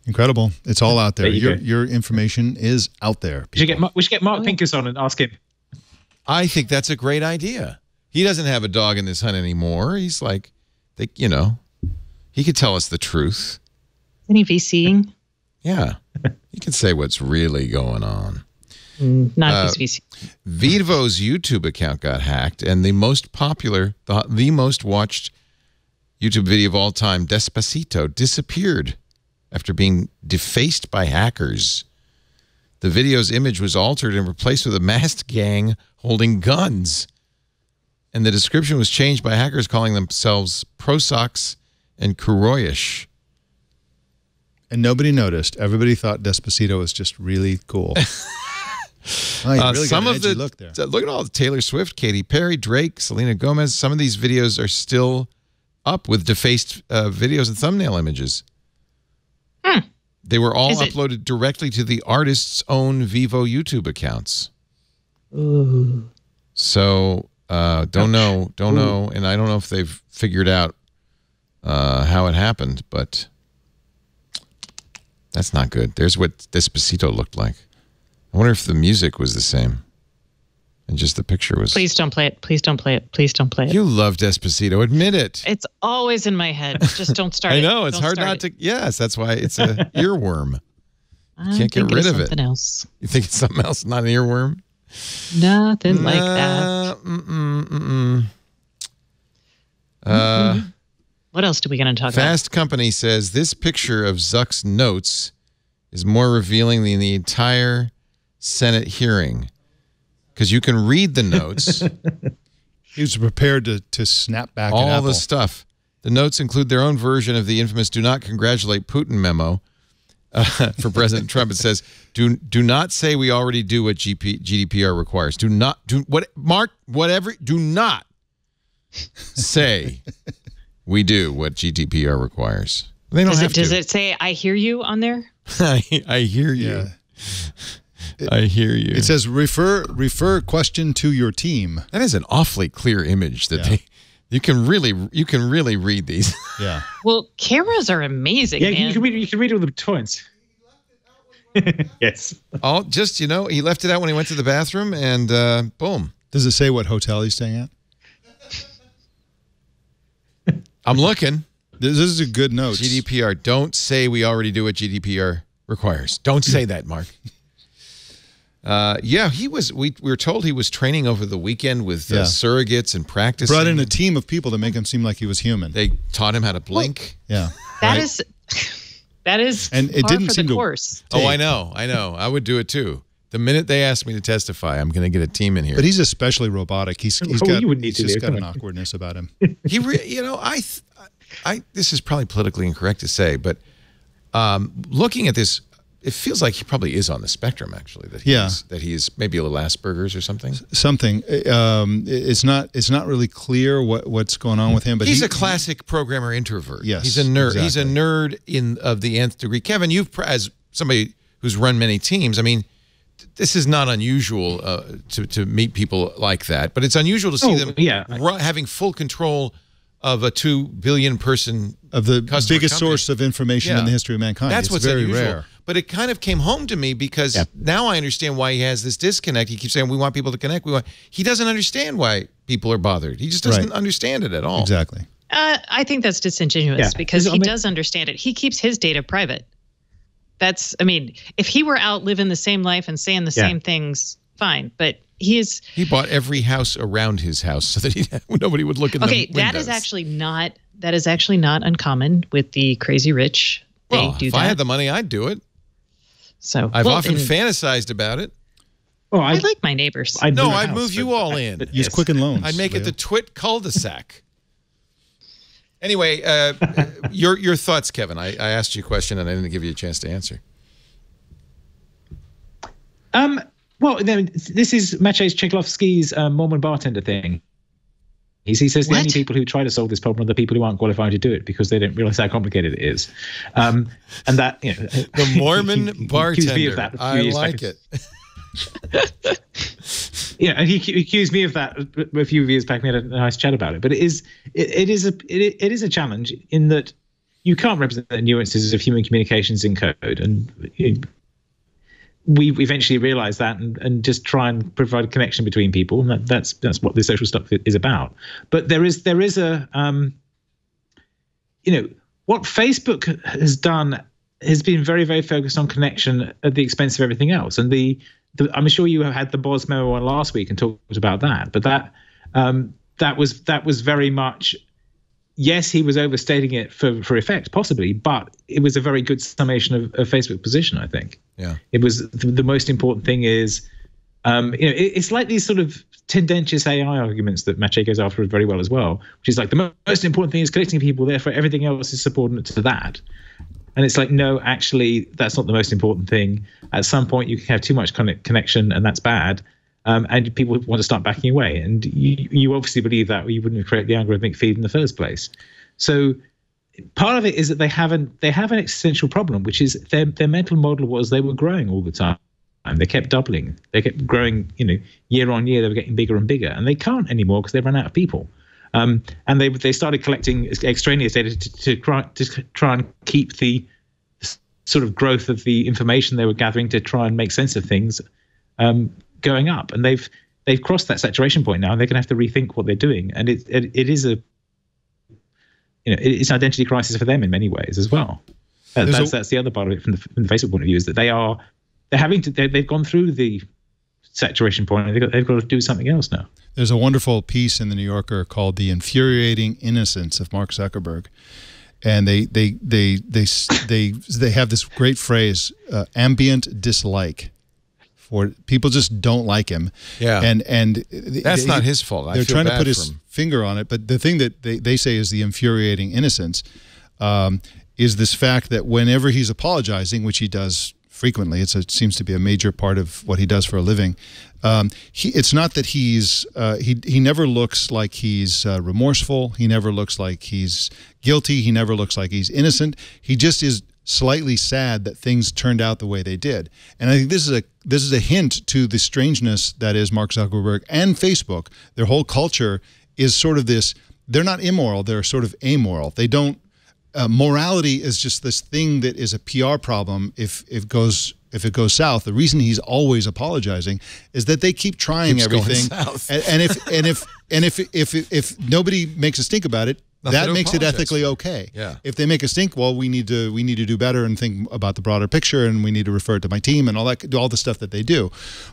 Incredible. It's all out there. Your information is out there. We should get Mark Pincus on and ask him. I think that's a great idea. He doesn't have a dog in this hunt anymore. He's like, he could tell us the truth. Isn't he VCing? Yeah. He can say what's really going on. Not VC. Vivo's YouTube account got hacked, and the most popular, the most watched YouTube video of all time, Despacito, disappeared after being defaced by hackers. The video's image was altered and replaced with a masked gang holding guns. And the description was changed by hackers calling themselves Prosox and Kuroyish. And nobody noticed. Everybody thought Despacito was just really cool. Really some of the look there. Look at all the Taylor Swift, Katy Perry, Drake, Selena Gomez. Some of these videos are still up with defaced videos and thumbnail images. They were all uploaded directly to the artist's own Vivo YouTube accounts. Ooh. So don't know, and I don't know if they've figured out how it happened, but that's not good. There's what Despacito looked like. I wonder if the music was the same and just the picture was. Please don't play it. Please don't play it. Please don't play it. You love Despacito. Admit it. It's always in my head. Just don't start it. I know. It's hard not to. Yes, that's why it's a earworm. You can't get rid of it. Something else. You think it's something else, not an earworm? Nothing like that. What else do we going to talk about? Fast Company says this picture of Zuck's notes is more revealing than the entire Senate hearing, because you can read the notes. He was prepared to snap back at Apple. All the stuff. The notes include their own version of the infamous "Do not congratulate Putin" memo for President Trump. It says, "Do not say we already do what GDPR requires. Do not say we do what GDPR requires." They don't have to. Does it say "I hear you" on there? I hear you. Yeah. I hear you. It says refer question to your team. That is an awfully clear image that you can really read these. Yeah. Well, cameras are amazing. Yeah, man. you can read all the points. Yes. He left it out when he went to the bathroom, and boom. Does it say what hotel he's staying at? I'm looking. This is a good note. GDPR. Don't say we already do what GDPR requires. Don't say that, Mark. He was. We were told he was training over the weekend with surrogates and practicing. Brought in a team of people to make him seem like he was human. They taught him how to blink. Yeah, that is, and it didn't seem to course. Oh, I know. I would do it too. The minute they asked me to testify, I'm going to get a team in here. But he's especially robotic. He's got an awkwardness about him. This is probably politically incorrect to say, but looking at this, it feels like he probably is on the spectrum, actually. That he is maybe a little Asperger's or something. It's not really clear what's going on with him. But he's a classic programmer introvert. Yes, he's a nerd. Exactly. He's a nerd of the nth degree. Kevin, as somebody who's run many teams, I mean, this is not unusual to meet people like that. But it's unusual to see them having full control of a 2 billion person of the biggest company. Source of information in the history of mankind. That's what's very unusual. Rare. But it kind of came home to me because now I understand why he has this disconnect. He keeps saying we want people to connect. He doesn't understand why people are bothered. He just doesn't understand it at all. Exactly. I think that's disingenuous because he does understand it. He keeps his data private. I mean, if he were out living the same life and saying the same things, fine. But he bought every house around his house so that nobody would look in the windows. That is actually not uncommon with the crazy rich. If I had the money, I'd do it. So I've often fantasized about it. Oh, I like my neighbors. I'd move you all in. Use Quicken Loans. I'd make it the Twit cul-de-sac. Anyway, your thoughts, Kevin. I asked you a question and I didn't give you a chance to answer. Well, this is Maciej Czechowski's Mormon bartender thing. He says the only people who try to solve this problem are the people who aren't qualified to do it because they don't realize how complicated it is. And that, the Mormon bartender. I like it. And he accused me of that a few years back. We had a nice chat about it. But it is a challenge in that you can't represent the nuances of human communications in code, and we eventually realize that and just try and provide a connection between people, and that's what this social stuff is about. But there is a what Facebook has done has been very, very focused on connection at the expense of everything else. And I'm sure you have had the Boz memo on last week and talked about that, but that was very much. Yes, he was overstating it for effect, possibly, but it was a very good summation of Facebook's position, I think. Yeah. It was the most important thing is, it's like these sort of tendentious AI arguments that Maciej goes after very well as well, which is like the most important thing is connecting people, therefore everything else is subordinate to that. And it's like, no, actually, that's not the most important thing. At some point, you can have too much connection, and that's bad. And people want to start backing away. And you obviously believe that, or you wouldn't have created the algorithmic feed in the first place. So part of it is that they have an existential problem, which is their mental model was they were growing all the time. They kept doubling. They kept growing, year on year. They were getting bigger and bigger. And they can't anymore because they've run out of people. And they started collecting extraneous data to try and keep the sort of growth of the information they were gathering to try and make sense of things going up, and they've crossed that saturation point now, and they're going to have to rethink what they're doing. And it is it's an identity crisis for them in many ways as well. That's the other part of it from the Facebook point of view, is that they've gone through the saturation point, and they've got to do something else now. There's a wonderful piece in the New Yorker called "The Infuriating Innocence of Mark Zuckerberg," and they have this great phrase, ambient dislike. For people just don't like him. Yeah. And that's not his fault. They're trying to put his finger on it, but the thing that they say is the infuriating innocence is this fact that whenever he's apologizing, which he does frequently, it seems to be a major part of what he does for a living, it's not that he never looks like he's remorseful. He never looks like he's guilty. He never looks like he's innocent. He just is slightly sad that things turned out the way they did. And I think this is a hint to the strangeness that is Mark Zuckerberg and Facebook. Their whole culture is sort of this, they're not immoral, they're sort of amoral. They don't, morality is just this thing that is a PR problem if it goes south. The reason he's always apologizing is that they keep trying everything. And if nobody makes a stink about it, that makes it ethically okay. Yeah. If they make a stink, well, we need to do better and think about the broader picture, and we need to refer it to my team and all the stuff that they do.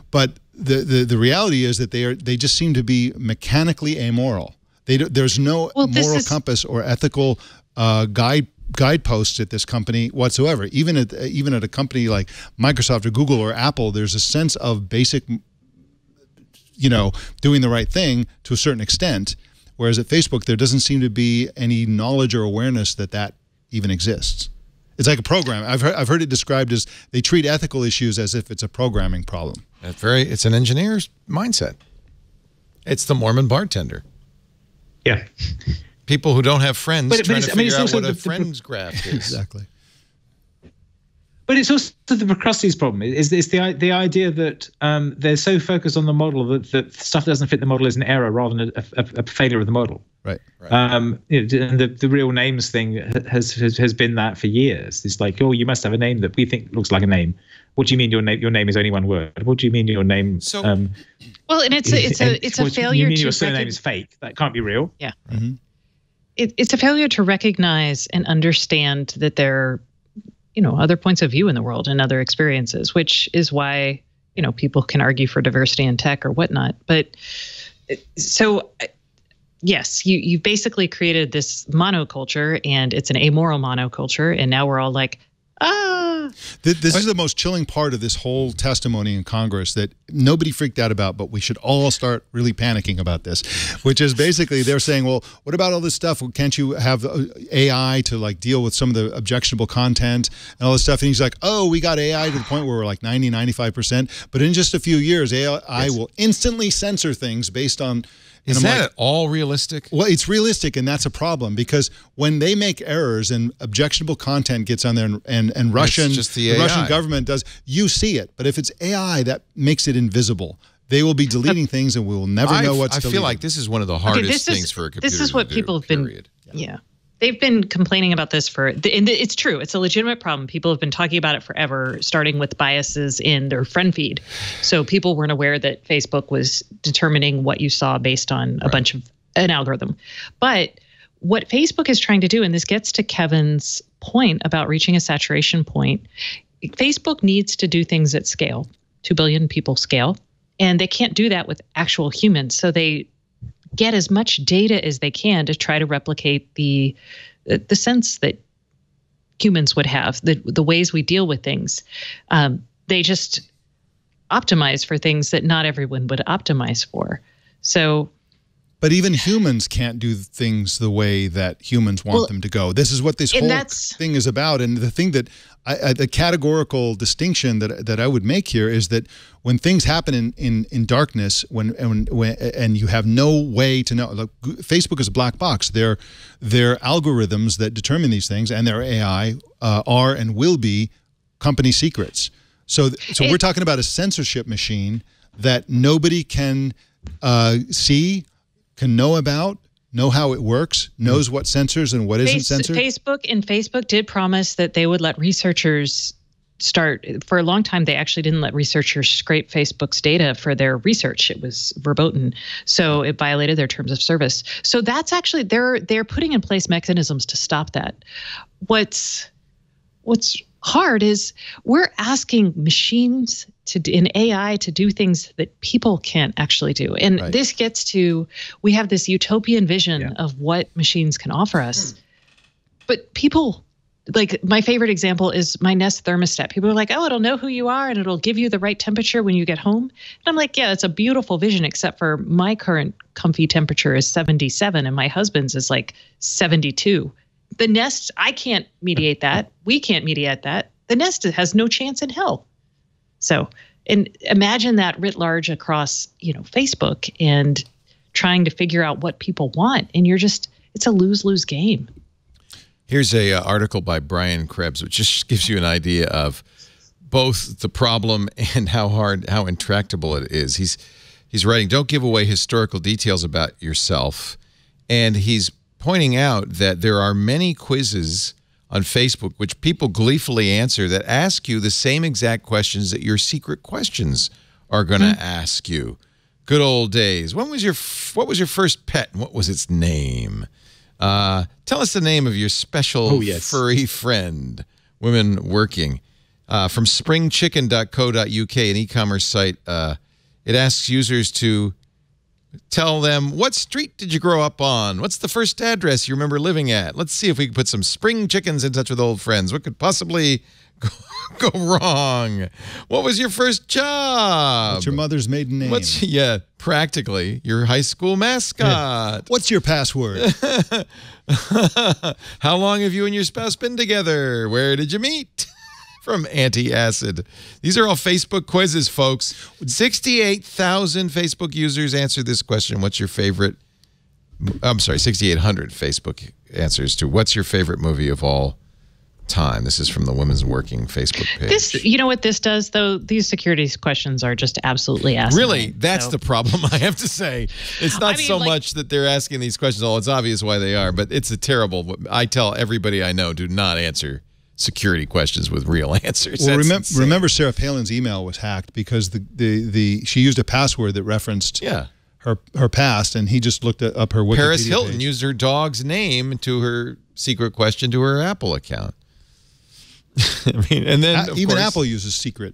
But the reality is that they just seem to be mechanically amoral. There's no moral compass or ethical guideposts at this company whatsoever. Even at a company like Microsoft or Google or Apple, there's a sense of basic, doing the right thing to a certain extent. Whereas at Facebook, there doesn't seem to be any knowledge or awareness that even exists. It's like a program. I've heard it described as they treat ethical issues as if it's a programming problem. It's an engineer's mindset. It's the Mormon bartender. Yeah. People who don't have friends trying to figure out what a friend's graph is. Exactly. But it's also the Krusty's problem. Is the idea that they're so focused on the model that stuff that doesn't fit the model is an error rather than a failure of the model. Right. And the real names thing has been that for years. It's like, oh, you must have a name that we think looks like a name. What do you mean your name is only one word? What do you mean your name? So, well, and it's a failure. You mean your surname is fake? That can't be real. Yeah. Mm-hmm. It's a failure to recognize and understand that there are, other points of view in the world and other experiences, which is why, people can argue for diversity in tech or whatnot. But so, yes, you basically created this monoculture, and it's an amoral monoculture. And now we're all like, This is the most chilling part of this whole testimony in Congress that nobody freaked out about, but we should all start really panicking about this, which is basically they're saying, well, what about all this stuff? Well, can't you have AI to like deal with some of the objectionable content and all this stuff? And he's like, oh, we got AI to the point where we're like 90, 95%. But in just a few years, AI will instantly censor things based on... Is that at all realistic? Well, it's realistic, and that's a problem because when they make errors and objectionable content gets on there and the Russian government does, you see it. But if it's AI, that makes it invisible. They will be deleting things, and we will never know what's deleted. I feel like this is one of the hardest things for a computer to do. This is what people have been... Yeah. They've been complaining about this and it's true. It's a legitimate problem. People have been talking about it forever, starting with biases in their friend feed. So people weren't aware that Facebook was determining what you saw based on a bunch of an algorithm. But what Facebook is trying to do, and this gets to Kevin's point about reaching a saturation point, Facebook needs to do things at scale, 2 billion people scale, and they can't do that with actual humans. So they get as much data as they can to try to replicate the sense that humans would have, the ways we deal with things. They just optimize for things that not everyone would optimize for. So, but even humans can't do things the way that humans want them to go. This is what this whole thing is about. And the thing that the categorical distinction that I would make here is that when things happen in darkness, and you have no way to know, like Facebook is a black box. Their algorithms that determine these things and their AI are and will be company secrets. So we're talking about a censorship machine that nobody can see, can know about, know how it works, knows what censors and what isn't censored. Facebook did promise that they would let researchers start. For a long time, they actually didn't let researchers scrape Facebook's data for their research. It was verboten. So it violated their terms of service. So that's actually, they're putting in place mechanisms to stop that. What's hard is we're asking machines in AI to do things that people can't actually do. And this gets to, we have this utopian vision of what machines can offer us. But people, like my favorite example is my Nest thermostat. People are like, oh, it'll know who you are and it'll give you the right temperature when you get home. And I'm like, yeah, it's a beautiful vision, except for my current comfy temperature is 77 and my husband's is like 72. The Nest, I can't mediate that. We can't mediate that. The Nest has no chance in hell. So, and imagine that writ large across, Facebook and trying to figure out what people want. And it's a lose-lose game. Here's a article by Brian Krebs, which just gives you an idea of both the problem and how intractable it is. He's writing, don't give away historical details about yourself. And he's pointing out that there are many quizzes on Facebook which people gleefully answer that ask you the same exact questions that your secret questions are going to ask you. Good old days. What was your first pet and what was its name? Tell us the name of your special furry friend. Women working. From springchicken.co.uk, an e-commerce site, it asks users to tell them, what street did you grow up on? What's the first address you remember living at? Let's see if we can put some spring chickens in touch with old friends. What could possibly go wrong? What was your first job? What's your mother's maiden name? Practically your high school mascot. What's your password? How long have you and your spouse been together? Where did you meet? From Anti-Acid. These are all Facebook quizzes, folks. 68,000 Facebook users answered this question. What's your favorite? I'm sorry, 6,800 Facebook answers to what's your favorite movie of all time. This is from the Women's Working Facebook page. This, you know what this does, though? These security questions are just absolutely asinine. Really, that's the problem, I have to say. It's not so much that they're asking these questions. Oh, it's obvious why they are, but it's a terrible. I tell everybody I know, do not answer security questions with real answers. Well, remember Sarah Palin's email was hacked because she used a password that referenced her past, and he just looked up her Wikipedia Paris Hilton page. used her dog's name to her secret question to her Apple account. I mean, and then even Apple uses secret.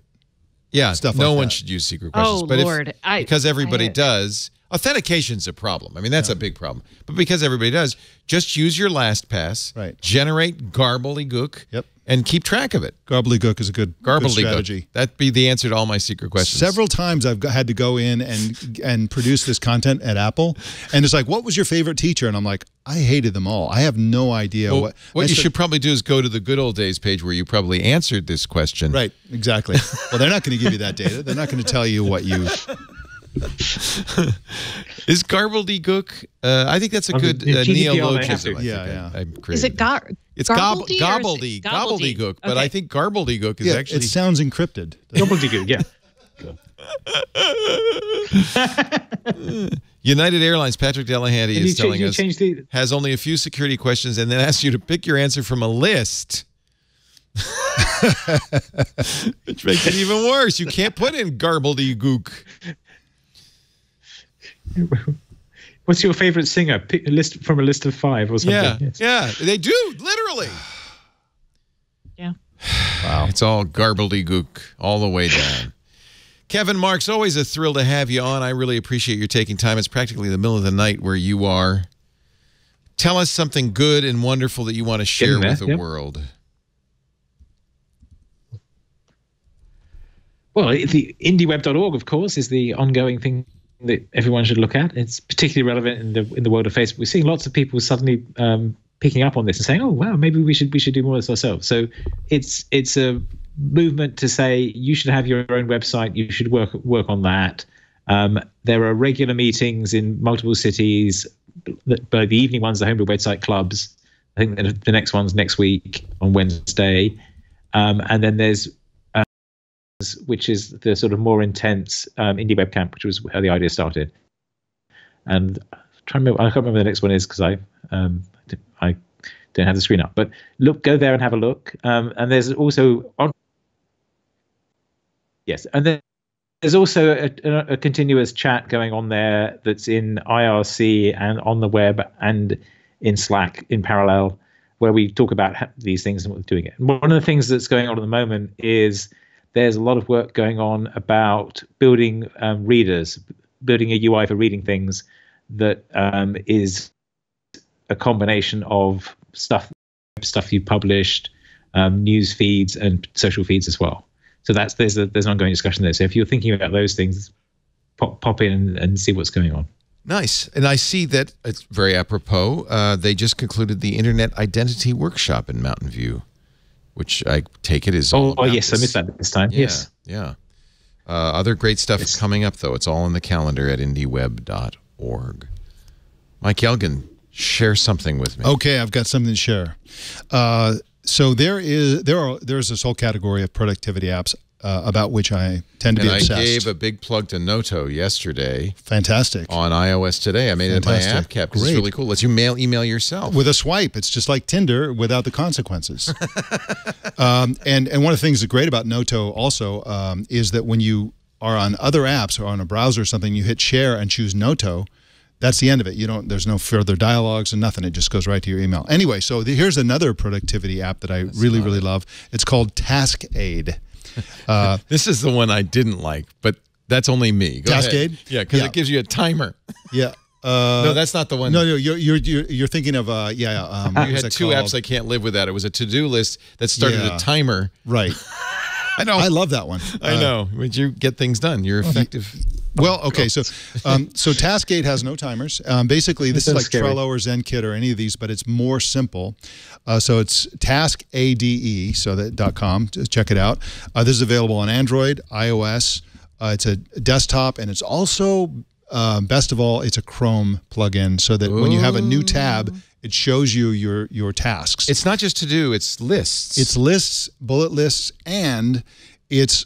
Yeah, stuff. No like one that. should use secret questions. Oh, but Lord. Because everybody does. Authentication's a problem. I mean, that's a big problem. But because everybody does, just use your LastPass. Right. Generate garbledy-gook. Yep. And keep track of it. Gobbledygook is a good strategy. That'd be the answer to all my secret questions. Several times I've had to go in and produce this content at Apple, and it's like, what was your favorite teacher? And I'm like, I hated them all. I have no idea what you should probably do is go to the Good Old Days page where you probably answered this question. Right, exactly. Well, they're not going to give you that data. They're not going to tell you what you... Is gobbledygook? I think that's a good neologism. Is it It's gobbledygook, but I think gobbledygook is actually... It sounds encrypted. Gobbledygook, yeah. United Airlines, Patrick Delahanty is telling us, has only a few security questions and then asks you to pick your answer from a list. Which makes it even worse. You can't put in gobbledygook. What's your favorite singer? Pick a list from a list of 5 or something. Yeah, they do, literally. Yeah. Wow. It's all gobbledygook all the way down. Kevin Marks, always a thrill to have you on. I really appreciate your taking time. It's practically the middle of the night where you are. Tell us something good and wonderful that you want to share with the world. Well, the indieweb.org, of course, is the ongoing thing that everyone should look at. It's particularly relevant in the world of Facebook. We're seeing lots of people suddenly picking up on this and saying, "Oh, wow, maybe we should do more of this ourselves." So it's a movement to say you should have your own website. You should work on that. There are regular meetings in multiple cities. The evening ones, the homebrew website clubs. I think the next one's next week on Wednesday, and then there's which is the sort of more intense indie web camp, which was how the idea started. And I can't remember the next one is because I don't have the screen up. But go there and have a look. And there's also and then there's also a continuous chat going on there that's in IRC and on the web and in Slack in parallel, where we talk about these things and what we're doing it. And one of the things that's going on at the moment is there's a lot of work going on about building readers, building a UI for reading things that is a combination of stuff you published, news feeds, and social feeds as well. So there's an ongoing discussion there. So if you're thinking about those things, pop in and see what's going on. Nice. And I see that it's very apropos. They just concluded the Internet Identity Workshop in Mountain View, which I take it is all about yes, I missed that this time. Yes. Yeah. Other great stuff is coming up, though. It's all in the calendar at indieweb.org. Mike Elgin, share something with me. Okay, I've got something to share. So there's this whole category of productivity apps about which I tend to be obsessed. I gave a big plug to Noto yesterday. Fantastic. On iOS Today. I made it in my app cap because it's really cool. It lets you email yourself. With a swipe. It's just like Tinder without the consequences. And one of the things that's great about Noto also is that when you are on other apps or on a browser or something, you hit share and choose Noto. That's the end of it. There's no further dialogues and nothing. It just goes right to your email. Anyway, so here's another productivity app that I really love. It's called Taskade. This is the one I didn't like, but that's only me. Go Taskade? ahead. Yeah, because it gives you a timer. Yeah. No, that's not the one. No, you're thinking of you had two apps I can't live without. It was a to-do list that started a timer. Right. I know. I love that one. I know. But you get things done. You're effective. Well, okay, so Taskade has no timers. Basically, this is like Trello or ZenKit or any of these, but it's more simple. So it's Taskade, so .com. Check it out. This is available on Android, iOS. It's a desktop, and it's also, best of all, it's a Chrome plugin, so that when you have a new tab, It shows you your tasks. It's not just to do; it's lists. It's lists, bullet lists, and it's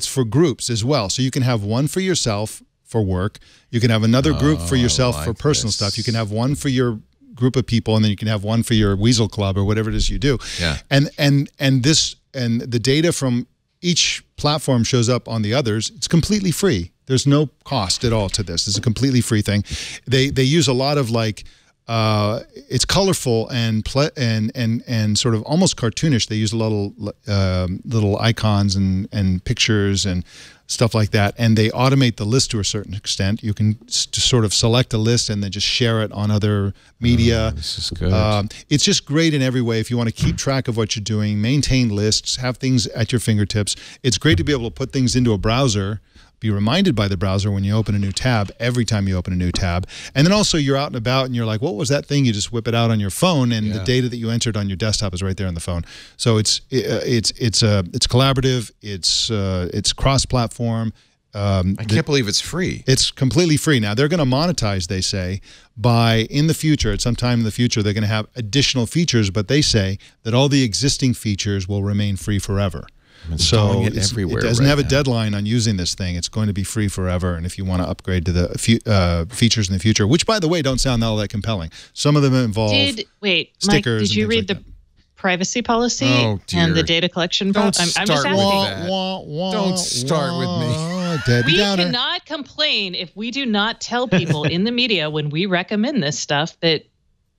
for groups as well. So you can have one for yourself for work. You can have another group for yourself for personal stuff. You can have one for your group of people, and then you can have one for your Weasel Club or whatever it is you do. Yeah. And the data from each platform shows up on the others. It's completely free. There's no cost at all to this. It's a completely free thing. They use a lot of like it's colorful and sort of almost cartoonish. They use a little icons and pictures and stuff like that, and they automate the list to a certain extent. You can sort of select a list and then just share it on other media. This is good. It's just great in every way. If you want to keep track of what you're doing, maintain lists, have things at your fingertips. It's great to be able to put things into a browser, be reminded by the browser when you open a new tab, every time you open a new tab. And then also you're out and about and you're like, what was that thing? You just whip it out on your phone, and the data that you entered on your desktop is right there on the phone. So it's collaborative, it's cross-platform. I can't believe it's free. It's completely free. Now, they're going to monetize, they say, by in the future, at some time in the future, they're going to have additional features, but they say that all the existing features will remain free forever. So it everywhere. It doesn't have a deadline on using this thing. It's going to be free forever. And if you want to upgrade to the features in the future, which, by the way, don't sound all that compelling. Some of them involve stickers. Mike, did you read the privacy policy and the data collection? Don't I'm start just asking. Don't start with me. We cannot complain if we do not tell people in the media when we recommend this stuff that.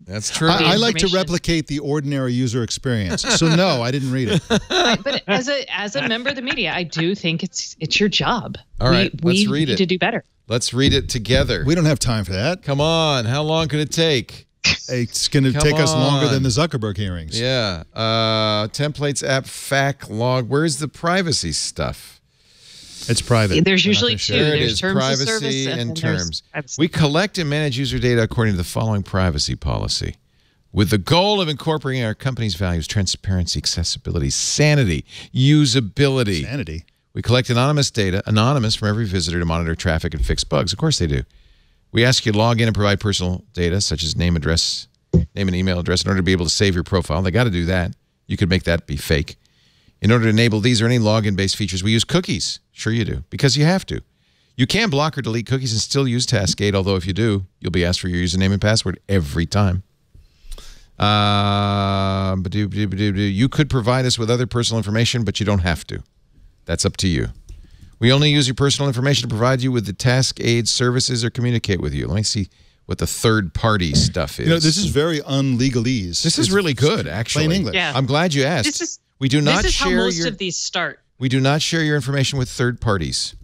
That's true. I like to replicate the ordinary user experience. So no, I didn't read it. But as a member of the media, I do think it's your job. All right, let's read it. We need to do better. Let's read it together. We don't have time for that. Come on. How long could it take? It's going to take us longer than the Zuckerberg hearings. Yeah. Templates, app, FAQ, log. Where's the privacy stuff? It's private. There's usually two. There it there's is, terms privacy of service and terms. Privacy. We collect and manage user data according to the following privacy policy, with the goal of incorporating our company's values: transparency, accessibility, sanity, usability. Sanity. We collect anonymous data, anonymous from every visitor, to monitor traffic and fix bugs. Of course they do. We ask you to log in and provide personal data, such as name and email address, in order to be able to save your profile. They got to do that. You could make that be fake. In order to enable these or any login-based features, we use cookies. Sure you do, because you have to. You can block or delete cookies and still use Taskade, although if you do, you'll be asked for your username and password every time. You could provide us with other personal information, but you don't have to. That's up to you. We only use your personal information to provide you with the Taskade services or communicate with you. Let me see what the third-party stuff is. You know, this is very unlegalese. This is really good, actually. Plain English. Yeah. I'm glad you asked. We do not this is share how most of these start. We do not share your information with third parties.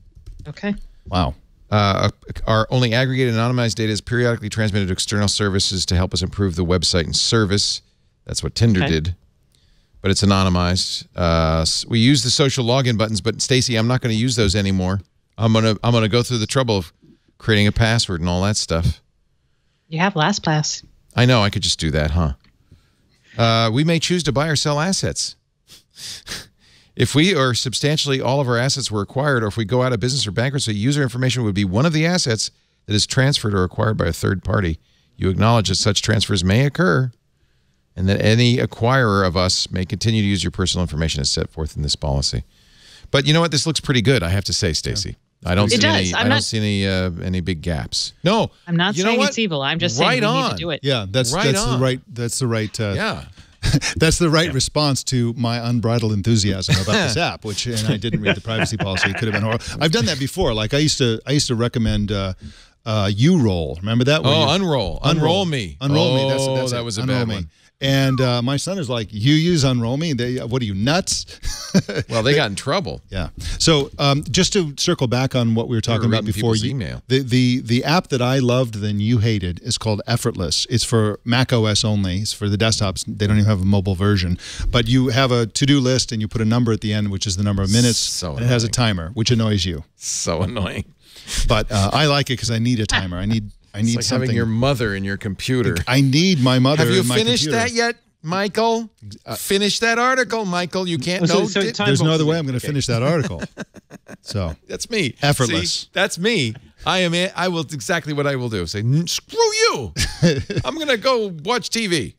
Okay. Wow. Our only aggregated anonymized data is periodically transmitted to external services to help us improve the website and service. That's what Tinder did. But it's anonymized. We use the social login buttons, but Stacey, I'm not going to use those anymore. I'm gonna go through the trouble of creating a password and all that stuff. You have LastPass. I know. I could just do that, huh? We may choose to buy or sell assets. If we or substantially all of our assets were acquired, or if we go out of business or bankruptcy, user information would be one of the assets that is transferred or acquired by a third party. You acknowledge that such transfers may occur, and that any acquirer of us may continue to use your personal information as set forth in this policy. But you know what? This looks pretty good, I have to say, Stacey. I don't see any big gaps. No, I'm not saying it's evil. I'm just saying we need to do it. Yeah, that's the right. That's the right response to my unbridled enthusiasm about this app, and I didn't read the privacy policy. It could have been horrible. I've done that before. Like I used to recommend U-Roll. Remember that? Unroll. Unroll Me. Unroll Me. That's that was a bad one. And my son is like, you use Unroll Me? What are you, nuts? Well, they got in trouble. Yeah. So just to circle back on what we were talking about before, email. The app that I loved then you hated is called Effortless. It's for Mac OS only. It's for the desktops. They don't even have a mobile version. But you have a to-do list and you put a number at the end, which is the number of minutes. And it has a timer, which annoys you. So annoying. But I like it because I need a timer. I need it's like something. Having your mother in your computer. I need my mother. Have you in my finished computer. that yet? Michael. Finish that article, Michael. You can't. There's no other way I'm going to finish that article. So that's me. Effortless. See, that's me. I will exactly what I will do. Say, screw you. I'm going to go watch TV.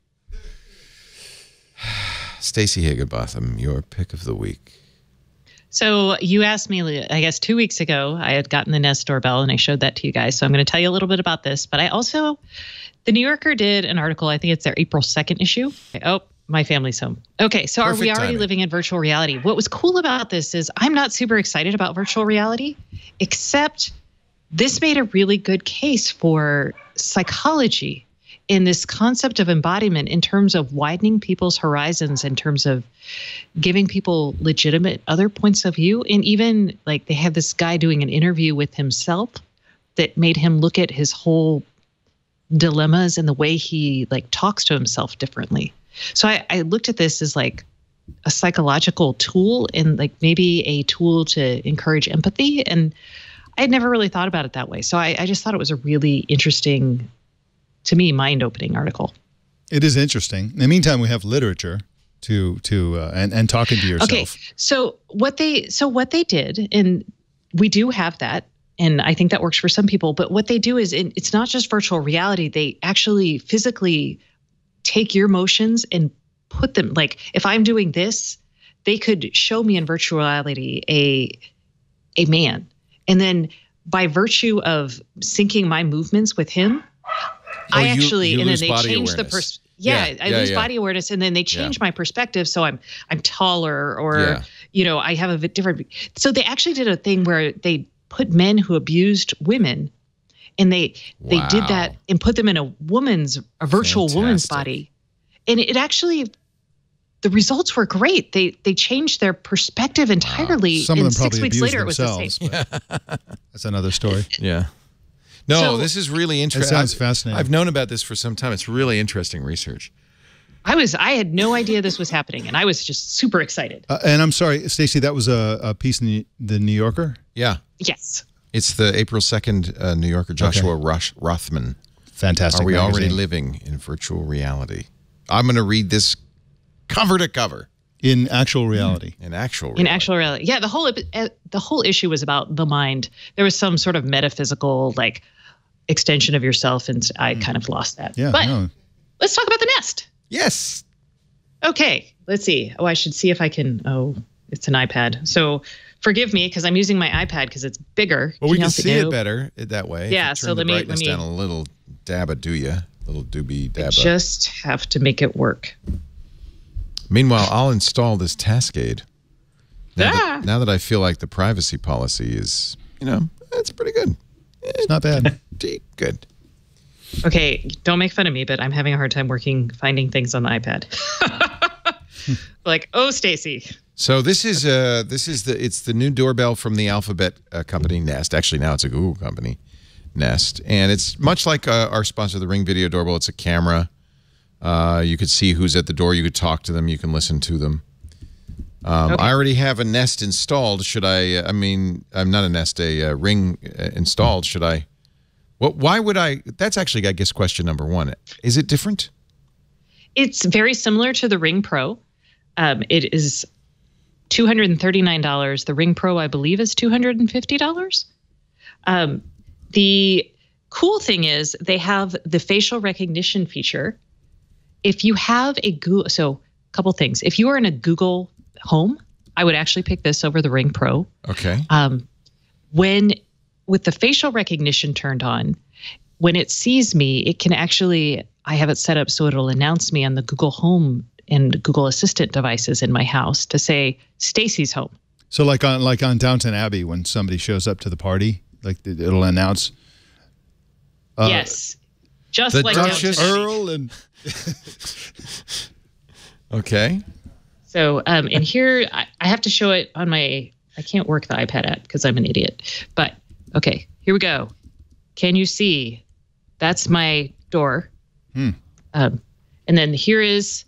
Stacey Higginbotham, your pick of the week. So you asked me, I guess 2 weeks ago, I had gotten the Nest doorbell and I showed that to you guys. So I'm going to tell you a little bit about this. But I also, The New Yorker did an article, I think it's their April 2nd issue. Oh, my family's home. Okay, so are we already living in virtual reality? What was cool about this is I'm not super excited about virtual reality, except this made a really good case for psychology in this concept of embodiment in terms of widening people's horizons, in terms of giving people legitimate other points of view. And even like they have this guy doing an interview with himself that made him look at his whole dilemmas and the way he like talks to himself differently. So I looked at this as like a psychological tool and like maybe a tool to encourage empathy. And I had never really thought about it that way. So I just thought it was a really interesting, to me, mind-opening article. It is interesting. In the meantime, we have literature and talking to yourself. Okay, so what they did, and we do have that, and I think that works for some people. But what they do is, it's not just virtual reality. They actually physically take your emotions and put them, like if I'm doing this, they could show me in virtual reality a man, and then by virtue of syncing my movements with him. I actually, and then they change the I lose body awareness, and then they change my perspective. So I'm taller, or I have a bit different. So they actually did a thing where they put men who abused women, and they did that and put them in a virtual woman's body, and it actually, the results were great. They changed their perspective entirely. Some of them and probably 6 weeks later, themselves, it was the same. That's another story. Yeah. No, this is really interesting. That sounds fascinating. I've known about this for some time. It's really interesting research. I had no idea this was happening, and I was just super excited. And I'm sorry, Stacey, that was a piece in the New Yorker? Yeah. Yes. It's the April 2nd New Yorker, Joshua Rothman. Fantastic. Are we magazine. already living in virtual reality? I'm going to read this cover to cover. In actual reality. In actual reality. In actual reality. Yeah, the whole issue was about the mind. There was some sort of metaphysical, like, extension of yourself, and I kind of lost that. Yeah, but let's talk about the Nest. Yes. Okay, let's see. Oh, I should see if I can. Oh, it's an iPad. So forgive me because I'm using my iPad because it's bigger. Well, we can see it better that way. Yeah, so let me down a little dabba, little doobie dabba. I just have to make it work. Meanwhile, I'll install this Taskade. Now that I feel like the privacy policy is, it's pretty good. It's not bad. Good. Okay, don't make fun of me, but I'm having a hard time finding things on the iPad. Like, oh, Stacey. So it's the new doorbell from the Alphabet company Nest. Actually, now it's a Google company, Nest, and it's much like our sponsor, the Ring Video Doorbell. It's a camera. You could see who's at the door. You could talk to them. You can listen to them. Okay. I already have a Nest installed. Should I? I mean, I'm not a Nest, a Ring installed. Should I? Why would I? That's actually, I guess, question number one. Is it different? It's very similar to the Ring Pro. It is $239. The Ring Pro, I believe, is $250. The cool thing is they have the facial recognition feature. If you have a Google, so a couple things. If you are in a Google Home, I would actually pick this over the Ring Pro. Okay. With the facial recognition turned on, when it sees me, it can actually, I have it set up so it'll announce me on the Google Home and Google Assistant devices in my house to say Stacey's home. So like on Downton Abbey, when somebody shows up to the party, like it'll announce. Yes, just like Duchess Earl and. Okay. So, and here I have to show it on I can't work the iPad app because I'm an idiot. But okay, here we go. Can you see? That's my door. And then this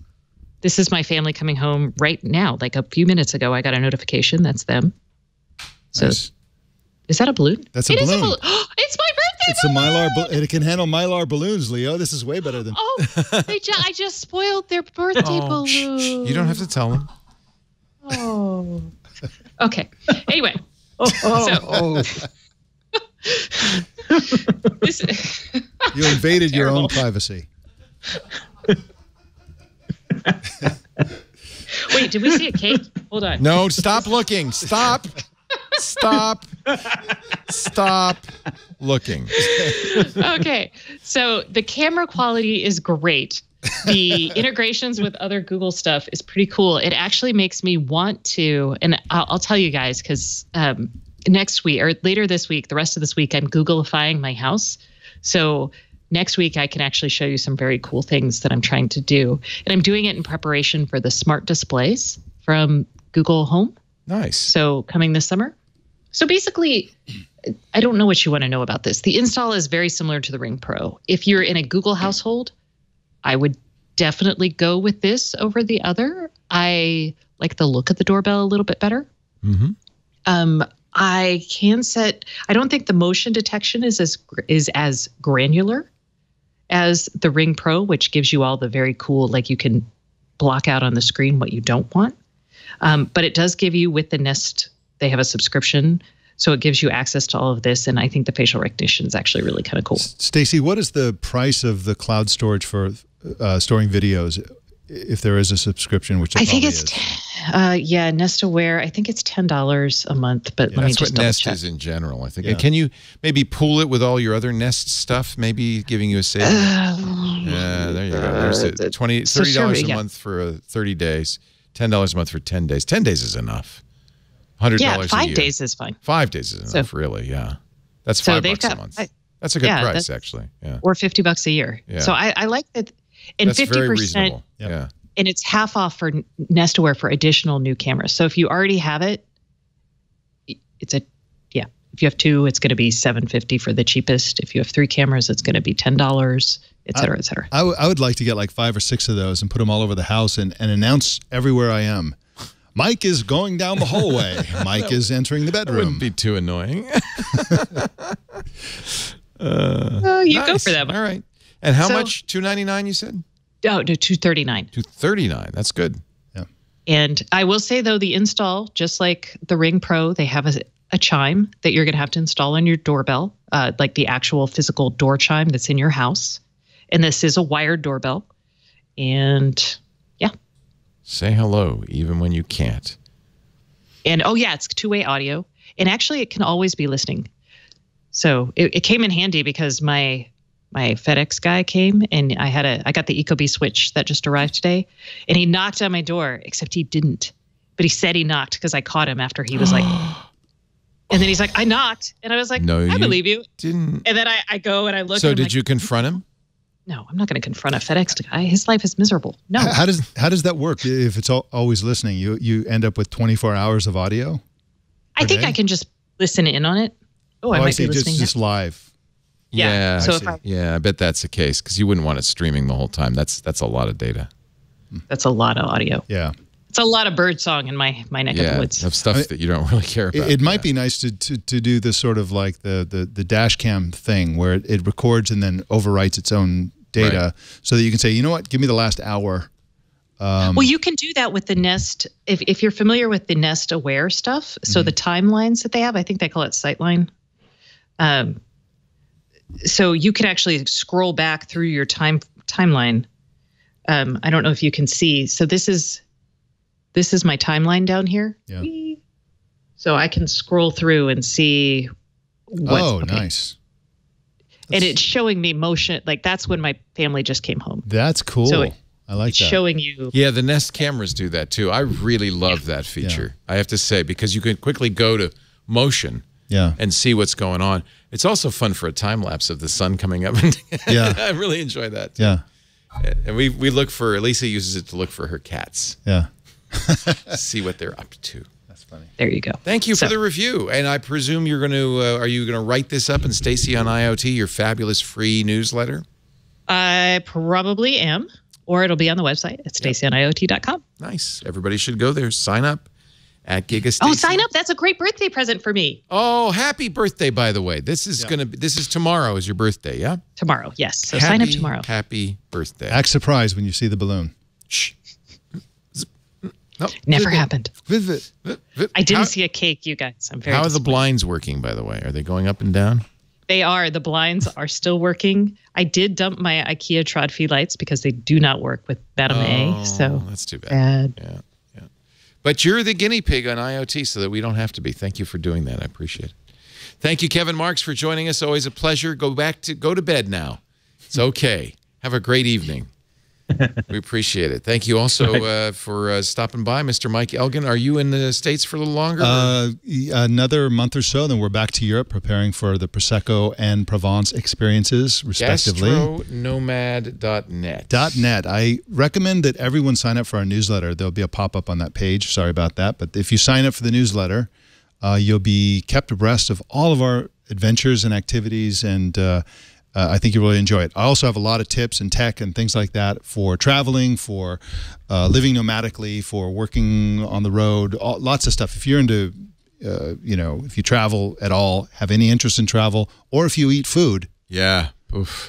is my family coming home right now. Like a few minutes ago, I got a notification. That's them. So, nice. Is that a balloon? That's a balloon. Oh, it's my birthday. It's a Mylar. It can handle Mylar balloons, Leo. This is way better than. Oh, I just spoiled their birthday balloon. You don't have to tell them. Oh. Okay. Anyway. You invaded your own privacy. Wait, did we see a cake? Hold on. No, stop looking. Stop looking. Okay. So the camera quality is great. The integrations with other Google stuff is pretty cool. It actually makes me want to, and I'll tell you guys, because next week or later this week, the rest of this week, I'm Googleifying my house. So next week, I can actually show you some very cool things that I'm trying to do. And I'm doing it in preparation for the smart displays from Google Home. Nice. So coming this summer. So basically, I don't know what you want to know about this. The install is very similar to the Ring Pro. If you're in a Google household, I would definitely go with this over the other. I like the look of the doorbell a little bit better. Mm-hmm. I can set. I don't think the motion detection is as granular as the Ring Pro, which gives you all the very cool, like you can block out on the screen what you don't want. But it does give you, with the Nest, they have a subscription, so it gives you access to all of this. And I think the facial recognition is actually really kind of cool. Stacey, what is the price of the cloud storage for storing videos, if there is a subscription, which I think it's, Nest Aware, I think it's $10 a month, but let me just double Nest check. is in general, I think. Yeah. Can you maybe pool it with all your other Nest stuff, maybe giving you a savings? Yeah, there you go. There's it. $30 a month for 30 days, $10 a month for 10 days. 10 days is enough. $100 a year. 5 days is fine. 5 days is enough, really, yeah. That's $5 a month. That's a good price, actually. Yeah. Or $50 a year. Yeah. So I like that. And that's 50%, very reasonable. Yeah. And it's half off for Nest Aware for additional new cameras. So if you already have it, it's if you have 2, it's going to be $750 for the cheapest. If you have 3 cameras, it's going to be $10, et cetera, et cetera. I would like to get like 5 or 6 of those and put them all over the house and announce everywhere I am. Mike is going down the hallway. Mike is entering the bedroom. Wouldn't be too annoying. You go for them. All right. And how much? $299 you said? Oh, no, $239. $239. That's good. Yeah. And I will say, though, the install, just like the Ring Pro, they have a chime that you're going to have to install on your doorbell, like the actual physical door chime that's in your house. And this is a wired doorbell. And yeah. Say hello, even when you can't. And it's 2-way audio. And actually, it can always be listening. So it came in handy because my FedEx guy came and I got the Ecobee switch that just arrived today, and he knocked on my door, except he didn't. But he said he knocked because I caught him after he was like, and then he's like, I knocked. And I was like, no, I believe you. Didn't. And then I go and I look. So did you confront him? No, I'm not going to confront a FedEx guy. His life is miserable. No. How does that work? If it's always listening, you end up with 24 hours of audio? I think I can just listen in on it. Oh, I might be listening. Just live. Yeah. So I bet that's the case because you wouldn't want it streaming the whole time. That's a lot of data. That's a lot of audio. Yeah. It's a lot of bird song in my neck of the woods. Of stuff that you don't really care about. It might be nice to do this sort of like the dash cam thing where it records and then overwrites its own data so that you can say, you know what, give me the last hour. Well, you can do that with the Nest. If you're familiar with the Nest Aware stuff, so the timelines that they have, I think they call it Sightline. So you can actually scroll back through your timeline. I don't know if you can see. So this is my timeline down here. Yeah. So I can scroll through and see what's nice. And it's showing me motion. Like that's when my family just came home. That's cool. So I like that. Showing you. Yeah, the Nest cameras do that too. I really love that feature. I have to say, because you can quickly go to motion and see what's going on. It's also fun for a time lapse of the sun coming up. I really enjoy that too. Yeah. And we look for, Lisa uses it to look for her cats. Yeah. See what they're up to. That's funny. There you go. Thank you for the review. And I presume you're going to, are you going to write this up in Stacey on IoT, your fabulous free newsletter? I probably am, or it'll be on the website at stacyoniot.com. Nice. Everybody should go there, sign up, at Giga Stacey. Oh, sign up. That's a great birthday present for me. Oh, happy birthday, by the way. This is this is tomorrow is your birthday, yeah? Tomorrow, yes. So sign up tomorrow. Happy birthday. Act surprised when you see the balloon. Shh. No. Never happened. I didn't How- see a cake, you guys. I'm very How are the disappointed. blinds working, by the way? Are they going up and down? They are. The blinds are still working. I did dump my IKEA Trodfee lights because they do not work with Madame A. So that's too bad. Yeah. But you're the guinea pig on IoT so that we don't have to be. Thank you for doing that. I appreciate it. Thank you, Kevin Marks, for joining us. Always a pleasure. Go to bed now. It's okay. Have a great evening. We appreciate it. Thank you also for stopping by, Mr. Mike Elgin. Are you in the States for a little longer? Another month or so, then we're back to Europe preparing for the Prosecco and Provence experiences, respectively. GastroNomad.net. .net. I recommend that everyone sign up for our newsletter. There'll be a pop-up on that page. Sorry about that. But if you sign up for the newsletter, you'll be kept abreast of all of our adventures and activities, and I think you'll really enjoy it. I also have a lot of tips and tech and things like that for traveling, for living nomadically, for working on the road, lots of stuff. If you're into, if you travel at all, have any interest in travel, or if you eat food,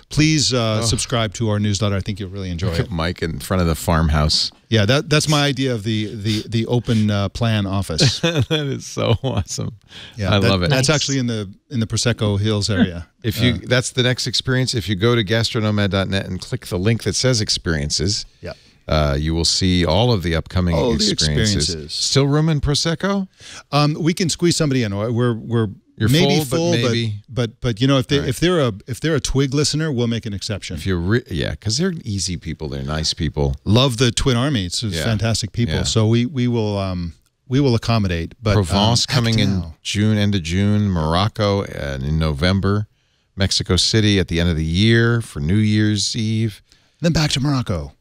please subscribe to our newsletter. I think you'll really enjoy it. Mike in front of the farmhouse. Yeah, that's my idea of the open plan office. That is so awesome. Yeah, I love it. That's actually in the Prosecco Hills area. That's the next experience. If you go to gastronomad.net and click the link that says experiences, you will see all of the upcoming experiences. Still room in Prosecco? We can squeeze somebody in. You're maybe full, but if they're a Twig listener, we'll make an exception. If you're because they're easy people, they're nice people. Love the Twin Army. It's fantastic people. Yeah. So we will accommodate. But Provence coming in June, end of June. Morocco in November. Mexico City at the end of the year for New Year's Eve. Then back to Morocco.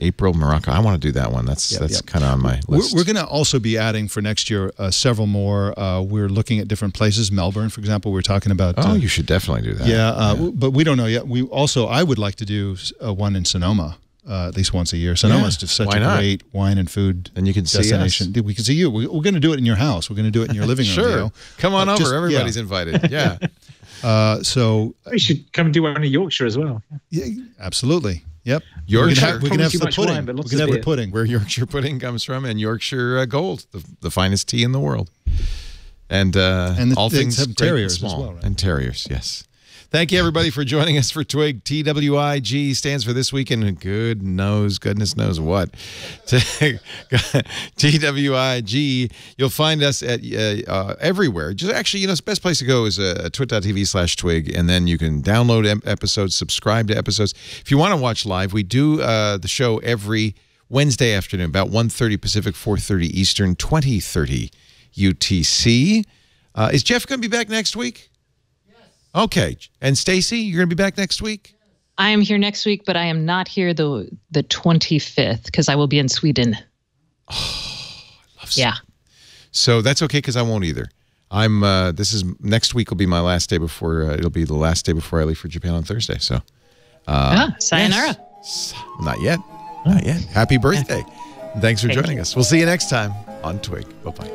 April, Morocco. I want to do that one. That's kind of on my list. We're going to also be adding for next year several more. We're looking at different places. Melbourne, for example, we're talking about. You should definitely do that. Yeah, but we don't know yet. I would like to do one in Sonoma at least once a year. Sonoma is just such a great wine and food and you can destination. See us. We can see you. We're going to do it in your house. We're going to do it in your living room. Sure. Come on over. Everybody's invited. Yeah. So we should come and do one in Yorkshire as well. Yeah, absolutely. Yep. Yorkshire. We can have the pudding. We can have the pudding. Where Yorkshire pudding comes from, and Yorkshire Gold, the finest tea in the world. And all things have terriers as well, right? And terriers, yes. Thank you, everybody, for joining us for Twig. TWIG stands for this week in goodness knows what. TWIG. You'll find us at everywhere. Just actually, the best place to go is twit.tv/twig, and then you can download episodes, subscribe to episodes. If you want to watch live, we do the show every Wednesday afternoon, about 1:30 Pacific, 4:30 Eastern, 20:30 UTC. Is Jeff going to be back next week? Okay. And Stacey, you're going to be back next week? I am here next week, but I am not here the 25th because I will be in Sweden. Oh, I love Sweden. Yeah. So that's okay because I won't either. Next week will be my last day before, it'll be the last day before I leave for Japan on Thursday. So. Sayonara. Yes. Not yet. Not yet. Happy birthday. Thanks for joining us. We'll see you next time on Twig. Bye-bye.